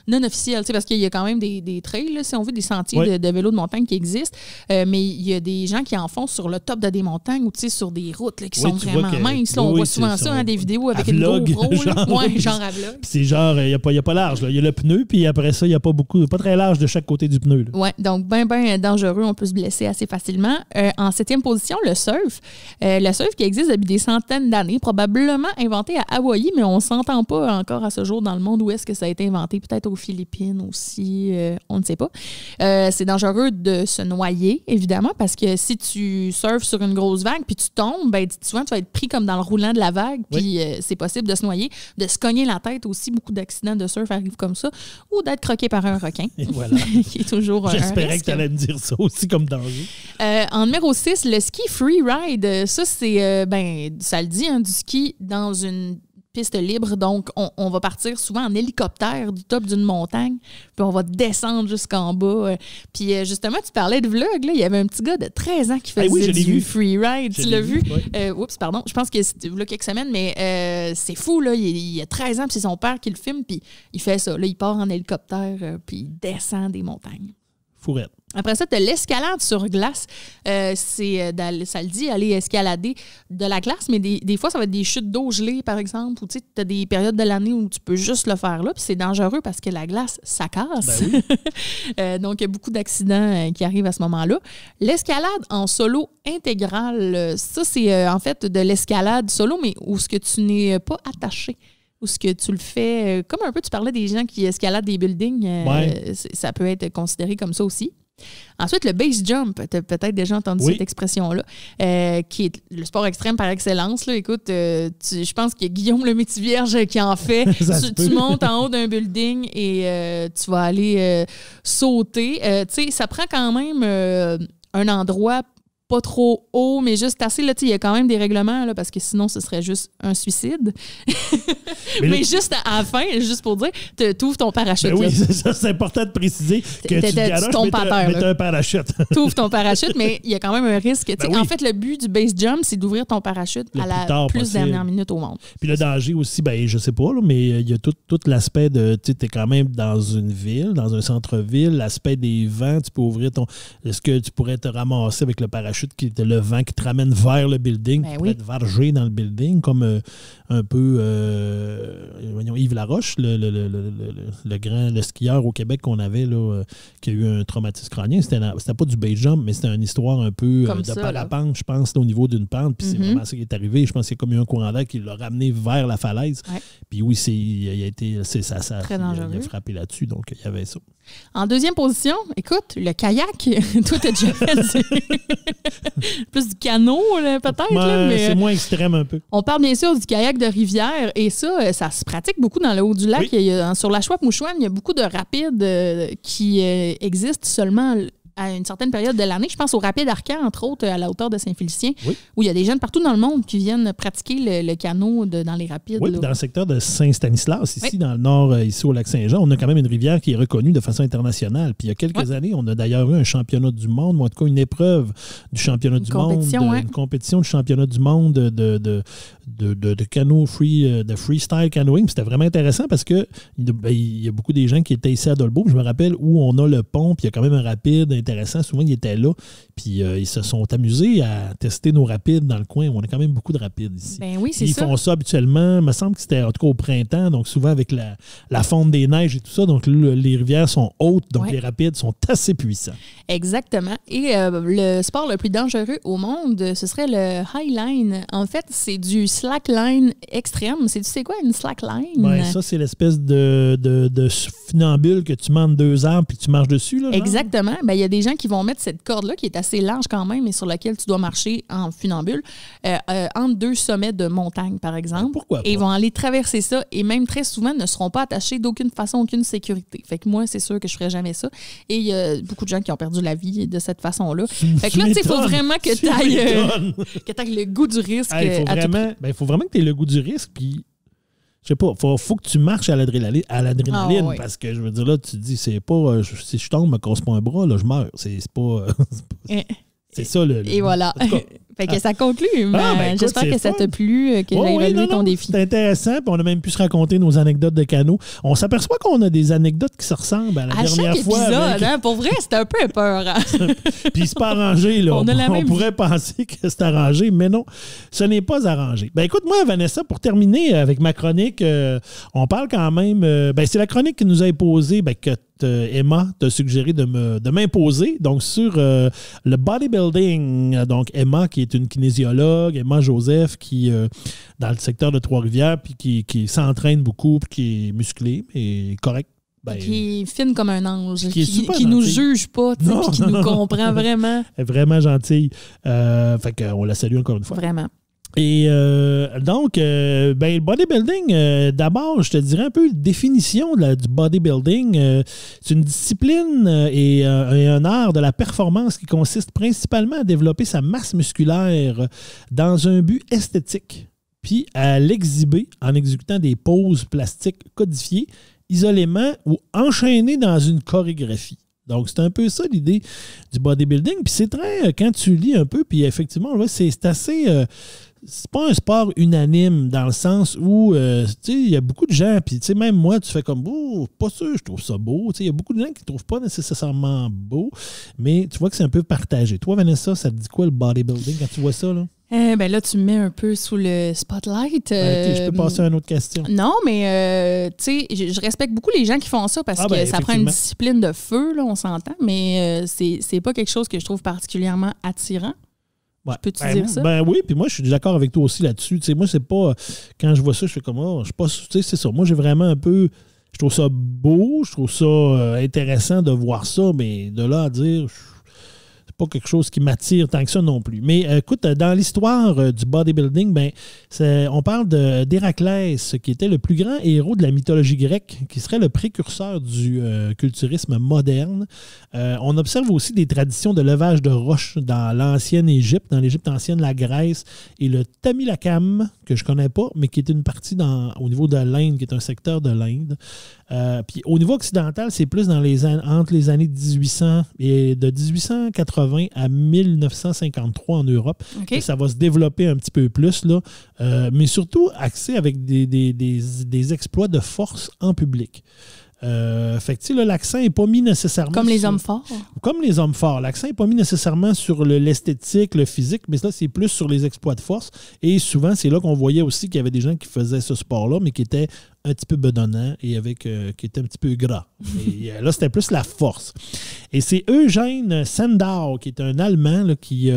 non officiels, parce qu'il y a quand même des trails, là, si on veut, des sentiers de vélo de montagne qui existent. Mais il y a des gens qui en font sur le top de des montagnes ou sur des routes là, qui sont vraiment minces. Là, on voit souvent ça, des vidéos avec une GoPro. Genre à vlog. C'est genre, il n'y a pas large. Il y a le pneu, puis après ça, il n'y a pas beaucoup. Pas très large de chaque côté du pneu. Oui, donc bien dangereux, on peut se blesser assez facilement. En 7e position, le surf. Le surf qui existe depuis des centaines d'années, probablement inventé à Hawaï, mais on ne s'entend pas encore à ce jour dans le monde où est-ce que ça a été inventé, peut-être aux Philippines aussi, on ne sait pas. C'est dangereux de se noyer, évidemment, parce que si tu surfes sur une grosse vague puis tu tombes, ben, souvent tu vas être pris comme dans le roulant de la vague, puis c'est possible de se noyer, de se cogner la tête aussi. Beaucoup d'accidents de surf arrivent comme ça, ou d'être croqué par un requin. Et voilà. qui est toujours J'espérais que tu allais me dire ça aussi comme danger. En numéro 6, le ski freeride. Ça, c'est, ça le dit, du ski dans une piste libre. Donc, on va partir souvent en hélicoptère du top d'une montagne, puis on va descendre jusqu'en bas. Puis justement, tu parlais de vlog, là, il y avait un petit gars de 13 ans qui faisait du freeride. Tu l'as vu? Oups, pardon. Je pense que c'était là quelques semaines, mais c'est fou, là. Il a 13 ans, puis c'est son père qui le filme, puis il fait ça. Là, il part en hélicoptère, puis il descend des montagnes. Fourette. Après ça, tu as l'escalade sur glace. Ça le dit, aller escalader de la glace, mais des fois, ça va être des chutes d'eau gelée, par exemple, ou tu as des périodes de l'année où tu peux juste le faire là, puis c'est dangereux parce que la glace, ça casse. Ben oui. Donc, il y a beaucoup d'accidents qui arrivent à ce moment-là. L'escalade en solo intégral, ça, c'est en fait de l'escalade solo, mais où ce que tu n'es pas attaché. Ou ce que tu le fais, comme un peu, tu parlais des gens qui escaladent des buildings, ça peut être considéré comme ça aussi. Ensuite, le base jump, tu as peut-être déjà entendu cette expression-là, qui est le sport extrême par excellence. Là. Écoute, je pense qu'il y a Guillaume le Métis-Vierge qui en fait. Tu montes en haut d'un building et tu vas aller sauter. Tu sais, ça prend quand même un endroit pas trop haut, mais juste assez. Il y a quand même des règlements, là, parce que sinon, ce serait juste un suicide. mais juste à la fin, juste pour dire, tu ouvres ton parachute. Oui, c'est ça. C'est important de préciser que tu garoches, tombes à terre. Mais tu as un parachute. Tu ouvres ton parachute, mais il y a quand même un risque. En fait, le but du base jump, c'est d'ouvrir ton parachute à la plus dernière minute au monde. Puis le danger aussi, je sais pas, là, mais il y a tout l'aspect de, tu es quand même dans une ville, dans un centre-ville, l'aspect des vents, tu peux ouvrir ton... Est-ce que tu pourrais te ramasser avec le parachute qui était le vent qui te ramène vers le building, tu pourrais te varger dans le building, comme un peu Yves Laroche, le grand skieur au Québec qu'on avait, là, qui a eu un traumatisme crânien. C'était pas du base jump, mais c'était une histoire un peu de parapente, je pense, là, au niveau d'une pente. Puis c'est vraiment ça qui est arrivé. Je pense qu'il y a comme eu un courant d'air qui l'a ramené vers la falaise. Ouais. Puis oui, il a frappé là-dessus. Donc, il y avait ça. En deuxième position, écoute, le kayak. Toi, t'as déjà fait plus du canot, là, peut-être. Mais c'est moins extrême un peu. On parle bien sûr du kayak de rivière et ça se pratique beaucoup dans le haut du lac. Oui. Sur la Chouette-Mouchouane, il y a beaucoup de rapides qui existent seulement à une certaine période de l'année. Je pense au rapide Arcan, entre autres, à la hauteur de Saint-Félicien, où il y a des jeunes partout dans le monde qui viennent pratiquer le canot dans les rapides. Oui, puis dans le secteur de Saint-Stanislas, ici, dans le nord, ici au Lac-Saint-Jean, on a quand même une rivière qui est reconnue de façon internationale. Puis il y a quelques années, on a d'ailleurs eu un championnat du monde, ou en tout cas une épreuve du championnat du monde, une compétition du championnat du monde de canot de freestyle canoeing. Puis c'était vraiment intéressant parce que il y a beaucoup des gens qui étaient ici à Dolbeau. Je me rappelle où on a le pont, puis il y a quand même un rapide intéressant. Souvent, ils étaient là, puis ils se sont amusés à tester nos rapides dans le coin. On a quand même beaucoup de rapides ici. Ben oui, c'est ça. Ils font ça habituellement. Il me semble que c'était en tout cas au printemps, donc souvent avec la fonte des neiges et tout ça. Donc, les rivières sont hautes, donc les rapides sont assez puissants. Exactement. Et le sport le plus dangereux au monde, ce serait le highline. En fait, c'est du slackline extrême. Tu sais quoi, une slackline? Ben, ça, c'est l'espèce de funambule que tu montes 2 arbres puis tu marches dessus. Là, exactement. Ben, il y a des gens qui vont mettre cette corde-là, qui est assez large quand même, et sur laquelle tu dois marcher en funambule, entre 2 sommets de montagne, par exemple. Pourquoi pas? Et ils vont aller traverser ça, et même très souvent ne seront pas attachés d'aucune façon, aucune sécurité. Fait que moi, c'est sûr que je ne ferais jamais ça. Et il y a beaucoup de gens qui ont perdu la vie de cette façon-là. Fait que là, il faut vraiment que tu ailles le goût du risque. Il faut vraiment que tu aies le goût du risque, puis je sais pas, faut que tu marches à l'adrénaline parce que je veux dire là, tu te dis, c'est pas si je tombe, me casse pas un bras, là, je meurs. C'est pas. C'est ça le. Et voilà. Fait que ça conclut. J'espère que ça t'a plu, que j'ai relevé ton défi. C'est intéressant. Puis on a même pu se raconter nos anecdotes de canot. On s'aperçoit qu'on a des anecdotes qui se ressemblent à la dernière fois. Épisode, pour vrai, c'était un peu épeurant. Puis c'est pas arrangé. Là. On pourrait penser que c'est arrangé, mais non, ce n'est pas arrangé. Ben écoute, moi, Vanessa, pour terminer avec ma chronique, on parle quand même. C'est la chronique qui nous a imposé que Emma t'a suggéré de m'imposer, donc sur le bodybuilding. Donc Emma, qui est une kinésiologue, Emma Joseph, qui dans le secteur de Trois-Rivières, puis qui s'entraîne beaucoup, puis qui est musclé, mais correct. Qui est fine comme un ange, qui nous juge pas, puis qui nous comprend vraiment. Elle est vraiment gentille. Fait qu'on la salue encore une fois. Vraiment. Et donc, le bodybuilding, d'abord, je te dirais un peu la définition du bodybuilding. C'est une discipline et un art de la performance qui consiste principalement à développer sa masse musculaire dans un but esthétique, puis à l'exhiber en exécutant des poses plastiques codifiées, isolément ou enchaînées dans une chorégraphie. Donc, c'est un peu ça l'idée du bodybuilding. Puis c'est très, quand tu lis un peu, puis effectivement, c'est assez... c'est pas un sport unanime dans le sens où, tu sais, il y a beaucoup de gens, puis tu sais, même moi, tu fais comme, oh, pas sûr, je trouve ça beau. Tu sais, il y a beaucoup de gens qui ne trouvent pas nécessairement beau, mais tu vois que c'est un peu partagé. Toi, Vanessa, ça te dit quoi le bodybuilding quand tu vois ça, là? Ben là, tu me mets un peu sous le spotlight. Je peux passer à une autre question. Non, mais tu sais, je respecte beaucoup les gens qui font ça parce que ça prend une discipline de feu, là, on s'entend, mais c'est pas quelque chose que je trouve particulièrement attirant. Ouais. Peux-tu dire ça? Ben oui, puis moi, je suis d'accord avec toi aussi là-dessus. Tu sais, moi, c'est pas... Quand je vois ça, je fais comme, oh, je suis pas... Tu sais, c'est ça. Moi, j'ai vraiment un peu... Je trouve ça beau, je trouve ça intéressant de voir ça, mais de là à dire... C'est pas quelque chose qui m'attire tant que ça non plus. Mais écoute, dans l'histoire du bodybuilding, ben, on parle d'Héraclès, qui était le plus grand héros de la mythologie grecque, qui serait le précurseur du culturisme moderne. On observe aussi des traditions de levage de roches dans l'ancienne Égypte, dans l'Égypte ancienne, la Grèce, et le Tamilakam, que je connais pas, mais qui est une partie au niveau de l'Inde, qui est un secteur de l'Inde. Puis au niveau occidental, c'est plus entre les années 1800 et de 1880 à 1953 en Europe. Okay. Ça va se développer un petit peu plus, là, mais surtout axé avec des exploits de force en public. Fait que, tu sais, là, l'accent n'est pas mis nécessairement... Comme les hommes forts. Comme les hommes forts. L'accent n'est pas mis nécessairement sur l'esthétique, le physique, mais là, c'est plus sur les exploits de force. Et souvent, c'est là qu'on voyait aussi qu'il y avait des gens qui faisaient ce sport-là, mais qui étaient un petit peu bedonnants et qui étaient un petit peu gras. Et là, c'était plus la force. Et c'est Eugène Sandow, qui est un Allemand, là, qui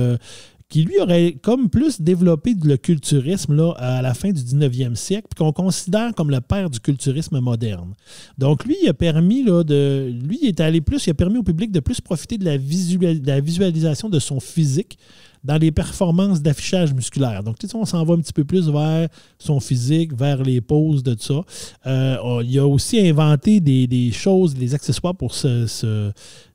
lui aurait comme plus développé le culturisme là, à la fin du 19e siècle, puis qu'on considère comme le père du culturisme moderne. Donc, lui, il a permis, il a permis au public de plus profiter de la visualisation de son physique dans les performances d'affichage musculaire. Donc, tu sais, on s'en va un petit peu plus vers son physique, vers les poses de ça. Il a aussi inventé des choses, des accessoires pour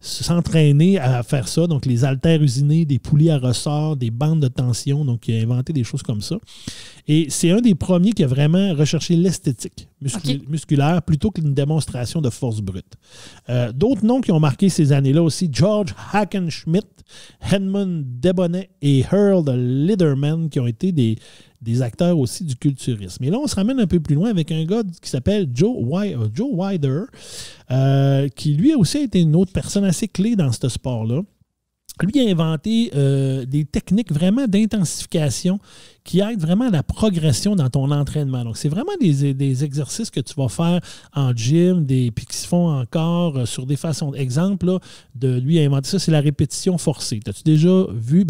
s'entraîner à faire ça. Donc, les haltères usinés, des poulies à ressort, des bandes de tension. Donc, il a inventé des choses comme ça. Et c'est un des premiers qui a vraiment recherché l'esthétique musculaire plutôt qu'une démonstration de force brute. D'autres noms qui ont marqué ces années-là aussi, George Hackenschmidt, Edmund Debonnet et Earl Liderman, qui ont été des acteurs aussi du culturisme. Et là, on se ramène un peu plus loin avec un gars qui s'appelle Joe Weider, qui lui aussi a été une autre personne assez clé dans ce sport-là. Lui a inventé des techniques vraiment d'intensification qui aident vraiment à la progression dans ton entraînement. Donc, c'est vraiment des exercices que tu vas faire en gym, puis qui se font encore sur des façons. Exemple, là, de lui a inventé ça, c'est la répétition forcée. T'as-tu déjà vu,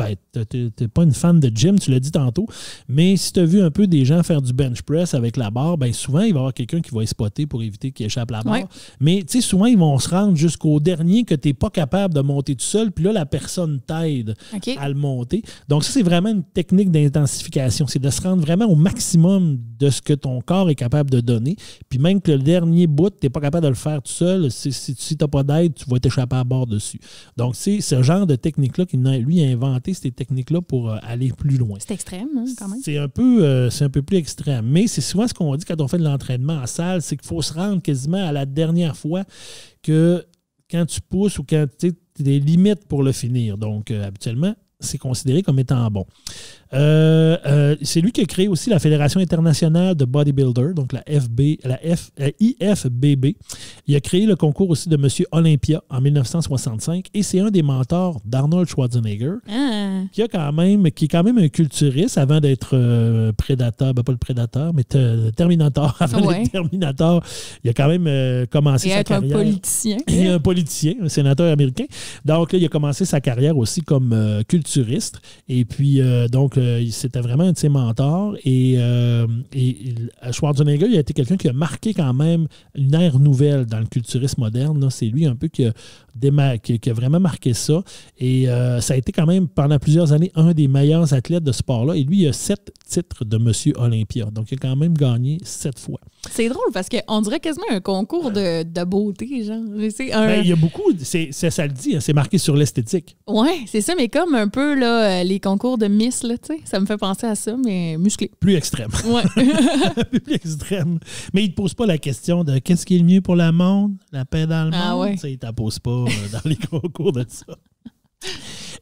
t'es pas une fan de gym, tu l'as dit tantôt, mais si tu as vu un peu des gens faire du bench press avec la barre, bien souvent, il va y avoir quelqu'un qui va spotter pour éviter qu'il échappe la barre. Ouais. Mais, tu sais, souvent, ils vont se rendre jusqu'au dernier que tu n'es pas capable de monter tout seul, puis là, la personne t'aide à le monter. Donc, ça, c'est vraiment une technique d'intensification. C'est de se rendre vraiment au maximum de ce que ton corps est capable de donner. Puis même que le dernier bout, tu n'es pas capable de le faire tout seul. Si tu n'as pas d'aide, tu vas t'échapper à bord dessus. Donc, c'est ce genre de technique-là qu'il lui a inventé, ces techniques-là pour aller plus loin. C'est extrême, hein, quand même. C'est un peu plus extrême. Mais c'est souvent ce qu'on dit quand on fait de l'entraînement en salle, c'est qu'il faut se rendre quasiment à la dernière fois que quand tu pousses ou quand tu as des limites pour le finir. Donc, habituellement, c'est considéré comme étant bon. C'est lui qui a créé aussi la Fédération internationale de bodybuilder, donc la IFBB. Il a créé le concours aussi de Monsieur Olympia en 1965 et c'est un des mentors d'Arnold Schwarzenegger, qui est quand même un culturiste avant d'être Prédateur, pas le Prédateur, mais Terminator. Avant d'être Terminator, il a quand même commencé sa carrière. Un politicien. Et un politicien, un sénateur américain. Donc là, il a commencé sa carrière aussi comme culturiste. Et puis, donc, c'était vraiment un de ses mentors. Et Schwarzenegger, il a été quelqu'un qui a marqué quand même une ère nouvelle dans le culturisme moderne. Là. C'est lui un peu qui a vraiment marqué ça. Et ça a été quand même, pendant plusieurs années, un des meilleurs athlètes de ce sport-là. Et lui, il a 7 titres de Monsieur Olympia. Donc, il a quand même gagné 7 fois. C'est drôle parce qu'on dirait quasiment un concours de beauté, genre. Ben, il y a beaucoup, ça le dit, hein, c'est marqué sur l'esthétique. Oui, c'est ça, mais comme un peu là, les concours de Miss, là, ça me fait penser à ça, mais musclé. Plus extrême. Ouais. Plus extrême. Mais il ne te pose pas la question de qu'est-ce qui est le mieux pour le monde, la paix dans le monde. Ouais. Ça, il ne t'en pose pas dans les concours de ça.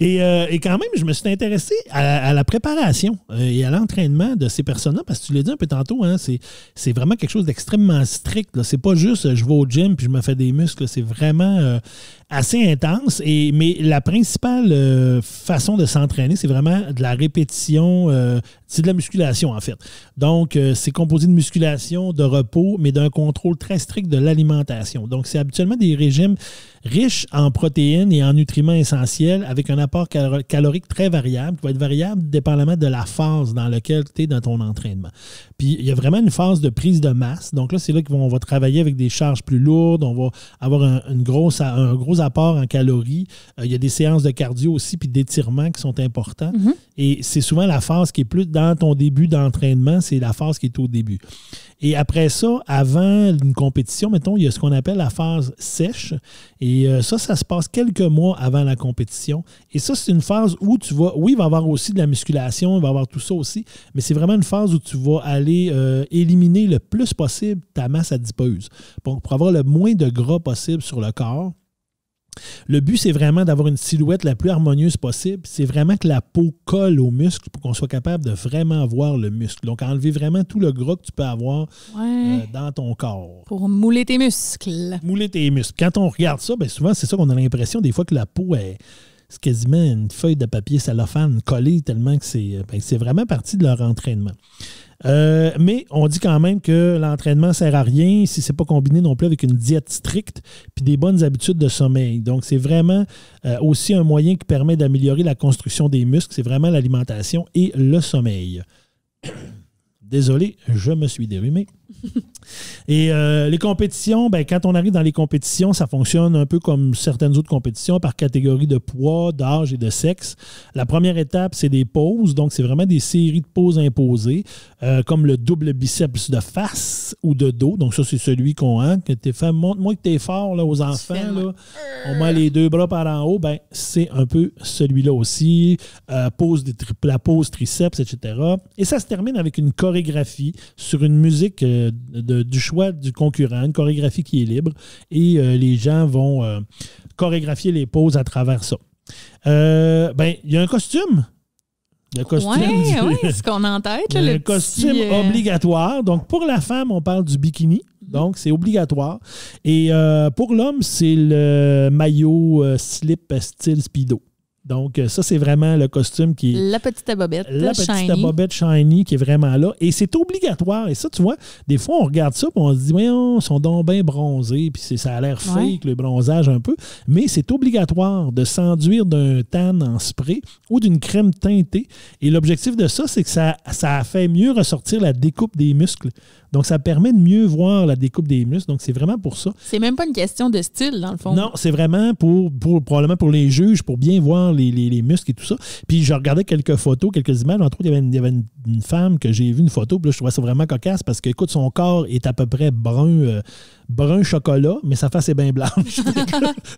Et quand même, je me suis intéressé à la préparation et à l'entraînement de ces personnes-là, parce que tu l'as dit un peu tantôt, hein, c'est vraiment quelque chose d'extrêmement strict. Là. C'est pas juste je vais au gym puis je me fais des muscles. Là. C'est vraiment assez intense. Mais la principale façon de s'entraîner, c'est vraiment de la répétition. C'est de la musculation, en fait. Donc, c'est composé de musculation, de repos, mais d'un contrôle très strict de l'alimentation. Donc, c'est habituellement des régimes riches en protéines et en nutriments essentiels avec un apport calorique très variable, qui va être variable dépendamment de la phase dans laquelle tu es dans ton entraînement. Puis, il y a vraiment une phase de prise de masse. Donc là, c'est là qu'on va travailler avec des charges plus lourdes. On va avoir un gros apport en calories. Il y a des séances de cardio aussi, puis d'étirement qui sont importants. Mm-hmm. Et c'est souvent la phase qui est plus dans ton début d'entraînement, c'est la phase qui est au début. Et après ça, avant une compétition, mettons, il y a ce qu'on appelle la phase sèche. Et ça se passe quelques mois avant la compétition. Et ça, c'est une phase où tu vas... Oui, il va y avoir aussi de la musculation, il va y avoir tout ça aussi, mais c'est vraiment une phase où tu vas aller éliminer le plus possible ta masse adipeuse pour avoir le moins de gras possible sur le corps. Le but, c'est vraiment d'avoir une silhouette la plus harmonieuse possible. C'est vraiment que la peau colle aux muscles pour qu'on soit capable de vraiment voir le muscle. Donc, enlever vraiment tout le gras que tu peux avoir dans ton corps. Pour mouler tes muscles. Mouler tes muscles. Quand on regarde ça, bien souvent, c'est ça qu'on a l'impression des fois que la peau c'est quasiment une feuille de papier cellophane collée tellement que c'est vraiment partie de leur entraînement. Mais on dit quand même que l'entraînement ne sert à rien si ce n'est pas combiné non plus avec une diète stricte puis des bonnes habitudes de sommeil. Donc, c'est vraiment aussi un moyen qui permet d'améliorer la construction des muscles. C'est vraiment l'alimentation et le sommeil. Désolé, je me suis dérumé. Et les compétitions, ben, quand on arrive dans les compétitions, ça fonctionne un peu comme certaines autres compétitions par catégorie de poids, d'âge et de sexe. La première étape, c'est des pauses. Donc, c'est vraiment des séries de pauses imposées, comme le double biceps de face ou de dos. Donc, ça, c'est celui qu'on a. Que t'es fait, montre-moi que t'es fort là, aux enfants. Là. On met les deux bras par en haut. Ben, c'est un peu celui-là aussi. La pause triceps, etc. Et ça se termine avec une chorégraphie sur une musique du choix du concurrent, une chorégraphie qui est libre, et les gens vont chorégraphier les poses à travers ça. Il y a un costume. Le costume. Oui, c'est ce qu'on a en tête. Là, le costume obligatoire. Donc, pour la femme, on parle du bikini. Donc, c'est obligatoire. Et pour l'homme, c'est le maillot slip style speedo. Donc, ça, c'est vraiment le costume qui est... La petite bobette shiny. La petite bobette shiny qui est vraiment là. Et c'est obligatoire. Et ça, tu vois, des fois, on regarde ça et on se dit, voyons, ils sont donc bien bronzés. Puis ça a l'air fake, le bronzage un peu. Mais c'est obligatoire de s'enduire d'un tan en spray ou d'une crème teintée. Et l'objectif de ça, c'est que ça fait mieux ressortir la découpe des muscles. Donc, ça permet de mieux voir la découpe des muscles. Donc, c'est vraiment pour ça. C'est même pas une question de style, dans le fond. Non, c'est vraiment probablement pour les juges, pour bien voir les muscles et tout ça. Puis, je regardais quelques photos, quelques images. Entre autres, il y avait une femme que j'ai vu une photo. Puis là, je trouvais ça vraiment cocasse parce que, écoute, son corps est à peu près brun chocolat, mais sa face est bien blanche.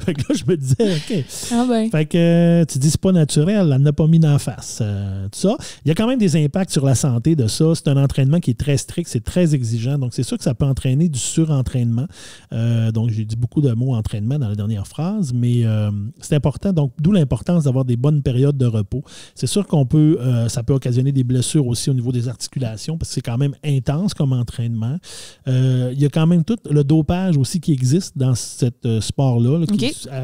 Fait que là, je me disais, OK. Ah ben. Fait que tu dis, c'est pas naturel, elle n'a pas mis d'en face. Tout ça. Il y a quand même des impacts sur la santé de ça. C'est un entraînement qui est très strict, c'est très exigeant. Donc, c'est sûr que ça peut entraîner du surentraînement. Donc, j'ai dit beaucoup de mots entraînement dans la dernière phrase, mais c'est important. Donc, d'où l'importance d'avoir des bonnes périodes de repos. C'est sûr ça peut occasionner des blessures aussi au niveau des articulations parce que c'est quand même intense comme entraînement. Il y a quand même tout le dopage aussi qui existe dans ce sport-là.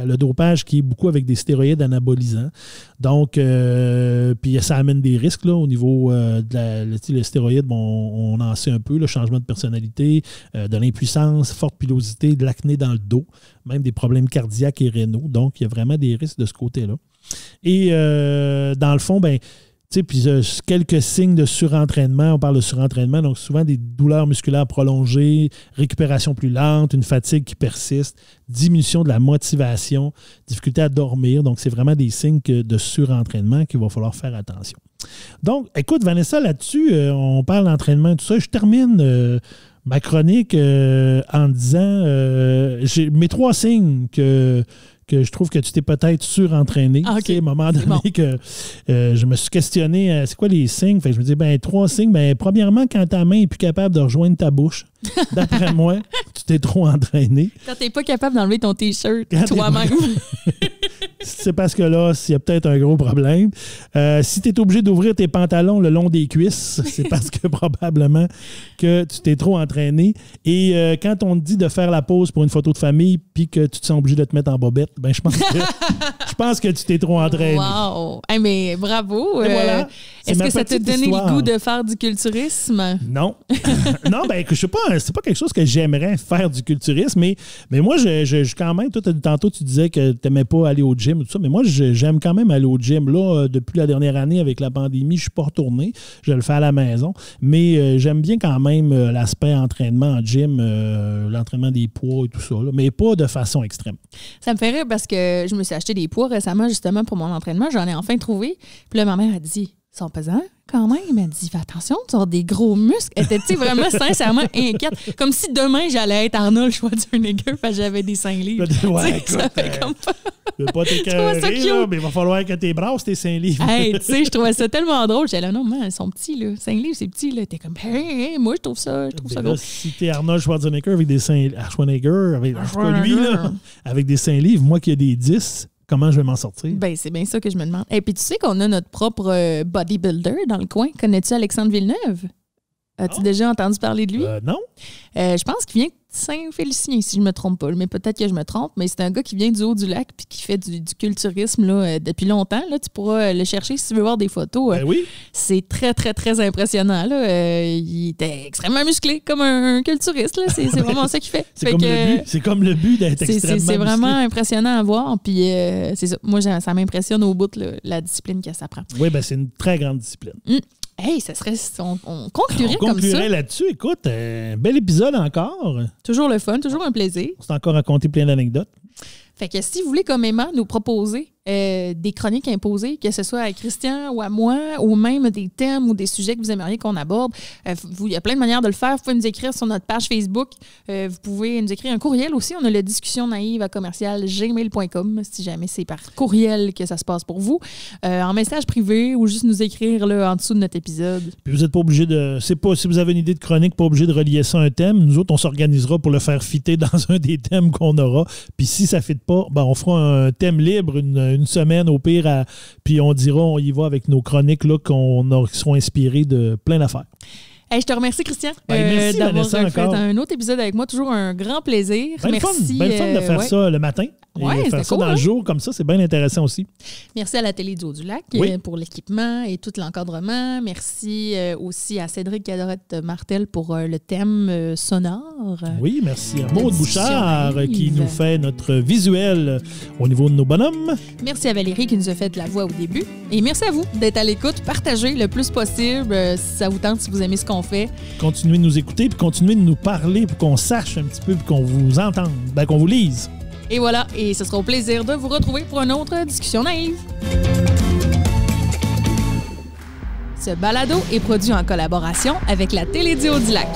Le dopage qui est beaucoup avec des stéroïdes anabolisants. Donc, puis ça amène des risques là, au niveau les stéroïdes, on en sait un peu, le changement de personnalité, de l'impuissance, forte pilosité, de l'acné dans le dos, même des problèmes cardiaques et rénaux. Donc, il y a vraiment des risques de ce côté-là. Et dans le fond, puis quelques signes de surentraînement. On parle de surentraînement, donc souvent des douleurs musculaires prolongées, récupération plus lente, une fatigue qui persiste, diminution de la motivation, difficulté à dormir. Donc, c'est vraiment des signes de surentraînement qu'il va falloir faire attention. Donc, écoute, Vanessa, là-dessus, on parle d'entraînement et tout ça. Je termine ma chronique en disant mes 3 signes que je trouve que tu t'es peut-être surentraîné. Ah, okay. À un moment donné que je me suis questionné, c'est quoi les signes? Fait que je me dis, 3 signes. Premièrement, quand ta main n'est plus capable de rejoindre ta bouche, d'après moi, tu t'es trop entraîné. Quand tu n'es pas capable d'enlever ton T-shirt toi-même. c'est parce que là, il y a peut-être un gros problème. Si tu es obligé d'ouvrir tes pantalons le long des cuisses, c'est parce que probablement que tu t'es trop entraîné. Et quand on te dit de faire la pause pour une photo de famille puis que tu te sens obligé de te mettre en bobette, ben je pense que tu t'es trop entraîné. Wow! Hey, mais bravo! Voilà. Est-ce que ça t'a donné le goût de faire du culturisme? Non. Non, ben je sais pas, c'est pas quelque chose que j'aimerais faire du culturisme, mais moi, je quand même, toi, tantôt, tu disais que tu n'aimais pas aller au gym et tout ça, mais moi, j'aime quand même aller au gym. Là, depuis la dernière année, avec la pandémie, je suis pas retourné. Je le fais à la maison, mais j'aime bien quand même l'aspect entraînement en gym, l'entraînement des poids et tout ça, là, mais pas de façon extrême. Ça me fait rire parce que je me suis acheté des poids récemment, justement, pour mon entraînement. J'en ai enfin trouvé. Puis là, ma mère a dit... Ils sont pesants quand même. Elle m'a dit, fais attention, tu as des gros muscles. Elle était vraiment sincèrement inquiète. Comme si demain, j'allais être Arnold Schwarzenegger parce que j'avais des seins livres. Ouais, écoute, ça fait comme pas... Je veux pas t'écœurer, là, mais il va falloir que tes brasses tes 5 livres. Hey, tu sais, je trouvais ça tellement drôle. J'étais là, non, man, ils sont petits, là. 5 livres, c'est petit, là. T'es comme, hey, moi, je trouve ça gros. Là, si t'es Arnold Schwarzenegger avec des 5 Schwarzenegger, avec lui, là, avec des 5 livres, moi qui ai des 10, comment je vais m'en sortir? Ben, c'est bien ça que je me demande. Et puis, tu sais qu'on a notre propre bodybuilder dans le coin. Connais-tu Alexandre Villeneuve? As-tu déjà entendu parler de lui? Non. Je pense qu'il vient de Saint-Félicien, si je ne me trompe pas. Mais peut-être que je me trompe. Mais c'est un gars qui vient du Haut-du-Lac puis qui fait du culturisme là, depuis longtemps. Là, tu pourras le chercher si tu veux voir des photos. Ben oui. C'est très, très, très impressionnant. Là. Il était extrêmement musclé, comme un culturiste. Là. C'est vraiment ça qu'il fait. C'est comme le but d'être extrêmement musclé. C'est vraiment impressionnant à voir. Puis c'est ça. Moi, ça m'impressionne au bout, là, la discipline que ça prend. Oui, ben c'est une très grande discipline. Hey, ça serait. On conclurait comme ça. On conclurait là-dessus. Écoute, bel épisode encore. Toujours le fun, toujours un plaisir. On s'est encore raconté plein d'anecdotes. Fait que si vous voulez, comme Emma, nous proposer des chroniques imposées, que ce soit à Christian ou à moi, ou même des thèmes ou des sujets que vous aimeriez qu'on aborde, il y a plein de manières de le faire. Vous pouvez nous écrire sur notre page Facebook. Vous pouvez nous écrire un courriel aussi. On a la discussion naïve à commercial@gmail.com si jamais c'est par courriel que ça se passe pour vous. En message privé ou juste nous écrire là, en dessous de notre épisode. Puis vous n'êtes pas obligé de... si vous avez une idée de chronique, pas obligé de relier ça à un thème. Nous autres, on s'organisera pour le faire fitter dans un des thèmes qu'on aura. Puis si ça ne fit pas, ben on fera un thème libre une semaine au pire, puis on dira, on y va avec nos chroniques là, qui seront inspirées de plein d'affaires. Hey, je te remercie, Christian, merci, d'avoir Vanessa, fait encore un autre épisode avec moi. Toujours un grand plaisir. Merci. Bien fun de faire ça le matin. Et faire ça cool, dans le jour, comme ça, c'est bien intéressant aussi. Merci à la Télé du Haut-du-Lac pour l'équipement et tout l'encadrement. Merci aussi à Cédric Cadorette-Martel pour le thème sonore. Oui, merci à Maude Bouchard qui nous fait notre visuel au niveau de nos bonhommes. Merci à Valérie qui nous a fait la voix au début. Et merci à vous d'être à l'écoute. Partagez le plus possible si ça vous tente, si vous aimez ce qu'on fait. Continuez de nous écouter puis continuez de nous parler pour qu'on sache un petit peu puis qu'on vous entende, qu'on vous lise. Et voilà, et ce sera au plaisir de vous retrouver pour une autre discussion naïve. Ce balado est produit en collaboration avec la Télé du Haut-du-Lac.